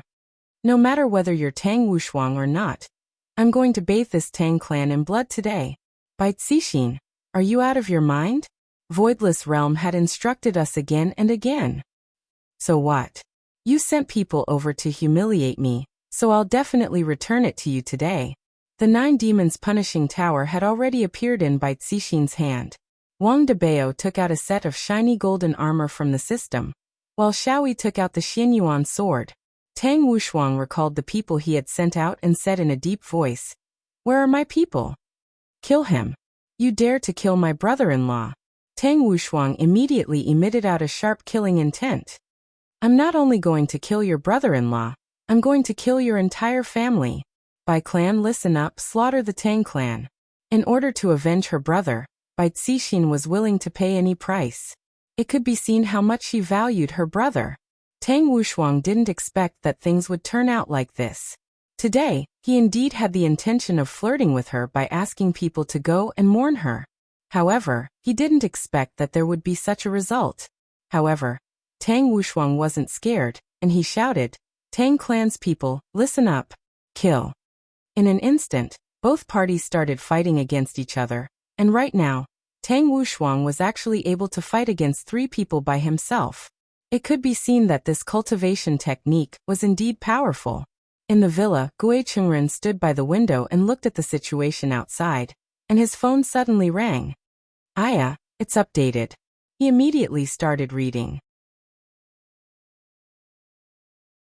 No matter whether you're Tang Wushuang or not, I'm going to bathe this Tang clan in blood today. Bai Zixin, are you out of your mind? Voidless Realm had instructed us again and again. So what? You sent people over to humiliate me, so I'll definitely return it to you today. The 9 demons punishing tower had already appeared in Bai Zixin's hand. Wang Debao took out a set of shiny golden armor from the system, while Xiaoyi took out the Xianyuan sword. Tang Wushuang recalled the people he had sent out and said in a deep voice, "Where are my people? Kill him. You dare to kill my brother-in-law." Tang Wushuang immediately emitted out a sharp killing intent. "I'm not only going to kill your brother-in-law, I'm going to kill your entire family. Bai clan, listen up, slaughter the Tang clan." In order to avenge her brother, Bai Zixin was willing to pay any price. It could be seen how much she valued her brother. Tang Wushuang didn't expect that things would turn out like this. Today, he indeed had the intention of flirting with her by asking people to go and mourn her. However, he didn't expect that there would be such a result. However, Tang Wushuang wasn't scared, and he shouted, "Tang clan's people, listen up. Kill." In an instant, both parties started fighting against each other, and right now, Tang Wushuang was actually able to fight against 3 people by himself. It could be seen that this cultivation technique was indeed powerful. In the villa, Gui Chengren stood by the window and looked at the situation outside, and his phone suddenly rang. "Aya, it's updated." He immediately started reading.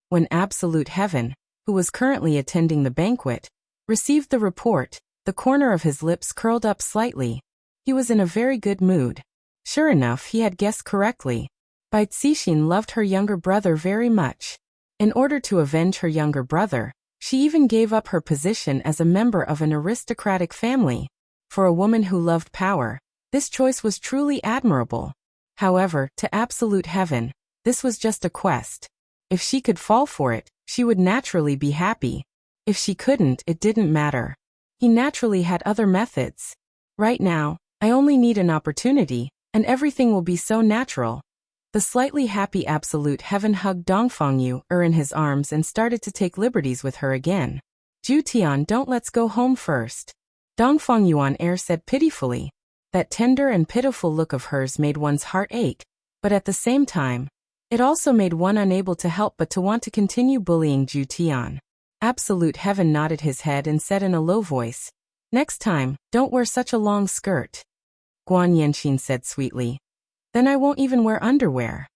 When Absolute Heaven, who was currently attending the banquet, received the report, the corner of his lips curled up slightly. He was in a very good mood. Sure enough, he had guessed correctly. Bai Zixin loved her younger brother very much. In order to avenge her younger brother, she even gave up her position as a member of an aristocratic family. For a woman who loved power, this choice was truly admirable. However, to Absolute Heaven, this was just a quest. If she could fall for it, she would naturally be happy. If she couldn't, it didn't matter. He naturally had other methods. Right now, I only need an opportunity, and everything will be so natural. The slightly happy Absolute Heaven hugged Dongfang Yu in his arms and started to take liberties with her again. "Ju Tian, don't, let's go home first." Dongfang Yuan said pitifully. That tender and pitiful look of hers made one's heart ache, but at the same time, it also made one unable to help but to want to continue bullying Ju Tian. Absolute Heaven nodded his head and said in a low voice, "Next time, don't wear such a long skirt." Guan Yanqin said sweetly, "Then I won't even wear underwear."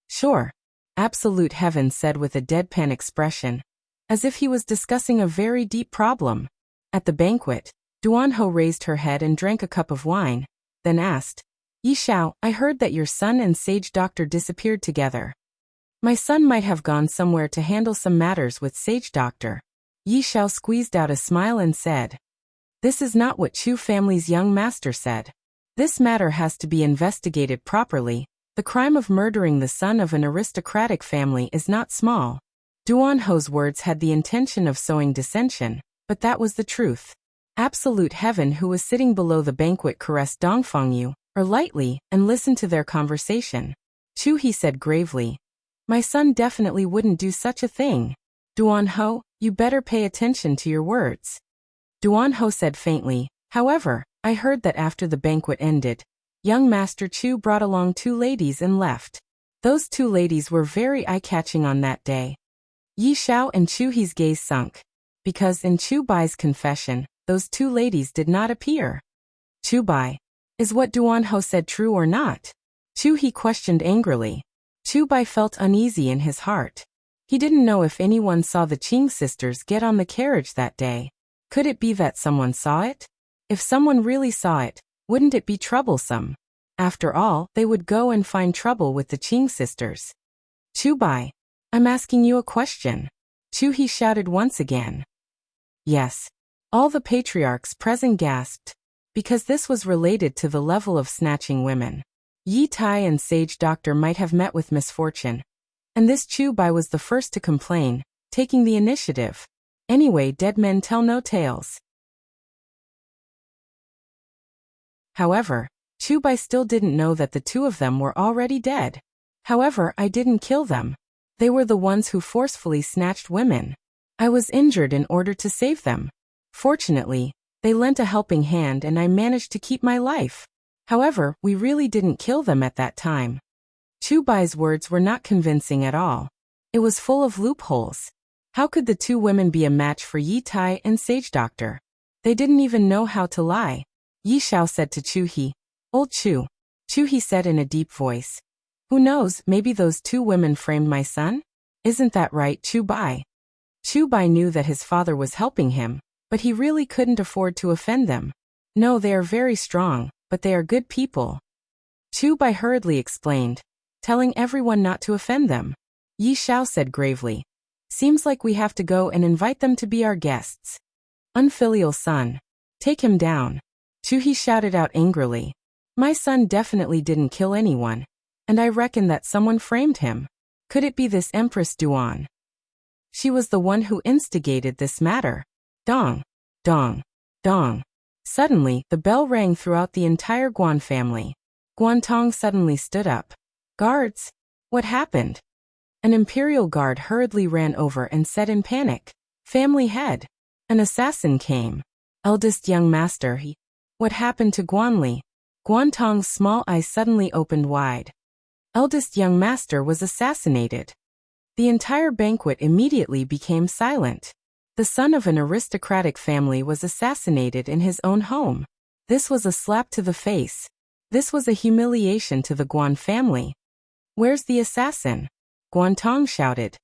"Sure," Absolute Heaven said with a deadpan expression, as if he was discussing a very deep problem. At the banquet, Duanho raised her head and drank a cup of wine, then asked, "Yi Xiao, I heard that your son and Sage Doctor disappeared together." "My son might have gone somewhere to handle some matters with Sage Doctor." Yi Xiao squeezed out a smile and said, "This is not what Chu family's young master said. This matter has to be investigated properly. The crime of murdering the son of an aristocratic family is not small." Duanho's words had the intention of sowing dissension, but that was the truth. Absolute Heaven, who was sitting below the banquet, caressed Dongfang Yu lightly and listened to their conversation. "Chu," he said gravely, "my son definitely wouldn't do such a thing. Duanho, you better pay attention to your words." Duanho said faintly, "However, I heard that after the banquet ended, young Master Chu brought along 2 ladies and left. Those 2 ladies were very eye-catching on that day." Yi Xiao and Chu He's gaze sunk, because in Chu Bai's confession, those 2 ladies did not appear. "Chu Bai, is what Duanho said true or not?" Chu He questioned angrily. Chu Bai felt uneasy in his heart. He didn't know if anyone saw the Qing sisters get on the carriage that day. Could it be that someone saw it? If someone really saw it, Wouldn't it be troublesome? After all, they would go and find trouble with the Qing sisters. Chu Bai, I'm asking you a question. Chu He shouted once again. Yes. All the patriarchs present gasped, because this was related to the level of snatching women. Yi Tai and Sage Doctor might have met with misfortune, and this Chu Bai was the first to complain, taking the initiative. Anyway, dead men tell no tales. However, Chu Bai still didn't know that the two of them were already dead. However, I didn't kill them. They were the ones who forcefully snatched women. I was injured in order to save them. Fortunately, they lent a helping hand and I managed to keep my life. However, we really didn't kill them at that time. Chu Bai's words were not convincing at all. It was full of loopholes. How could the two women be a match for Yi Tai and Sage Doctor? They didn't even know how to lie. Yi Xiao said to Chu He. Old Chu. Chu He said in a deep voice. Who knows, maybe those two women framed my son? Isn't that right, Chu Bai? Chu Bai knew that his father was helping him, but he really couldn't afford to offend them. No, they are very strong, but they are good people. Chu Bai hurriedly explained, telling everyone not to offend them. Yi Xiao said gravely. Seems like we have to go and invite them to be our guests. Unfilial son. Take him down. Chu He shouted out angrily. My son definitely didn't kill anyone, and I reckon that someone framed him. Could it be this Empress Duan? She was the one who instigated this matter. Dong, dong, dong. Suddenly, the bell rang throughout the entire Guan family. Guantong suddenly stood up. Guards? What happened? An imperial guard hurriedly ran over and said in panic, Family head. An assassin came. Eldest young master, he. What happened to Guanli? Guantong's small eyes suddenly opened wide. Eldest young master was assassinated. The entire banquet immediately became silent. The son of an aristocratic family was assassinated in his own home. This was a slap to the face. This was a humiliation to the Guan family. Where's the assassin? Guantong shouted.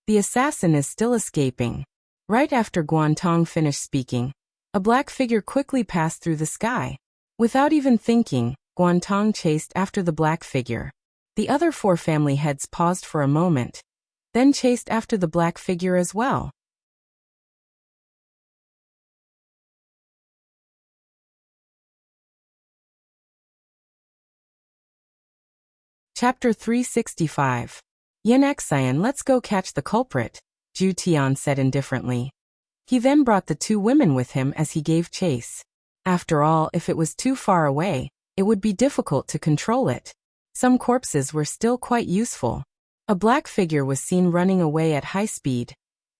The assassin is still escaping. Right after Guantong finished speaking, a black figure quickly passed through the sky. Without even thinking, Guantong chased after the black figure. The other four family heads paused for a moment, then chased after the black figure as well. Chapter 365. Yin Xian, let's go catch the culprit, Zhu Tian said indifferently. He then brought the two women with him as he gave chase. After all, if it was too far away, it would be difficult to control it. Some corpses were still quite useful. A black figure was seen running away at high speed,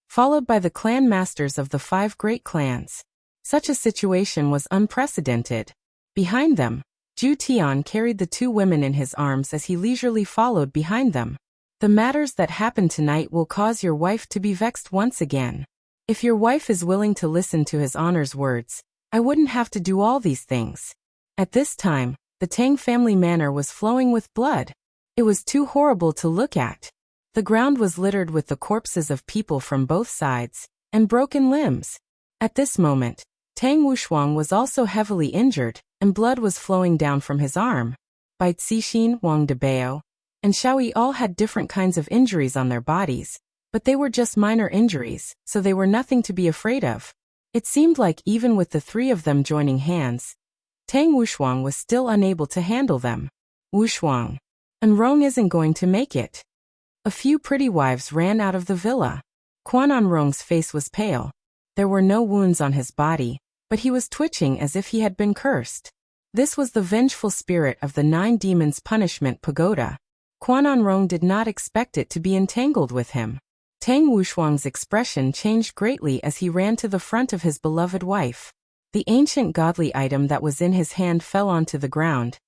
followed by the clan masters of the 5 great clans. Such a situation was unprecedented. Behind them, Zhu Tian carried the two women in his arms as he leisurely followed behind them. The matters that happen tonight will cause your wife to be vexed once again. If your wife is willing to listen to his honor's words, I wouldn't have to do all these things. At this time, the Tang family manor was flowing with blood. It was too horrible to look at. The ground was littered with the corpses of people from both sides, and broken limbs. At this moment, Tang Wushuang was also heavily injured, and blood was flowing down from his arm. Bai Cixin, Wang Debao, and Xiaoyi all had different kinds of injuries on their bodies, but they were just minor injuries, so they were nothing to be afraid of. It seemed like even with the 3 of them joining hands, Tang Wushuang was still unable to handle them. Wushuang. And Rong isn't going to make it. A few pretty wives ran out of the villa. Quan Rong's face was pale. There were no wounds on his body, but he was twitching as if he had been cursed. This was the vengeful spirit of the 9 demons' punishment pagoda. Quan Rong did not expect it to be entangled with him. Tang Wushuang's expression changed greatly as he ran to the front of his beloved wife. The ancient godly item that was in his hand fell onto the ground,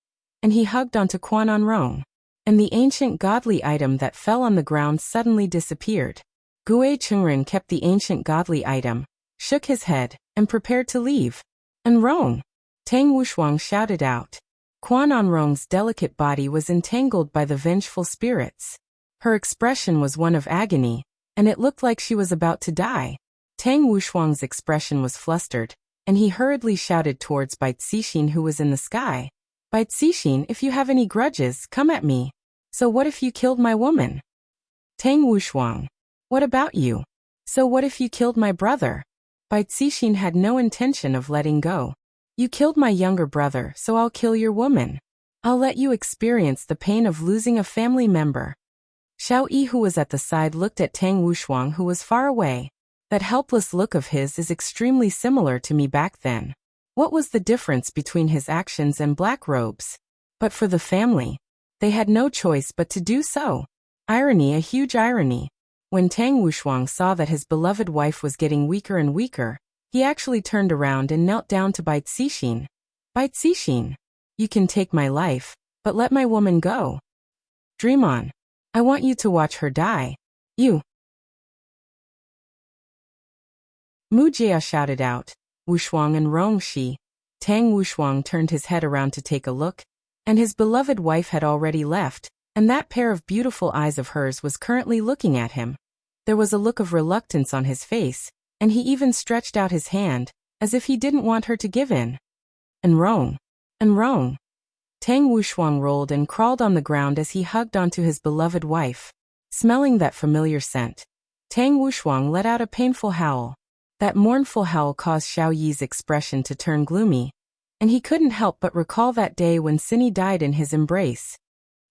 and he hugged onto Quan Rong. And the ancient godly item that fell on the ground suddenly disappeared. Gue Chengren kept the ancient godly item, shook his head, and prepared to leave. And Rong! Tang Wushuang shouted out. Quan Rong's delicate body was entangled by the vengeful spirits. Her expression was one of agony, and it looked like she was about to die. Tang Wushuang's expression was flustered, and he hurriedly shouted towards Bai Cixin, who was in the sky. Bai Cixin, if you have any grudges, come at me. So what if you killed my woman? Tang Wushuang. What about you? So what if you killed my brother? Bai Cixin had no intention of letting go. You killed my younger brother, so I'll kill your woman. I'll let you experience the pain of losing a family member. Xiao Yi, who was at the side, looked at Tang Wushuang, who was far away. That helpless look of his is extremely similar to me back then. What was the difference between his actions and black robes? But for the family, they had no choice but to do so. Irony, a huge irony. When Tang Wushuang saw that his beloved wife was getting weaker and weaker, he actually turned around and knelt down to Bai Cixin. Bai Cixin, you can take my life, but let my woman go. Dream on. I want you to watch her die. You. Mu Jia shouted out. Wushuang and Rongxi. Tang Wushuang turned his head around to take a look, and his beloved wife had already left, and that pair of beautiful eyes of hers was currently looking at him. There was a look of reluctance on his face, and he even stretched out his hand, as if he didn't want her to give in. And Rong. Tang Wushuang rolled and crawled on the ground as he hugged onto his beloved wife. Smelling that familiar scent, Tang Wushuang let out a painful howl. That mournful howl caused Xiao Yi's expression to turn gloomy, and he couldn't help but recall that day when Cindy died in his embrace.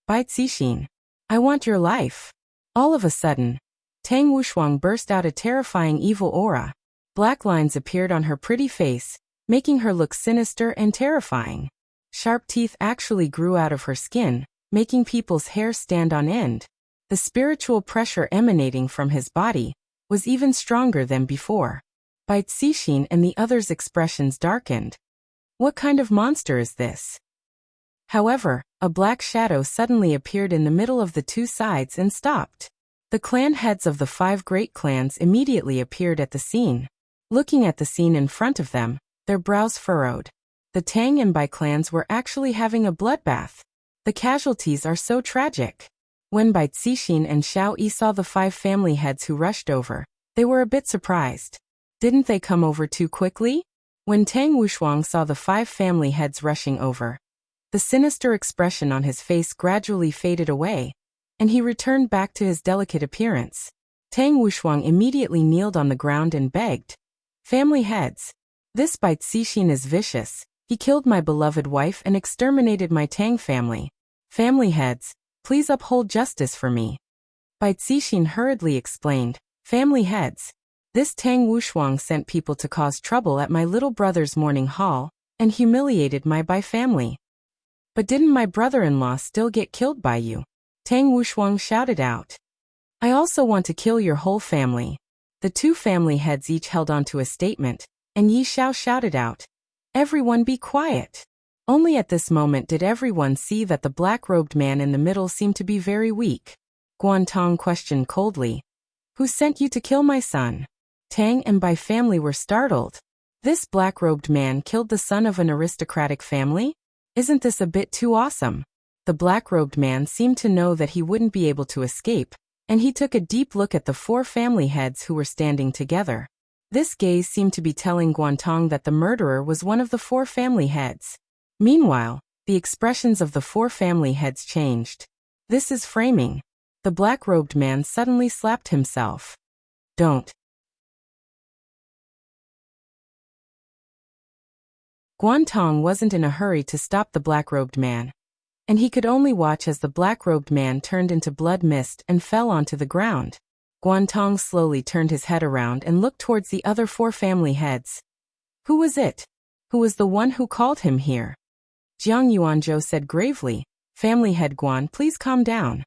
Bai Cixin, I want your life. All of a sudden, Tang Wushuang burst out a terrifying evil aura. Black lines appeared on her pretty face, making her look sinister and terrifying. Sharp teeth actually grew out of her skin, making people's hair stand on end. The spiritual pressure emanating from his body was even stronger than before. Bai Cixin and the others' expressions darkened. What kind of monster is this? However, a black shadow suddenly appeared in the middle of the two sides and stopped. The clan heads of the 5 great clans immediately appeared at the scene. Looking at the scene in front of them, their brows furrowed. The Tang and Bai clans were actually having a bloodbath. The casualties are so tragic. When Bai Cixin and Xiao Yi saw the 5 family heads who rushed over, they were a bit surprised. Didn't they come over too quickly? When Tang Wushuang saw the 5 family heads rushing over, the sinister expression on his face gradually faded away, and he returned back to his delicate appearance. Tang Wushuang immediately kneeled on the ground and begged, "Family heads, this Bai Cixin is vicious. He killed my beloved wife and exterminated my Tang family. Family heads, please uphold justice for me." Bai Cixin hurriedly explained, "Family heads, this Tang Wushuang sent people to cause trouble at my little brother's mourning hall and humiliated my Bai family. But didn't my brother-in-law still get killed by you?" Tang Wushuang shouted out. "I also want to kill your whole family." The 2 family heads each held onto a statement, and Yi Xiao shouted out, "Everyone be quiet." Only at this moment did everyone see that the black-robed man in the middle seemed to be very weak. Guantong questioned coldly, "Who sent you to kill my son?" Tang and Bai family were startled. This black-robed man killed the son of an aristocratic family? Isn't this a bit too awesome? The black-robed man seemed to know that he wouldn't be able to escape, and he took a deep look at the 4 family heads who were standing together. This gaze seemed to be telling Guantong that the murderer was one of the 4 family heads. Meanwhile, the expressions of the 4 family heads changed. "This is framing." The black-robed man suddenly slapped himself. "Don't." Guantong wasn't in a hurry to stop the black-robed man, and he could only watch as the black-robed man turned into blood mist and fell onto the ground. Guantong slowly turned his head around and looked towards the other 4 family heads. Who was it? Who was the one who called him here? Jiang Yuanzhou said gravely, "Family head Guan, please calm down."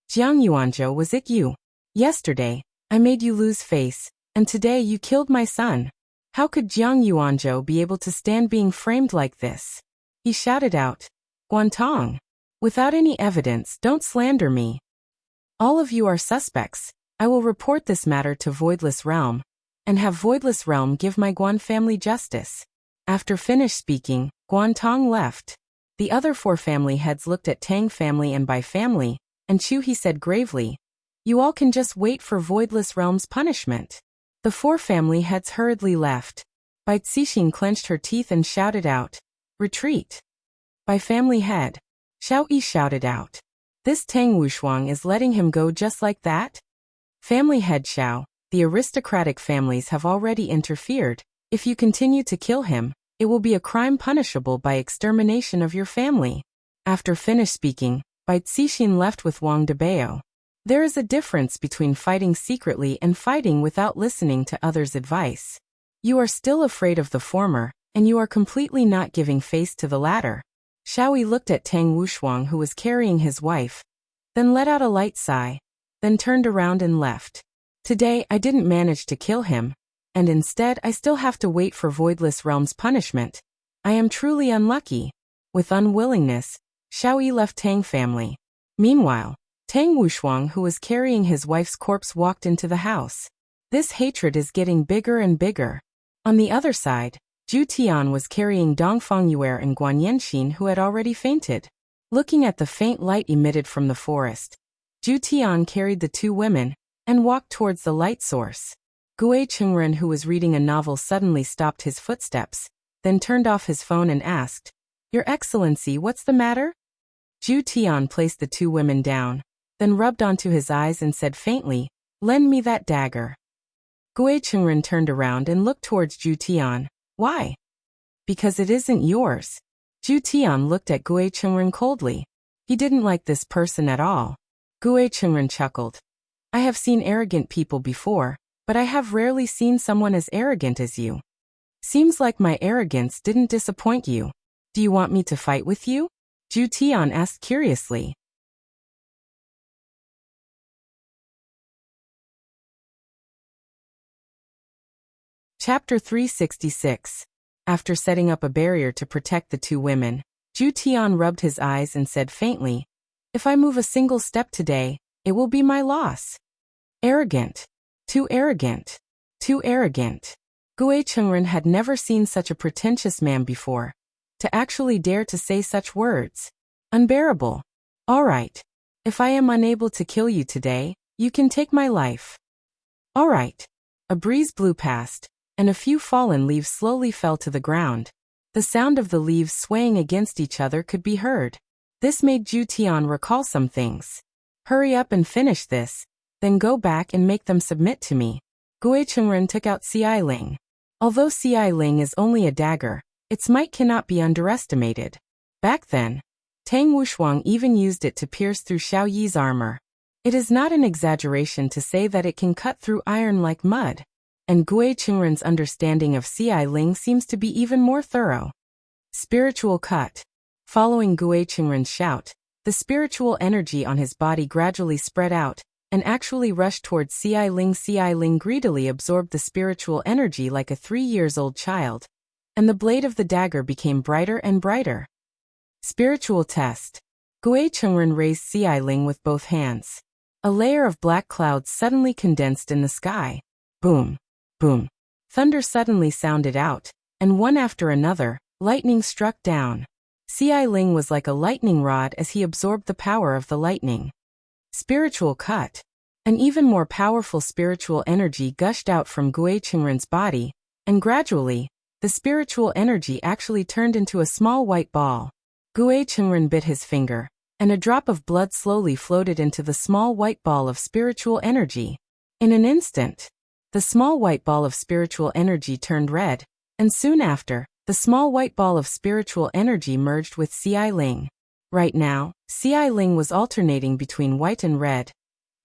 "Jiang Yuanzhou, was it you? Yesterday, I made you lose face, and today you killed my son. How could Jiang Yuanzhou be able to stand being framed like this?" He shouted out, "Guantong, without any evidence, don't slander me. All of you are suspects. I will report this matter to Voidless Realm, and have Voidless Realm give my Guan family justice." After finished speaking, Guantong left. The other 4 family heads looked at Tang family and Bai family, and Chu He said gravely, "You all can just wait for Voidless Realm's punishment." The 4 family heads hurriedly left. Bai Cixin clenched her teeth and shouted out, "Retreat!" By family head. Xiao Yi shouted out. This Tang Wushuang is letting him go just like that? Family head Xiao, the aristocratic families have already interfered. If you continue to kill him, it will be a crime punishable by extermination of your family. After finished speaking, Bai Cixin left with Wang Debao. There is a difference between fighting secretly and fighting without listening to others' advice. You are still afraid of the former, and you are completely not giving face to the latter. Xiao Yi looked at Tang Wushuang, who was carrying his wife, then let out a light sigh, then turned around and left. Today I didn't manage to kill him, and instead I still have to wait for Voidless Realm's punishment. I am truly unlucky. With unwillingness, Xiao Yi left Tang family. Meanwhile, Tang Wushuang, who was carrying his wife's corpse, walked into the house. This hatred is getting bigger and bigger. On the other side, Zhu Tian was carrying Dongfang Yuer and Guan Yanxin, who had already fainted. Looking at the faint light emitted from the forest, Zhu Tian carried the two women and walked towards the light source. Gui Chengren, who was reading a novel, suddenly stopped his footsteps, then turned off his phone and asked, "Your Excellency, what's the matter?" Zhu Tian placed the two women down, then rubbed onto his eyes and said faintly, "Lend me that dagger." Gui Chengren turned around and looked towards Zhu Tian. "Why?" "Because it isn't yours." Zhu Tian looked at Gui Chengren coldly. He didn't like this person at all. Gui Chengren chuckled. "I have seen arrogant people before, but I have rarely seen someone as arrogant as you. Seems like my arrogance didn't disappoint you. Do you want me to fight with you?" Zhu Tian asked curiously. Chapter 366. After setting up a barrier to protect the two women, Zhu Tian rubbed his eyes and said faintly, "If I move a single step today, it will be my loss." Arrogant. Too arrogant. Too arrogant. Gui Chengren had never seen such a pretentious man before. To actually dare to say such words. Unbearable. "All right. If I am unable to kill you today, you can take my life." "All right." A breeze blew past, and a few fallen leaves slowly fell to the ground. The sound of the leaves swaying against each other could be heard. This made Zhu Tian recall some things. "Hurry up and finish this, then go back and make them submit to me." Gui Chengren took out Ci Ling. Although Ci Ling is only a dagger, its might cannot be underestimated. Back then, Tang Wushuang even used it to pierce through Xiao Yi's armor. It is not an exaggeration to say that it can cut through iron like mud. And Gui Chengren's understanding of Ci Ling seems to be even more thorough. Spiritual cut. Following Gui Chengren's shout, the spiritual energy on his body gradually spread out, and actually rushed towards Ci Ling. Ci Ling greedily absorbed the spiritual energy like a 3-year-old child, and the blade of the dagger became brighter and brighter. Spiritual test. Gui Chengren raised Ci Ling with both hands. A layer of black clouds suddenly condensed in the sky. Boom. Boom. Thunder suddenly sounded out, and one after another, lightning struck down. Ci Ling was like a lightning rod as he absorbed the power of the lightning. Spiritual cut. An even more powerful spiritual energy gushed out from Gui Chengren's body, and gradually, the spiritual energy actually turned into a small white ball. Gui Chengren bit his finger, and a drop of blood slowly floated into the small white ball of spiritual energy. In an instant, the small white ball of spiritual energy turned red, and soon after, the small white ball of spiritual energy merged with Ci Ling. Right now, Ci Ling was alternating between white and red,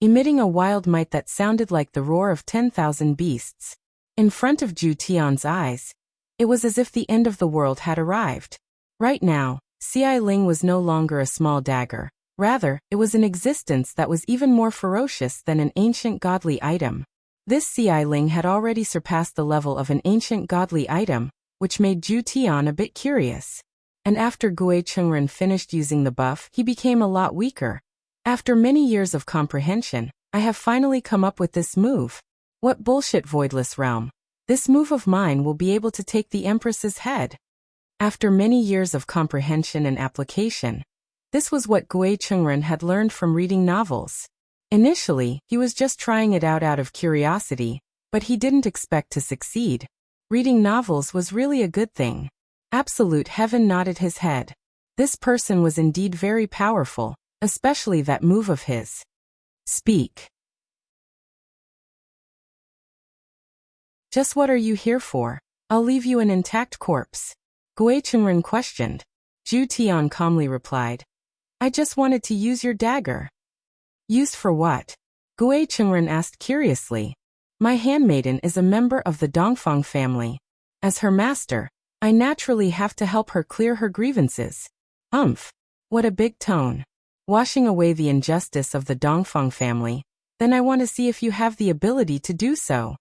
emitting a wild might that sounded like the roar of 10,000 beasts. In front of Zhu Tian's eyes, it was as if the end of the world had arrived. Right now, Ci Ling was no longer a small dagger. Rather, it was an existence that was even more ferocious than an ancient godly item. This Ci Ling had already surpassed the level of an ancient godly item, which made Zhu Tian a bit curious. And after Gui Chengren finished using the buff, he became a lot weaker. After many years of comprehension, I have finally come up with this move. What bullshit, Voidless Realm. This move of mine will be able to take the Empress's head. After many years of comprehension and application, this was what Gui Chengren had learned from reading novels. Initially, he was just trying it out of curiosity, but he didn't expect to succeed. Reading novels was really a good thing. Absolute Heaven nodded his head. This person was indeed very powerful, especially that move of his. Speak. Just what are you here for? I'll leave you an intact corpse. Gui Chengren questioned. Zhu Tian calmly replied. I just wanted to use your dagger. Used for what? Gui Chengren asked curiously. My handmaiden is a member of the Dongfang family. As her master, I naturally have to help her clear her grievances. What a big tone. Washing away the injustice of the Dongfang family, then I want to see if you have the ability to do so.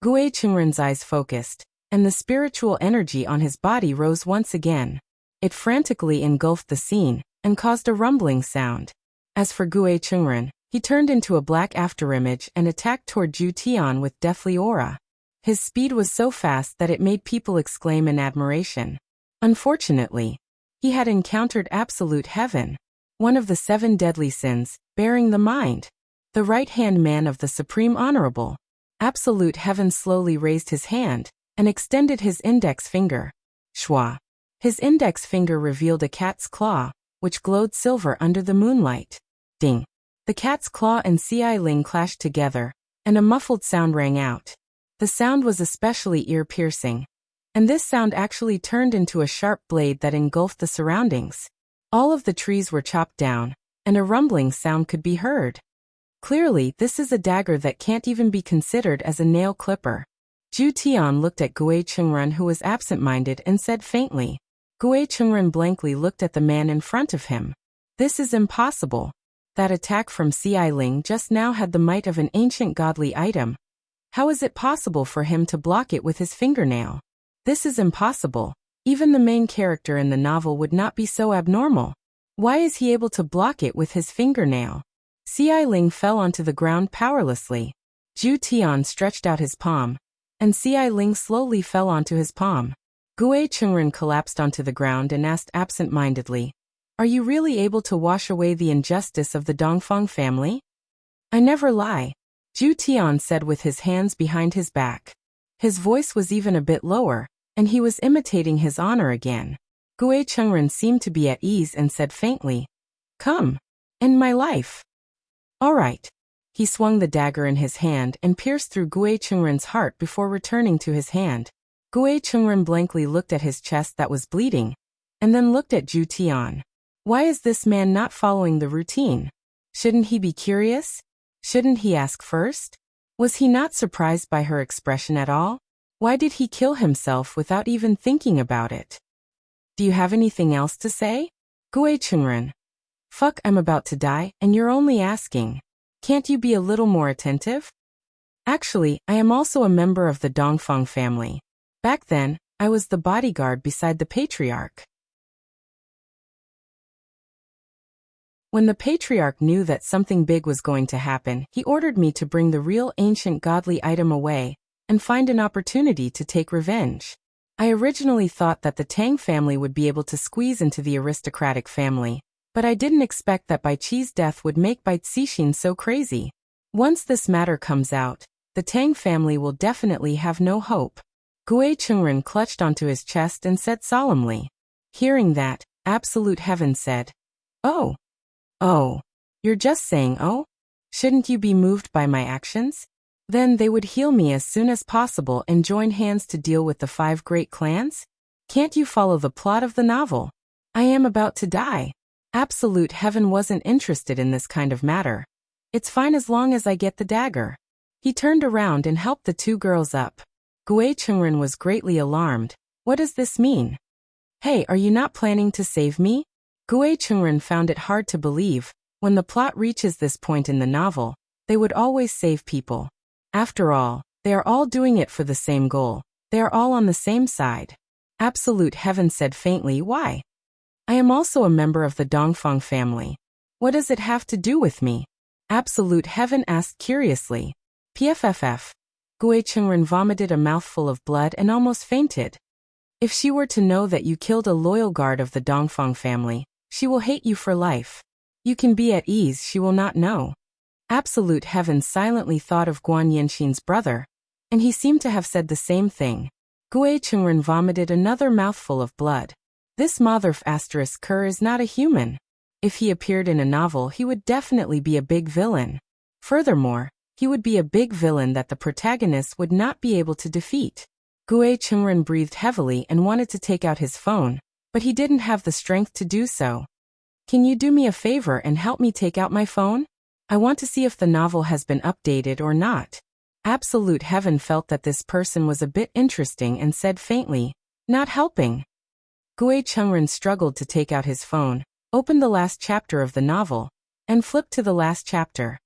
Gui Chengren's eyes focused, and the spiritual energy on his body rose once again. It frantically engulfed the scene, and caused a rumbling sound. As for Gui Chengren, he turned into a black afterimage and attacked toward Zhu Tian with deathly aura. His speed was so fast that it made people exclaim in admiration. Unfortunately, he had encountered Absolute Heaven, one of the 7 deadly sins, bearing the mind. The right-hand man of the Supreme Honorable. Absolute Heaven slowly raised his hand, and extended his index finger. Shwa. His index finger revealed a cat's claw, which glowed silver under the moonlight. Ding. The cat's claw and Ci Ling clashed together, and a muffled sound rang out. The sound was especially ear-piercing. And this sound actually turned into a sharp blade that engulfed the surroundings. All of the trees were chopped down, and a rumbling sound could be heard. Clearly, this is a dagger that can't even be considered as a nail clipper. Zhu Tian looked at Gui Chengren, who was absent-minded, and said faintly. Gui Chengren blankly looked at the man in front of him. This is impossible. That attack from Ci Ling just now had the might of an ancient godly item. How is it possible for him to block it with his fingernail? This is impossible. Even the main character in the novel would not be so abnormal. Why is he able to block it with his fingernail? Ci Ling fell onto the ground powerlessly. Zhu Tian stretched out his palm, and Ci Ling slowly fell onto his palm. Gui Chengren collapsed onto the ground and asked absent-mindedly, Are you really able to wash away the injustice of the Dongfang family? I never lie, Zhu Tian said with his hands behind his back. His voice was even a bit lower, and he was imitating his honor again. Gui Chengren seemed to be at ease and said faintly, Come, end my life. All right. He swung the dagger in his hand and pierced through Gui Chengren's heart before returning to his hand. Gui Chengren blankly looked at his chest that was bleeding, and then looked at Zhu Tian. Why is this man not following the routine? Shouldn't he be curious? Shouldn't he ask first? Was he not surprised by her expression at all? Why did he kill himself without even thinking about it? Do you have anything else to say? Gui Chengren. Fuck, I'm about to die, and you're only asking. Can't you be a little more attentive? Actually, I am also a member of the Dongfang family. Back then, I was the bodyguard beside the patriarch. When the patriarch knew that something big was going to happen, he ordered me to bring the real ancient godly item away, and find an opportunity to take revenge. I originally thought that the Tang family would be able to squeeze into the aristocratic family, but I didn't expect that Bai Qi's death would make Bai Cixin so crazy. Once this matter comes out, the Tang family will definitely have no hope. Gui Chengren clutched onto his chest and said solemnly. Hearing that, Absolute Heaven said, Oh. Oh. You're just saying oh? Shouldn't you be moved by my actions? Then they would heal me as soon as possible and join hands to deal with the 5 great clans? Can't you follow the plot of the novel? I am about to die. Absolute Heaven wasn't interested in this kind of matter. It's fine as long as I get the dagger. He turned around and helped the 2 girls up. Gui Chengren was greatly alarmed. What does this mean? Hey, are you not planning to save me? Gui Chengren found it hard to believe. When the plot reaches this point in the novel, they would always save people. After all, they are all doing it for the same goal. They are all on the same side. Absolute Heaven said faintly, Why? I am also a member of the Dongfang family. What does it have to do with me? Absolute Heaven asked curiously. PFFF. Gui Chengren vomited a mouthful of blood and almost fainted. If she were to know that you killed a loyal guard of the Dongfang family, she will hate you for life. You can be at ease, she will not know. Absolute Heaven silently thought of Guan Yanxin's brother, and he seemed to have said the same thing. Gue Chungren vomited another mouthful of blood. This motherf asterisk Kerr is not a human. If he appeared in a novel, he would definitely be a big villain. Furthermore, he would be a big villain that the protagonist would not be able to defeat. Gue Chungren breathed heavily and wanted to take out his phone, but he didn't have the strength to do so. Can you do me a favor and help me take out my phone? I want to see if the novel has been updated or not. Absolute Heaven felt that this person was a bit interesting and said faintly, not helping. Gue Chungren struggled to take out his phone, opened the last chapter of the novel, and flipped to the last chapter.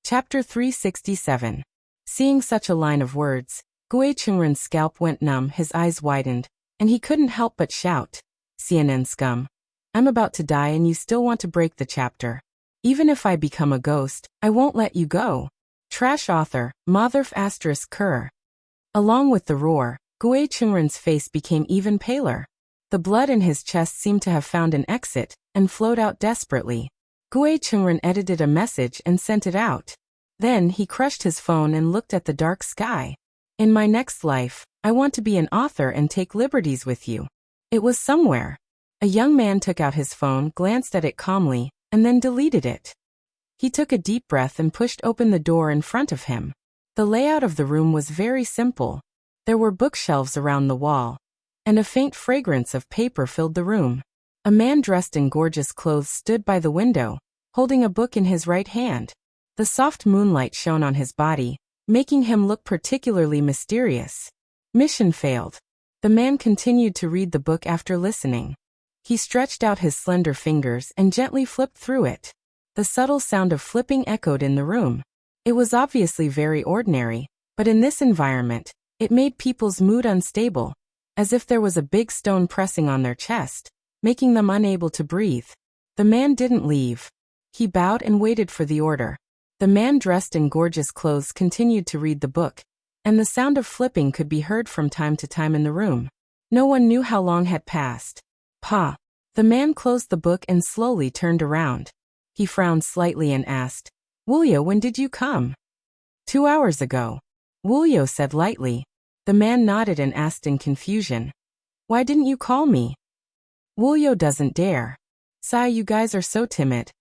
Chapter 367. Seeing such a line of words, Gue Chungren's scalp went numb, his eyes widened, and he couldn't help but shout, CNN scum. I'm about to die and you still want to break the chapter. Even if I become a ghost, I won't let you go. Trash author, motherf asterisk Kerr. Along with the roar, Gue Chungren's face became even paler. The blood in his chest seemed to have found an exit, and flowed out desperately. Gue Chungren edited a message and sent it out. Then he crushed his phone and looked at the dark sky. In my next life, I want to be an author and take liberties with you. It was somewhere. A young man took out his phone, glanced at it calmly, and then deleted it. He took a deep breath and pushed open the door in front of him. The layout of the room was very simple. There were bookshelves around the wall, and a faint fragrance of paper filled the room. A man dressed in gorgeous clothes stood by the window, holding a book in his right hand. The soft moonlight shone on his body, making him look particularly mysterious. Mission failed. The man continued to read the book after listening. He stretched out his slender fingers and gently flipped through it. The subtle sound of flipping echoed in the room. It was obviously very ordinary, but in this environment, it made people's mood unstable, as if there was a big stone pressing on their chest, making them unable to breathe. The man didn't leave. He bowed and waited for the order. The man dressed in gorgeous clothes continued to read the book, and the sound of flipping could be heard from time to time in the room. No one knew how long had passed. Pa. The man closed the book and slowly turned around. He frowned slightly and asked, Wulyo, when did you come? 2 hours ago. Wulyo said lightly. The man nodded and asked in confusion, why didn't you call me? Wulyo doesn't dare. Sai, you guys are so timid.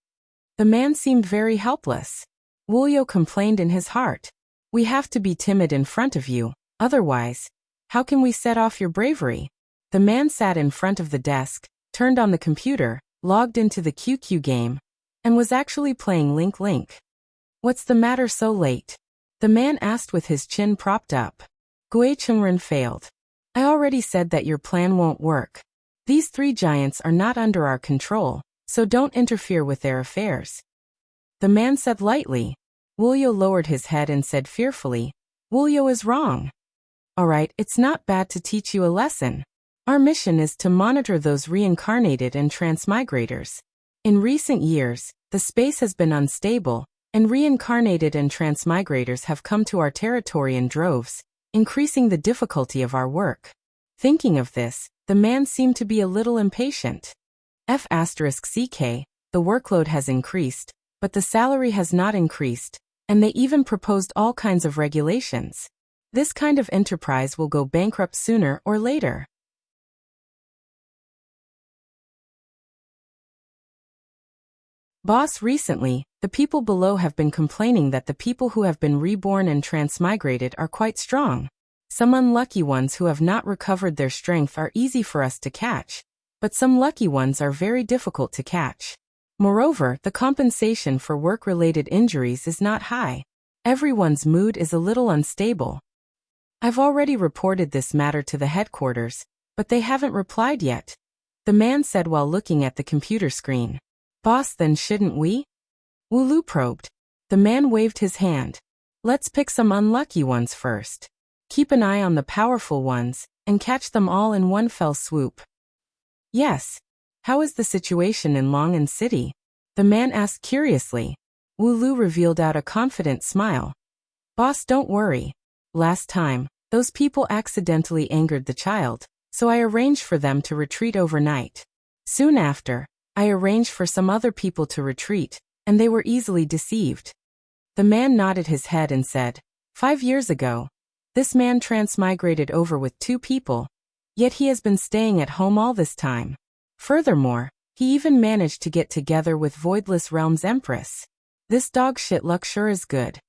The man seemed very helpless. Wulyo complained in his heart. We have to be timid in front of you, otherwise, how can we set off your bravery? The man sat in front of the desk, turned on the computer, logged into the QQ game, and was actually playing Link Link. What's the matter so late? The man asked with his chin propped up. Gue Chungren failed. I already said that your plan won't work. These 3 giants are not under our control, so don't interfere with their affairs. The man said lightly. Wulyo lowered his head and said fearfully, Wulyo is wrong. Alright, it's not bad to teach you a lesson. Our mission is to monitor those reincarnated and transmigrators. In recent years, the space has been unstable, and reincarnated and transmigrators have come to our territory in droves, increasing the difficulty of our work. Thinking of this, the man seemed to be a little impatient. F*CK, the workload has increased, but the salary has not increased, and they even proposed all kinds of regulations. This kind of enterprise will go bankrupt sooner or later. Boss, recently, the people below have been complaining that the people who have been reborn and transmigrated are quite strong. Some unlucky ones who have not recovered their strength are easy for us to catch, but some lucky ones are very difficult to catch. Moreover, the compensation for work-related injuries is not high. Everyone's mood is a little unstable. I've already reported this matter to the headquarters, but they haven't replied yet, the man said while looking at the computer screen. Boss, then shouldn't we? Wulu probed. The man waved his hand. Let's pick some unlucky ones first. Keep an eye on the powerful ones, and catch them all in one fell swoop. Yes. How is the situation in Longan City? The man asked curiously. Wulu revealed out a confident smile. Boss, don't worry. Last time, those people accidentally angered the child, so I arranged for them to retreat overnight. Soon after, I arranged for some other people to retreat, and they were easily deceived. The man nodded his head and said, 5 years ago, this man transmigrated over with 2 people, yet he has been staying at home all this time. Furthermore, he even managed to get together with Voidless Realm's Empress. This dog shit luck sure is good.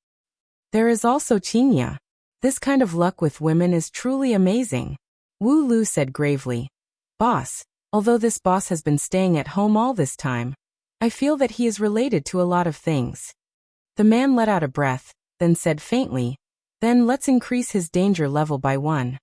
There is also Chinya. This kind of luck with women is truly amazing. Wu Lu said gravely, Boss, although this boss has been staying at home all this time, I feel that he is related to a lot of things. The man let out a breath, then said faintly, Then let's increase his danger level by 1.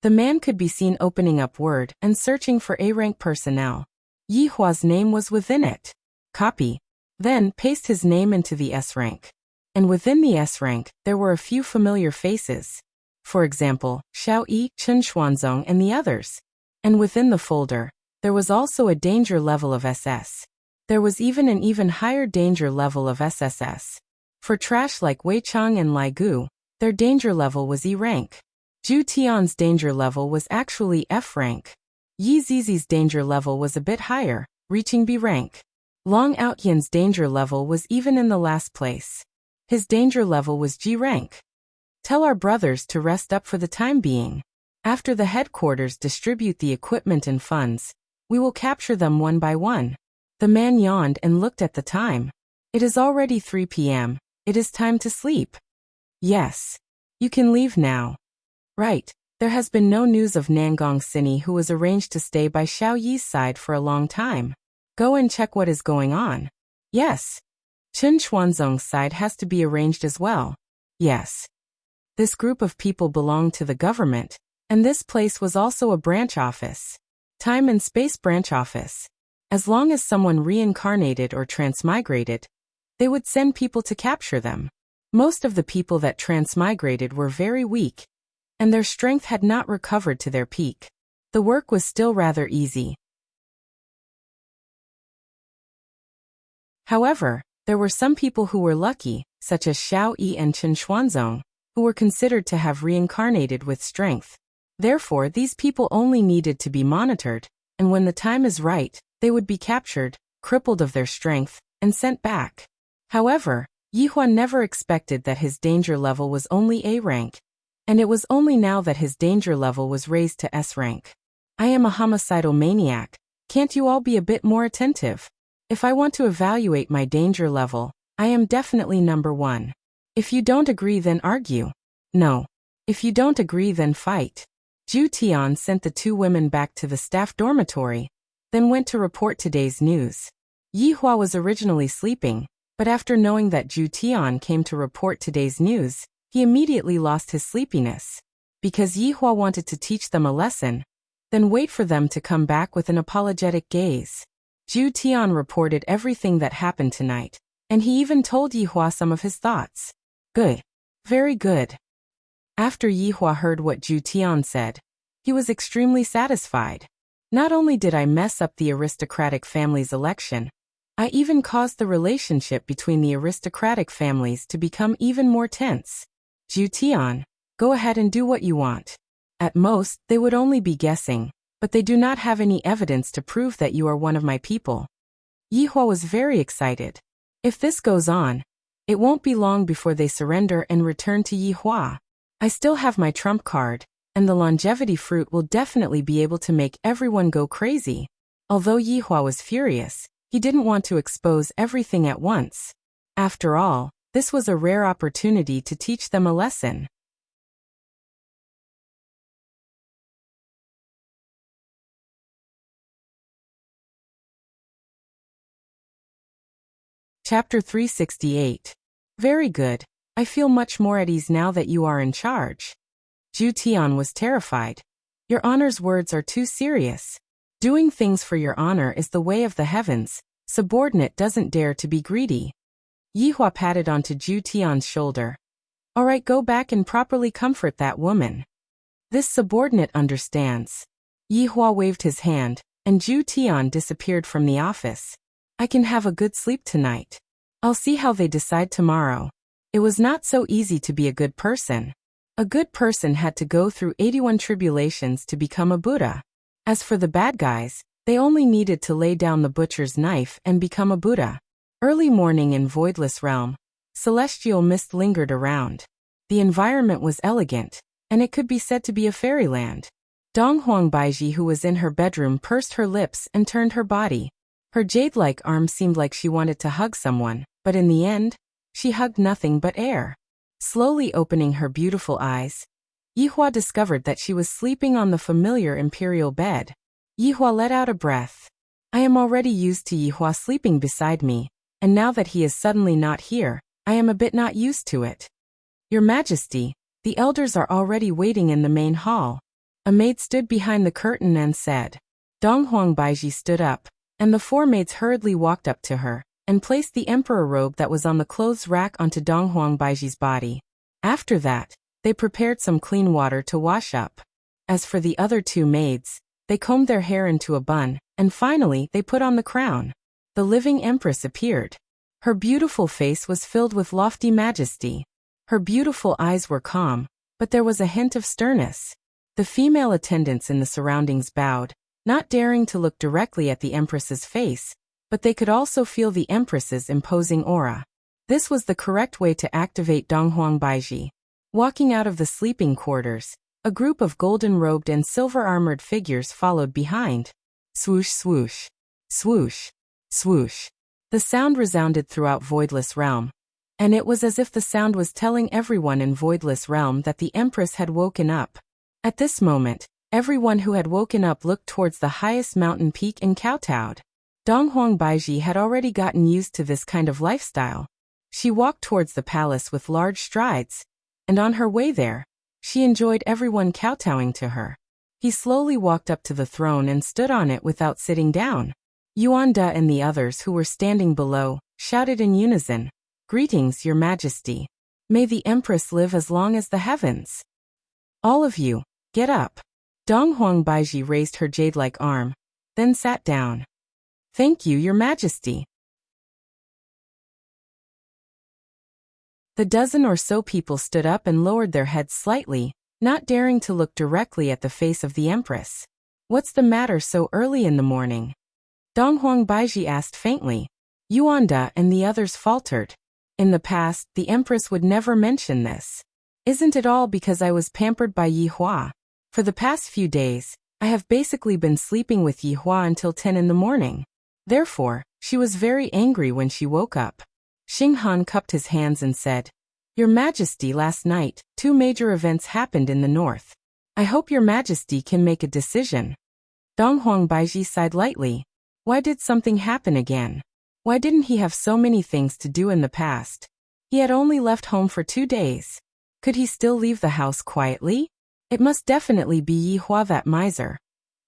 The man could be seen opening up Word and searching for A-rank personnel. Yi Hua's name was within it. Copy. Then paste his name into the S rank. And within the S rank, there were a few familiar faces. For example, Xiao Yi, Chen Xuanzong and the others. And within the folder, there was also a danger level of SS. There was even an even higher danger level of SSS. For trash like Wei Chang and Lai Gu, their danger level was E rank. Zhu Tian's danger level was actually F rank. Yi Zizi's danger level was a bit higher, reaching B rank. Long Outyan's danger level was even in the last place. His danger level was G rank. Tell our brothers to rest up for the time being. After the headquarters distribute the equipment and funds, we will capture them one by one. The man yawned and looked at the time. It is already 3 p.m. It is time to sleep. Yes. You can leave now. Right. There has been no news of Nangong Sini, who was arranged to stay by Xiao Yi's side for a long time. Go and check what is going on. Yes. Chen Xuanzong's side has to be arranged as well. Yes. This group of people belonged to the government, and this place was also a branch office. Time and space branch office. As long as someone reincarnated or transmigrated, they would send people to capture them. Most of the people that transmigrated were very weak, and their strength had not recovered to their peak. The work was still rather easy. However, there were some people who were lucky, such as Xiao Yi and Chen Xuanzong, who were considered to have reincarnated with strength. Therefore, these people only needed to be monitored, and when the time is right, they would be captured, crippled of their strength, and sent back. However, Yi Hua never expected that his danger level was only A rank, and it was only now that his danger level was raised to S rank. I am a homicidal maniac. Can't you all be a bit more attentive? If I want to evaluate my danger level, I am definitely number 1. If you don't agree, then argue. No. If you don't agree, then fight. Zhu Tian sent the 2 women back to the staff dormitory, then went to report today's news. Yi Hua was originally sleeping, but after knowing that Zhu Tian came to report today's news, he immediately lost his sleepiness. Because Yi Hua wanted to teach them a lesson, then wait for them to come back with an apologetic gaze. Zhu Tian reported everything that happened tonight, and he even told Yi Hua some of his thoughts. Good. Very good. After Yi Hua heard what Zhu Tian said, he was extremely satisfied. Not only did I mess up the aristocratic family's election, I even caused the relationship between the aristocratic families to become even more tense. Zhu Tian, go ahead and do what you want. At most, they would only be guessing, but they do not have any evidence to prove that you are one of my people. Yi Hua was very excited. If this goes on, it won't be long before they surrender and return to Yi Hua. I still have my trump card, and the longevity fruit will definitely be able to make everyone go crazy. Although Yi Hua was furious, he didn't want to expose everything at once. After all, this was a rare opportunity to teach them a lesson. Chapter 368. Very good. I feel much more at ease now that you are in charge. Zhu Tian was terrified. Your honor's words are too serious. Doing things for your honor is the way of the heavens. Subordinate doesn't dare to be greedy. Yi Hua patted onto Zhu Tian's shoulder. All right, go back and properly comfort that woman. This subordinate understands. Yi Hua waved his hand, and Zhu Tian disappeared from the office. I can have a good sleep tonight. I'll see how they decide tomorrow. It was not so easy to be a good person. A good person had to go through 81 tribulations to become a Buddha. As for the bad guys, They only needed to lay down the butcher's knife and become a Buddha. Early morning in Voidless Realm. Celestial mist lingered around. The environment was elegant, and it could be said to be a fairyland. Dong Huangbaiji, who was in her bedroom, pursed her lips and turned her body. Her jade-like arm seemed like she wanted to hug someone, but in the end, she hugged nothing but air. Slowly opening her beautiful eyes, Yihua discovered that she was sleeping on the familiar imperial bed. Yihua let out a breath. I am already used to Yihua sleeping beside me, and now that he is suddenly not here, I am a bit not used to it. Your Majesty, the elders are already waiting in the main hall. A maid stood behind the curtain and said. Dong Huangbaiji stood up, and the four maids hurriedly walked up to her, and placed the emperor robe that was on the clothes rack onto Dong Huangbaiji's body. After that, they prepared some clean water to wash up. As for the other two maids, they combed their hair into a bun, and finally they put on the crown. The living empress appeared. Her beautiful face was filled with lofty majesty. Her beautiful eyes were calm, but there was a hint of sternness. The female attendants in the surroundings bowed, not daring to look directly at the empress's face, but they could also feel the empress's imposing aura. This was the correct way to activate Dong Huangbaiji. Walking out of the sleeping quarters, a group of golden-robed and silver-armored figures followed behind. Swoosh, swoosh. Swoosh. Swoosh. The sound resounded throughout Voidless Realm, and it was as if the sound was telling everyone in Voidless Realm that the Empress had woken up. At this moment, everyone who had woken up looked towards the highest mountain peak in Kowtow. Dong Huangbaiji had already gotten used to this kind of lifestyle. She walked towards the palace with large strides, and on her way there, she enjoyed everyone kowtowing to her. He slowly walked up to the throne and stood on it without sitting down. Yuan Da and the others who were standing below shouted in unison, "Greetings, Your Majesty. May the Empress live as long as the heavens. All of you, get up." Dong Huangbaiji raised her jade-like arm, then sat down. "Thank you, Your Majesty." The dozen or so people stood up and lowered their heads slightly, not daring to look directly at the face of the Empress. "What's the matter so early in the morning?" Dong Huangbaiji asked faintly. Yuan Da and the others faltered. In the past, the Empress would never mention this. "Isn't it all because I was pampered by Yihua? For the past few days, I have basically been sleeping with Yihua until 10 in the morning. Therefore, she was very angry when she woke up." Xinghan cupped his hands and said, "Your Majesty, last night, 2 major events happened in the north. I hope Your Majesty can make a decision." Dong Huangbaiji sighed lightly. Why did something happen again? Why didn't he have so many things to do in the past? He had only left home for 2 days. Could he still leave the house quietly? It must definitely be Yihua, that miser.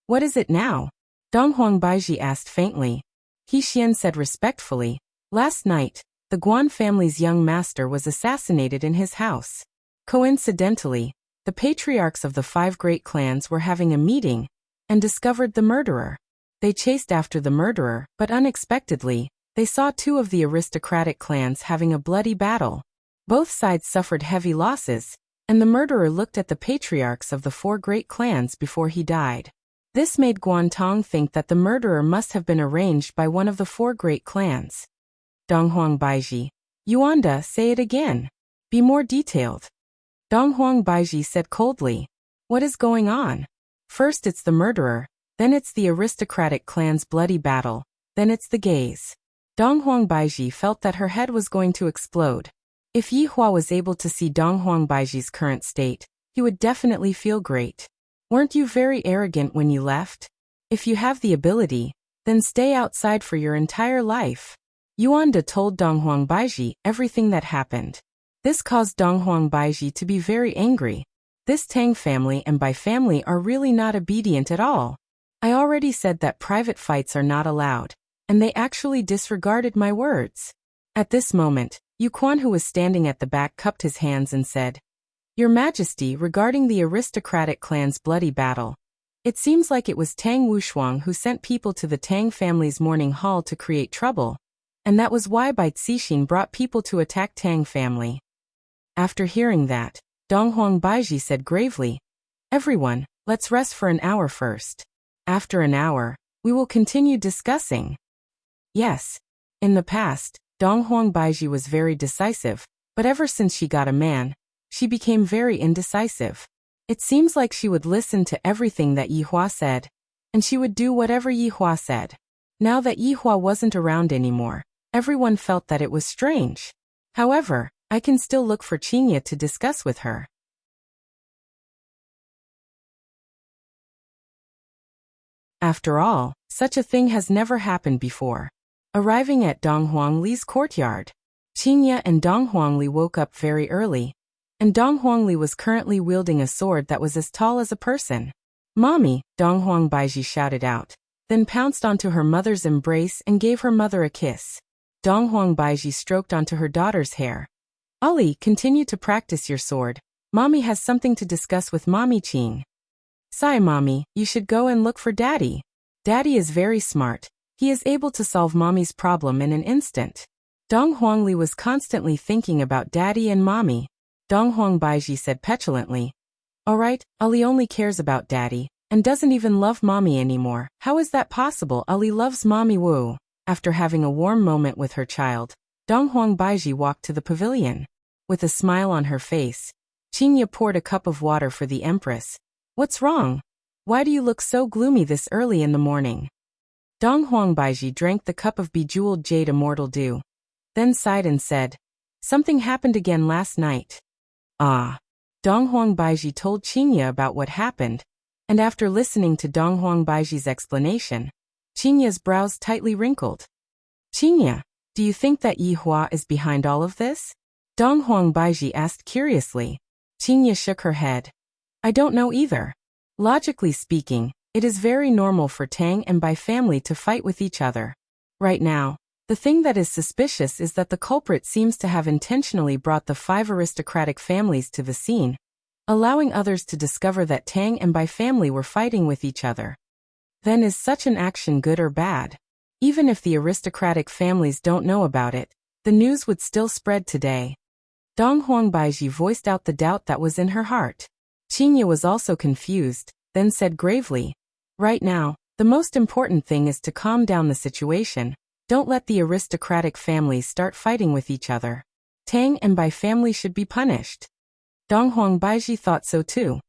"What is it now?" Dong Huangbaiji asked faintly. He Xian said respectfully, "Last night, the Guan family's young master was assassinated in his house. Coincidentally, the patriarchs of the 5 great clans were having a meeting and discovered the murderer. They chased after the murderer, but unexpectedly, they saw 2 of the aristocratic clans having a bloody battle. Both sides suffered heavy losses, and the murderer looked at the patriarchs of the 4 great clans before he died. This made Guantong think that the murderer must have been arranged by one of the 4 great clans." Dong Huangbaiji. "Yuan Da, say it again. Be more detailed." Dong Huangbaiji said coldly. "What is going on? First it's the murderer, then it's the aristocratic clan's bloody battle, then it's the gays." Dong Huangbaiji felt that her head was going to explode. If Yihua was able to see Dong Huangbaiji's current state, he would definitely feel great. "Weren't you very arrogant when you left? If you have the ability, then stay outside for your entire life." Yuan Da told Dong Huangbaiji everything that happened. This caused Dong Huangbaiji to be very angry. This Tang family and Bai family are really not obedient at all. I already said that private fights are not allowed, and they actually disregarded my words. At this moment, Yu Quan, who was standing at the back, cupped his hands and said, "Your Majesty, regarding the aristocratic clan's bloody battle, it seems like it was Tang Wushuang who sent people to the Tang family's morning hall to create trouble, and that was why Bai Cixin brought people to attack Tang family." After hearing that, Dong Huangbaiji said gravely, "Everyone, let's rest for an hour first." After an hour, We will continue discussing. Yes. In the past, Dong Huang Baiji was very decisive, but ever since she got a man, she became very indecisive. It seems like she would listen to everything that Yi Hua said, and she would do whatever Yi Hua said. Now that Yi Hua wasn't around anymore, everyone felt that it was strange. However, I can still look for Qingye to discuss with her. After all, such a thing has never happened before. Arriving at Dong Huangli's courtyard, Qingye and Dong Huangli woke up very early, and Dong Huangli was currently wielding a sword that was as tall as a person. "Mommy," Dong Huang Baiji shouted out, then pounced onto her mother's embrace and gave her mother a kiss. Dong Huang Baiji stroked onto her daughter's hair. "Ali, continue to practice your sword. Mommy has something to discuss with Mommy Qing." "Sigh, Mommy, you should go and look for Daddy. Daddy is very smart. He is able to solve Mommy's problem in an instant." Dong Huangli was constantly thinking about Daddy and Mommy. Dong Huang Baiji said petulantly, "Alright, Ali only cares about Daddy, and doesn't even love Mommy anymore. How is that possible? Ali loves Mommy Wu." After having a warm moment with her child, Dong Huang Baiji walked to the pavilion. With a smile on her face, Qingye poured a cup of water for the Empress. "What's wrong? Why do you look so gloomy this early in the morning?" Dong Huang Baiji drank the cup of bejeweled jade immortal dew, then sighed and said, "Something happened again last night." "Ah." Dong Huang Baiji told Qingye about what happened, and after listening to Dong Huang Baiji's explanation, Qingye's brows tightly wrinkled. "Qingye, do you think that Yi Hua is behind all of this?" Dong Huang Baiji asked curiously. Qingye shook her head. "I don't know either. Logically speaking, it is very normal for Tang and Bai family to fight with each other. Right now, the thing that is suspicious is that the culprit seems to have intentionally brought the 5 aristocratic families to the scene, allowing others to discover that Tang and Bai family were fighting with each other. Then is such an action good or bad? Even if the aristocratic families don't know about it, the news would still spread today." Dong Huang Baiji voiced out the doubt that was in her heart. Qingye was also confused, then said gravely, "Right now, the most important thing is to calm down the situation. Don't let the aristocratic families start fighting with each other. Tang and Bai family should be punished." Dong Huang Baiji thought so too.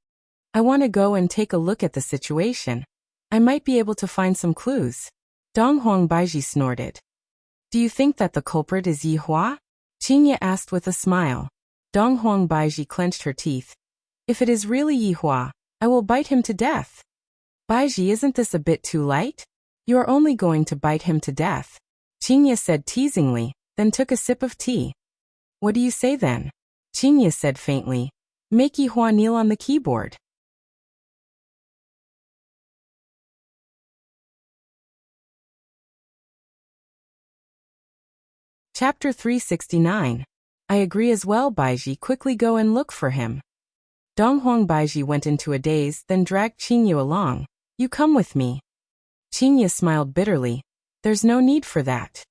"I want to go and take a look at the situation. I might be able to find some clues." Dong Huang Baiji snorted. "Do you think that the culprit is Yi Hua?" Qingye asked with a smile. Dong Huang Baiji clenched her teeth. "If it is really Yi Hua, I will bite him to death." "Baiji, isn't this a bit too light? You are only going to bite him to death," Qingye said teasingly, then took a sip of tea. "What do you say then?" Qingye said faintly. "Make Yi Hua kneel on the keyboard." Chapter 369. I agree as well, Baiji. Quickly go and look for him. Dong Huang Baiji went into a daze, then dragged Qingye along. "You come with me." Qingye smiled bitterly. "There's no need for that.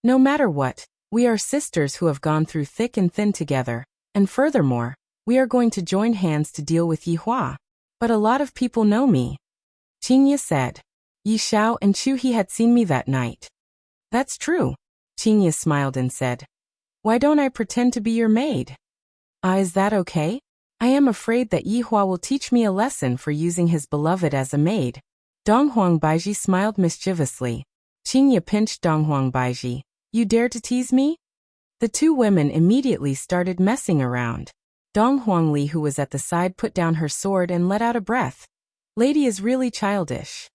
No matter what, we are sisters who have gone through thick and thin together, and furthermore, we are going to join hands to deal with Yi Hua. But a lot of people know me," Qingye said. "Yi Xiao and Chu He had seen me that night." "That's true." Qingye smiled and said. "Why don't I pretend to be your maid?" Is that okay? I am afraid that Yi Hua will teach me a lesson for using his beloved as a maid." Dong Huang Baiji smiled mischievously. Qingye pinched Dong Huang Baiji. "You dare to tease me?" The two women immediately started messing around. Dong Huangli, who was at the side, put down her sword and let out a breath. "Lady is really childish.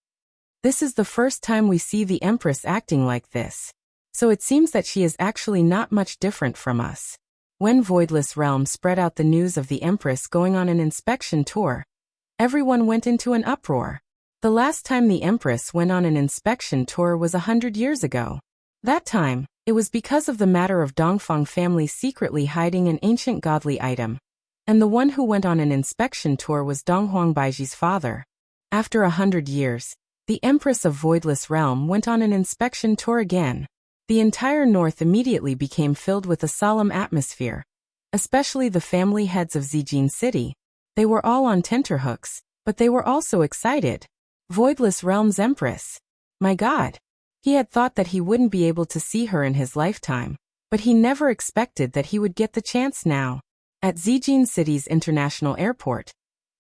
This is the first time we see the Empress acting like this. So it seems that she is actually not much different from us." When Voidless Realm spread out the news of the Empress going on an inspection tour, everyone went into an uproar. The last time the Empress went on an inspection tour was 100 years ago. That time, it was because of the matter of Dongfang family secretly hiding an ancient godly item. And the one who went on an inspection tour was Dong Huang Baiji's father. After 100 years, the Empress of Voidless Realm went on an inspection tour again. The entire north immediately became filled with a solemn atmosphere, especially the family heads of Zijin City. They were all on tenterhooks, but they were also excited. Voidless Realm's Empress. My God! He had thought that he wouldn't be able to see her in his lifetime, but he never expected that he would get the chance now. At Zijin City's international airport,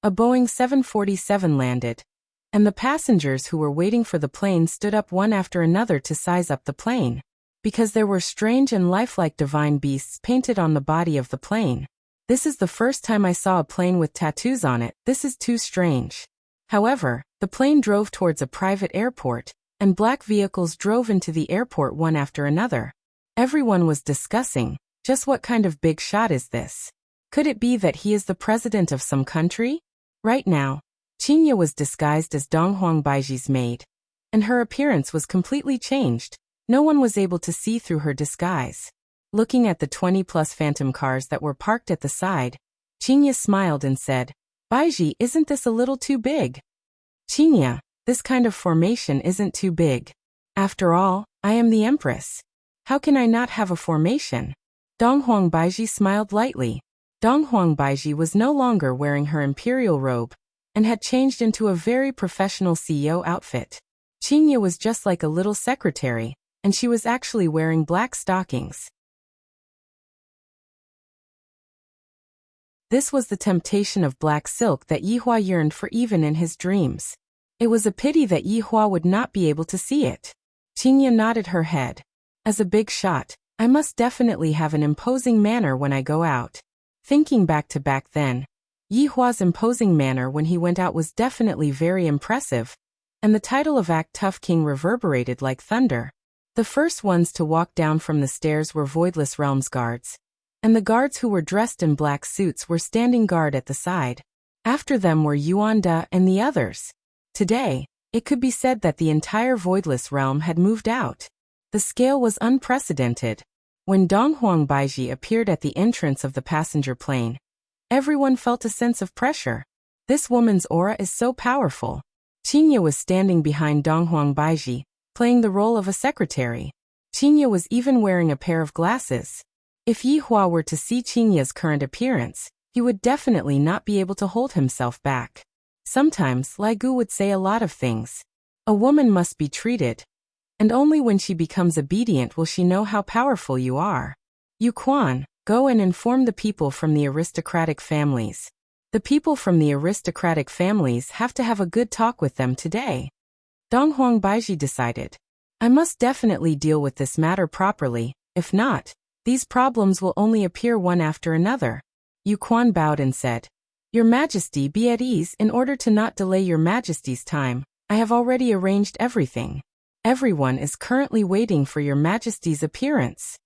a Boeing 747 landed, and the passengers who were waiting for the plane stood up one after another to size up the plane, because there were strange and lifelike divine beasts painted on the body of the plane. This is the first time I saw a plane with tattoos on it. This is too strange. However, the plane drove towards a private airport, and black vehicles drove into the airport one after another. Everyone was discussing, just what kind of big shot is this? Could it be that he is the president of some country? Right now, Qinya was disguised as Donghuang Baiji's maid, and her appearance was completely changed. No one was able to see through her disguise. Looking at the 20-plus phantom cars that were parked at the side, Qinya smiled and said, Baiji, isn't this a little too big? Qinya, this kind of formation isn't too big. After all, I am the empress. How can I not have a formation? Donghuang Baiji smiled lightly. Donghuang Baiji was no longer wearing her imperial robe, and had changed into a very professional CEO outfit. Qinya was just like a little secretary, and she was actually wearing black stockings. This was the temptation of black silk that Yihua yearned for even in his dreams. It was a pity that Yihua would not be able to see it. Qinya nodded her head. As a big shot, I must definitely have an imposing manner when I go out. Thinking back then, Yihua's imposing manner when he went out was definitely very impressive, and the title of Act Tough King reverberated like thunder. The first ones to walk down from the stairs were Voidless Realms guards, and the guards who were dressed in black suits were standing guard at the side. After them were Yuanda and the others. Today, it could be said that the entire Voidless Realm had moved out. The scale was unprecedented. When Donghuang Baiji appeared at the entrance of the passenger plane, everyone felt a sense of pressure. This woman's aura is so powerful. Qinya was standing behind Donghuang Baiji, playing the role of a secretary. Qinya was even wearing a pair of glasses. If Yihua were to see Qinya's current appearance, he would definitely not be able to hold himself back. Sometimes Lai Gu would say a lot of things. A woman must be treated, and only when she becomes obedient will she know how powerful you are. Yu Quan, go and inform the people from the aristocratic families. The people from the aristocratic families have to have a good talk with them today. Donghuang Baiji decided. I must definitely deal with this matter properly, if not, these problems will only appear one after another. Yu Quan bowed and said, Your Majesty, be at ease. In order to not delay Your Majesty's time, I have already arranged everything. Everyone is currently waiting for Your Majesty's appearance.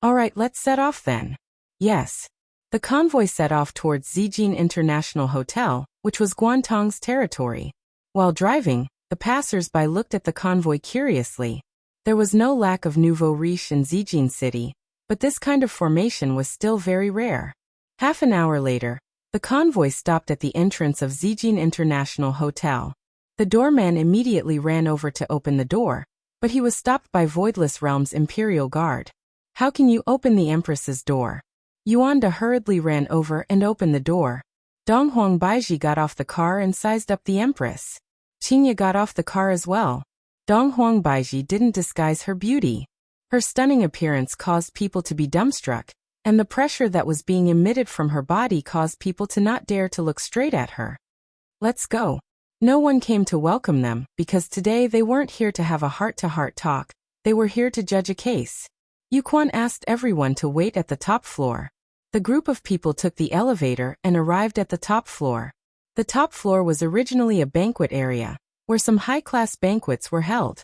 All right, let's set off then. Yes. The convoy set off towards Zijin International Hotel, which was Guantong's territory. While driving, the passers-by looked at the convoy curiously. There was no lack of nouveau riche in Zijin City, but this kind of formation was still very rare. Half an hour later, the convoy stopped at the entrance of Zijin International Hotel. The doorman immediately ran over to open the door, but he was stopped by Voidless Realm's Imperial Guard. How can you open the Empress's door? Yuanda hurriedly ran over and opened the door. Donghuang Baiji got off the car and sized up the Empress. Qinya got off the car as well. Donghuang Baiji didn't disguise her beauty. Her stunning appearance caused people to be dumbstruck, and the pressure that was being emitted from her body caused people to not dare to look straight at her. Let's go. No one came to welcome them, because today they weren't here to have a heart-to-heart talk, they were here to judge a case. Yu Quan asked everyone to wait at the top floor. The group of people took the elevator and arrived at the top floor. The top floor was originally a banquet area, where some high-class banquets were held.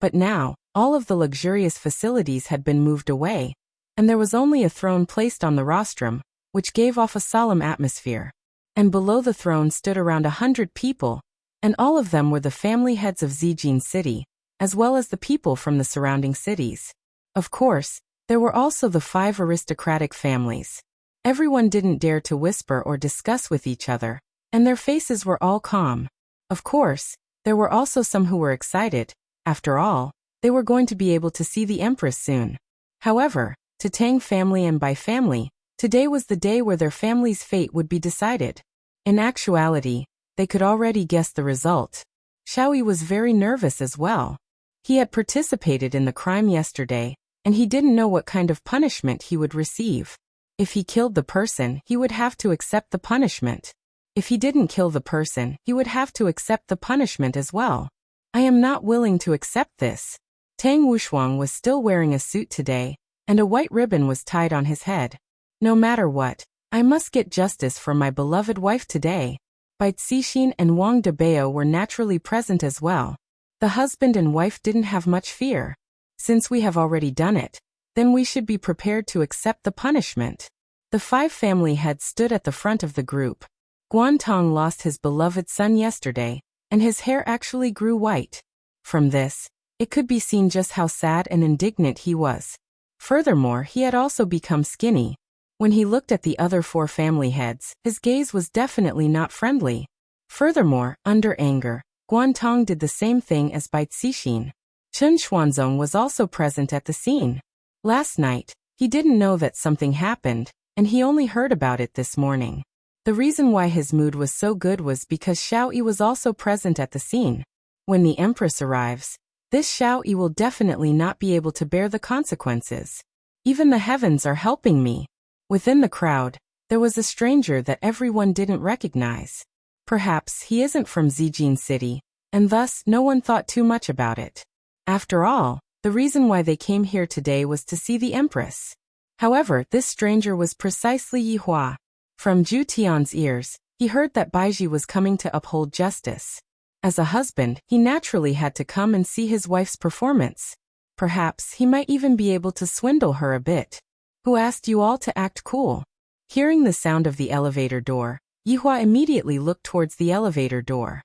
But now, all of the luxurious facilities had been moved away, and there was only a throne placed on the rostrum, which gave off a solemn atmosphere. And below the throne stood around 100 people, and all of them were the family heads of Zijin City, as well as the people from the surrounding cities. Of course, there were also the 5 aristocratic families. Everyone didn't dare to whisper or discuss with each other, and their faces were all calm. Of course, there were also some who were excited. After all, they were going to be able to see the Empress soon. However, to Tang family and Bai family, Today was the day where their family's fate would be decided. In actuality, they could already guess the result. Xiaoyi was very nervous as well. He had participated in the crime yesterday, and he didn't know what kind of punishment he would receive. If he killed the person, he would have to accept the punishment. If he didn't kill the person, he would have to accept the punishment as well. I am not willing to accept this. Tang Wushuang was still wearing a suit today, and a white ribbon was tied on his head. No matter what, I must get justice for my beloved wife today. Bai Cixin and Wang Debao were naturally present as well. The husband and wife didn't have much fear. Since we have already done it, then we should be prepared to accept the punishment. The 5 family heads stood at the front of the group. Guantong lost his beloved son yesterday, and his hair actually grew white. From this, it could be seen just how sad and indignant he was. Furthermore, he had also become skinny. When he looked at the other 4 family heads, his gaze was definitely not friendly. Furthermore, under anger, Guantong did the same thing as Bai Cixin. Chen Xuanzong was also present at the scene. Last night, he didn't know that something happened, and he only heard about it this morning. The reason why his mood was so good was because Xiao Yi was also present at the scene. When the Empress arrives, this Xiao Yi will definitely not be able to bear the consequences. Even the heavens are helping me. Within the crowd, there was a stranger that everyone didn't recognize. Perhaps he isn't from Zijin City, and thus no one thought too much about it. After all, the reason why they came here today was to see the Empress. However, this stranger was precisely Yi Hua. From Zhu Tian's ears, he heard that Baiji was coming to uphold justice. As a husband, he naturally had to come and see his wife's performance. Perhaps he might even be able to swindle her a bit. Who asked you all to act cool? Hearing the sound of the elevator door, Yi Hua immediately looked towards the elevator door.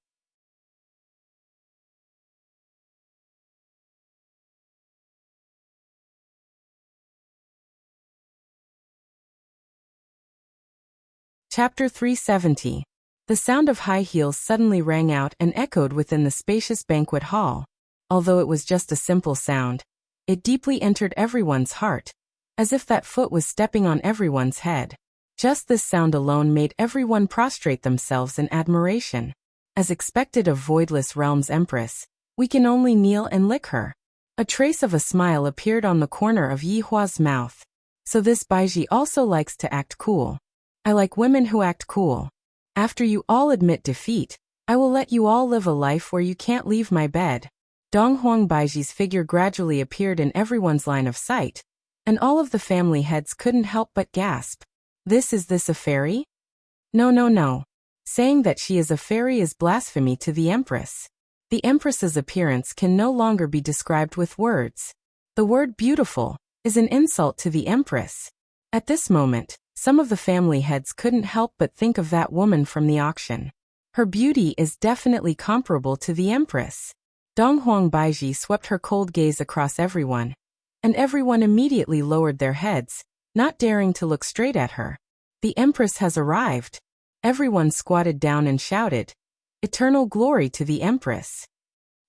Chapter 370. The sound of high heels suddenly rang out and echoed within the spacious banquet hall. Although it was just a simple sound, it deeply entered everyone's heart, as if that foot was stepping on everyone's head. Just this sound alone made everyone prostrate themselves in admiration. As expected of Voidless Realm's Empress, we can only kneel and lick her. A trace of a smile appeared on the corner of Yi Hua's mouth. So this Baiji also likes to act cool. I like women who act cool. After you all admit defeat, I will let you all live a life where you can't leave my bed. Donghuang Baiji's figure gradually appeared in everyone's line of sight, and all of the family heads couldn't help but gasp. Is this a fairy? No, no, no. Saying that she is a fairy is blasphemy to the Empress. The Empress's appearance can no longer be described with words. The word beautiful is an insult to the Empress. At this moment, some of the family heads couldn't help but think of that woman from the auction. Her beauty is definitely comparable to the Empress. Donghuang Baiji swept her cold gaze across everyone, and everyone immediately lowered their heads, not daring to look straight at her. The Empress has arrived. Everyone squatted down and shouted, "Eternal glory to the Empress."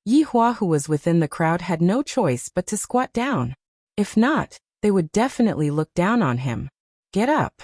Yi Hua, who was within the crowd, had no choice but to squat down. If not, they would definitely look down on him. Get up.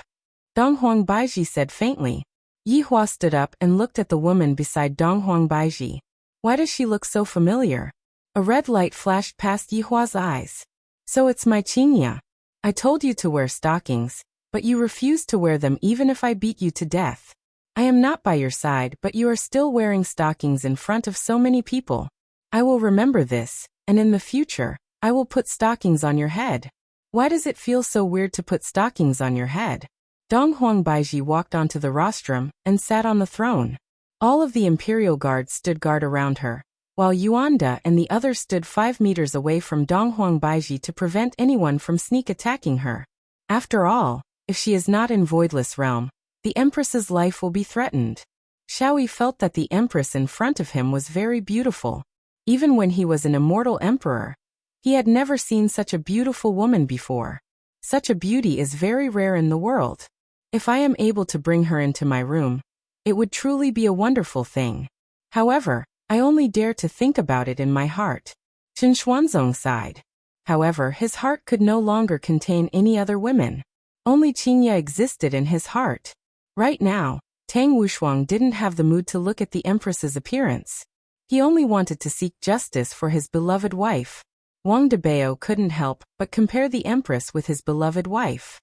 Donghuang Baiji said faintly. Yi Hua stood up and looked at the woman beside Donghuang Baiji. Why does she look so familiar? A red light flashed past Yi Hua's eyes. So it's my Qingya. I told you to wear stockings, but you refused to wear them even if I beat you to death. I am not by your side, but you are still wearing stockings in front of so many people. I will remember this, and in the future, I will put stockings on your head. Why does it feel so weird to put stockings on your head? Donghuang Baiji walked onto the rostrum and sat on the throne. All of the imperial guards stood guard around her, while Yuanda and the others stood 5 meters away from Donghuang Baiji to prevent anyone from sneak attacking her. After all, if she is not in Voidless Realm, the Empress's life will be threatened. Xiaoyi felt that the Empress in front of him was very beautiful. Even when he was an immortal emperor, he had never seen such a beautiful woman before. Such a beauty is very rare in the world. If I am able to bring her into my room, it would truly be a wonderful thing. However, I only dare to think about it in my heart. Chen Xuanzong sighed. However, his heart could no longer contain any other women. Only Qingye existed in his heart. Right now, Tang Wushuang didn't have the mood to look at the empress's appearance. He only wanted to seek justice for his beloved wife. Wang Debao couldn't help but compare the empress with his beloved wife.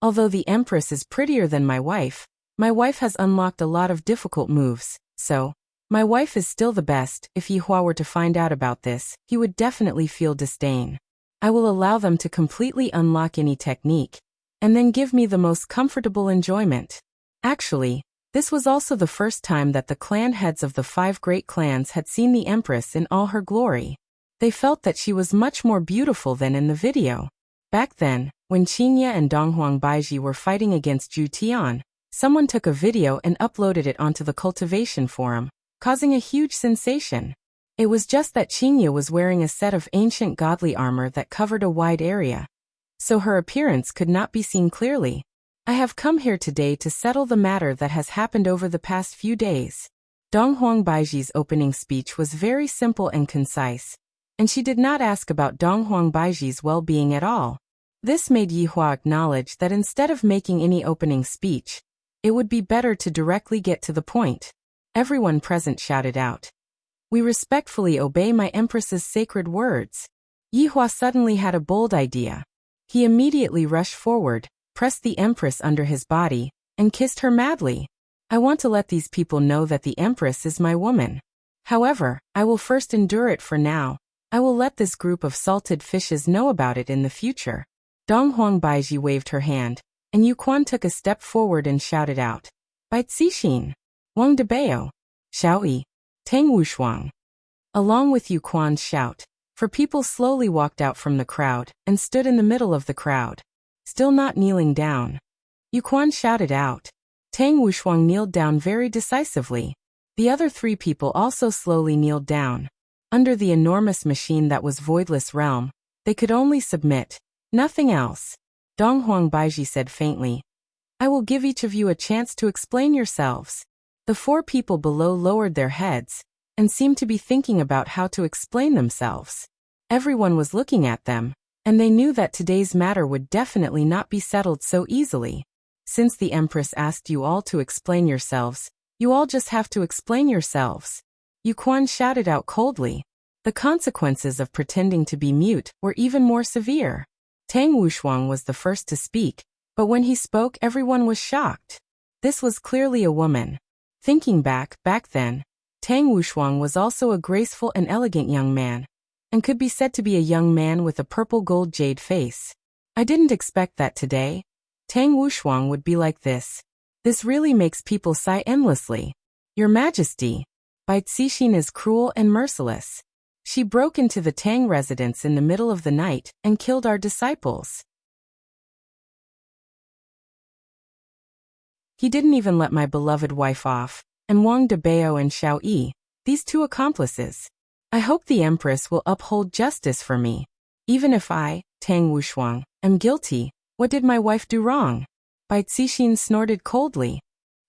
Although the empress is prettier than my wife has unlocked a lot of difficult moves, so my wife is still the best. If Yi Hua were to find out about this, he would definitely feel disdain. I will allow them to completely unlock any technique, and then give me the most comfortable enjoyment. Actually, this was also the first time that the clan heads of the 5 great clans had seen the empress in all her glory. They felt that she was much more beautiful than in the video. Back then, when Qingye and Donghuang Baiji were fighting against Zhu Tian, someone took a video and uploaded it onto the cultivation forum, causing a huge sensation. It was just that Qingye was wearing a set of ancient godly armor that covered a wide area, so her appearance could not be seen clearly. I have come here today to settle the matter that has happened over the past few days. Donghuang Baiji's opening speech was very simple and concise, and she did not ask about Donghuang Baiji's well-being at all. This made Yi Hua acknowledge that instead of making any opening speech, it would be better to directly get to the point. Everyone present shouted out, "We respectfully obey my empress's sacred words." Yi Hua suddenly had a bold idea. He immediately rushed forward, pressed the empress under his body, and kissed her madly. I want to let these people know that the empress is my woman. However, I will first endure it for now. I will let this group of salted fishes know about it in the future. Donghuang Baiji waved her hand, and Yu Quan took a step forward and shouted out, "Bai Cixin, Wang Debao, Xiao Yi, Tang Wushuang." Along with Yu Quan's shout, 4 people slowly walked out from the crowd and stood in the middle of the crowd, still not kneeling down. Yu Quan shouted out. Tang Wushuang kneeled down very decisively. The other 3 people also slowly kneeled down. Under the enormous machine that was Voidless Realm, they could only submit, nothing else. Donghuang Baiji said faintly, "I will give each of you a chance to explain yourselves." The 4 people below lowered their heads and seemed to be thinking about how to explain themselves. Everyone was looking at them, and they knew that today's matter would definitely not be settled so easily. Since the Empress asked you all to explain yourselves, you all just have to explain yourselves. Yu Quan shouted out coldly. The consequences of pretending to be mute were even more severe. Tang Wushuang was the first to speak, but when he spoke everyone was shocked. This was clearly a woman. Thinking back then, Tang Wushuang was also a graceful and elegant young man, and could be said to be a young man with a purple gold jade face. I didn't expect that today Tang Wushuang would be like this. This really makes people sigh endlessly. Your Majesty, Bai Cixin is cruel and merciless. She broke into the Tang residence in the middle of the night and killed our disciples. He didn't even let my beloved wife off, and Wang Debao and Xiao Yi, these 2 accomplices. I hope the Empress will uphold justice for me. Even if I, Tang Wushuang, am guilty, what did my wife do wrong? Bai Cixin snorted coldly.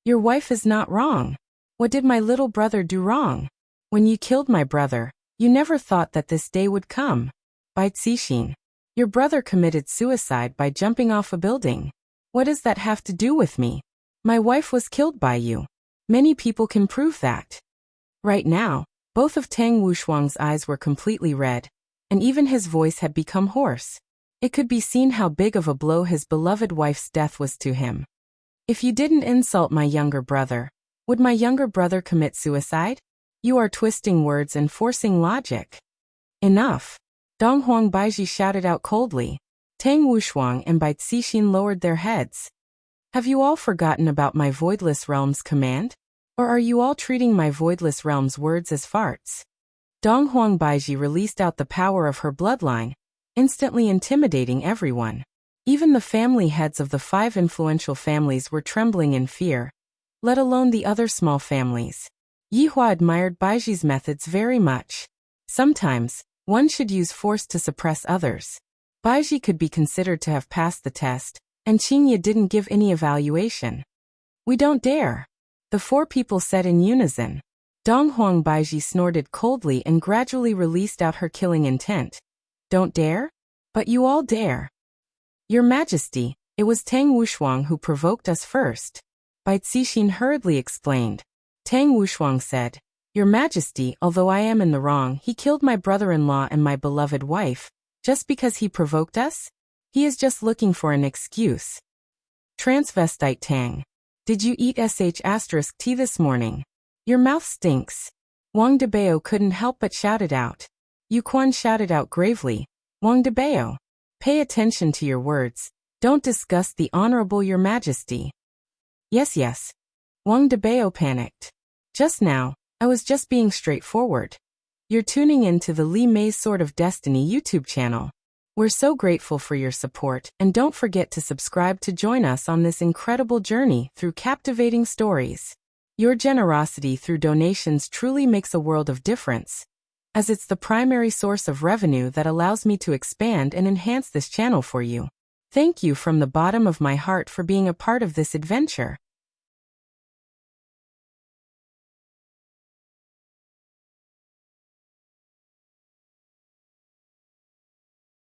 Your wife is not wrong. What did my little brother do wrong? When you killed my brother, you never thought that this day would come. Bai Cixin, your brother committed suicide by jumping off a building. What does that have to do with me? My wife was killed by you. Many people can prove that. Right now, both of Tang Wushuang's eyes were completely red, and even his voice had become hoarse. It could be seen how big of a blow his beloved wife's death was to him. If you didn't insult my younger brother, would my younger brother commit suicide? You are twisting words and forcing logic. Enough. Donghuang Baiji shouted out coldly. Tang Wushuang and Bai Cixin lowered their heads. Have you all forgotten about my Voidless Realm's command? Or are you all treating my Voidless Realm's words as farts? Donghuang Baiji released out the power of her bloodline, instantly intimidating everyone. Even the family heads of the 5 influential families were trembling in fear, let alone the other small families. Yi Hua admired Baiji's methods very much. Sometimes, one should use force to suppress others. Baiji could be considered to have passed the test, and Qingye didn't give any evaluation. We don't dare. The 4 people said in unison. Donghuang Baiji snorted coldly and gradually released out her killing intent. Don't dare? But you all dare. Your Majesty, it was Tang Wushuang who provoked us first. Bai Cixin hurriedly explained. Tang Wushuang said, Your Majesty, although I am in the wrong, he killed my brother-in-law and my beloved wife, just because he provoked us? He is just looking for an excuse. Transvestite Tang. Did you eat *tea this morning? Your mouth stinks. Wang Debao couldn't help but shout it out. Yu Quan shouted out gravely, Wang Debao, pay attention to your words. Don't disgust the Honorable Your Majesty. Yes. Wang Debao panicked. Just now, I was just being straightforward. You're tuning in to the Li Mei's Sword of Destiny YouTube channel. We're so grateful for your support, and don't forget to subscribe to join us on this incredible journey through captivating stories. Your generosity through donations truly makes a world of difference, as it's the primary source of revenue that allows me to expand and enhance this channel for you. Thank you from the bottom of my heart for being a part of this adventure.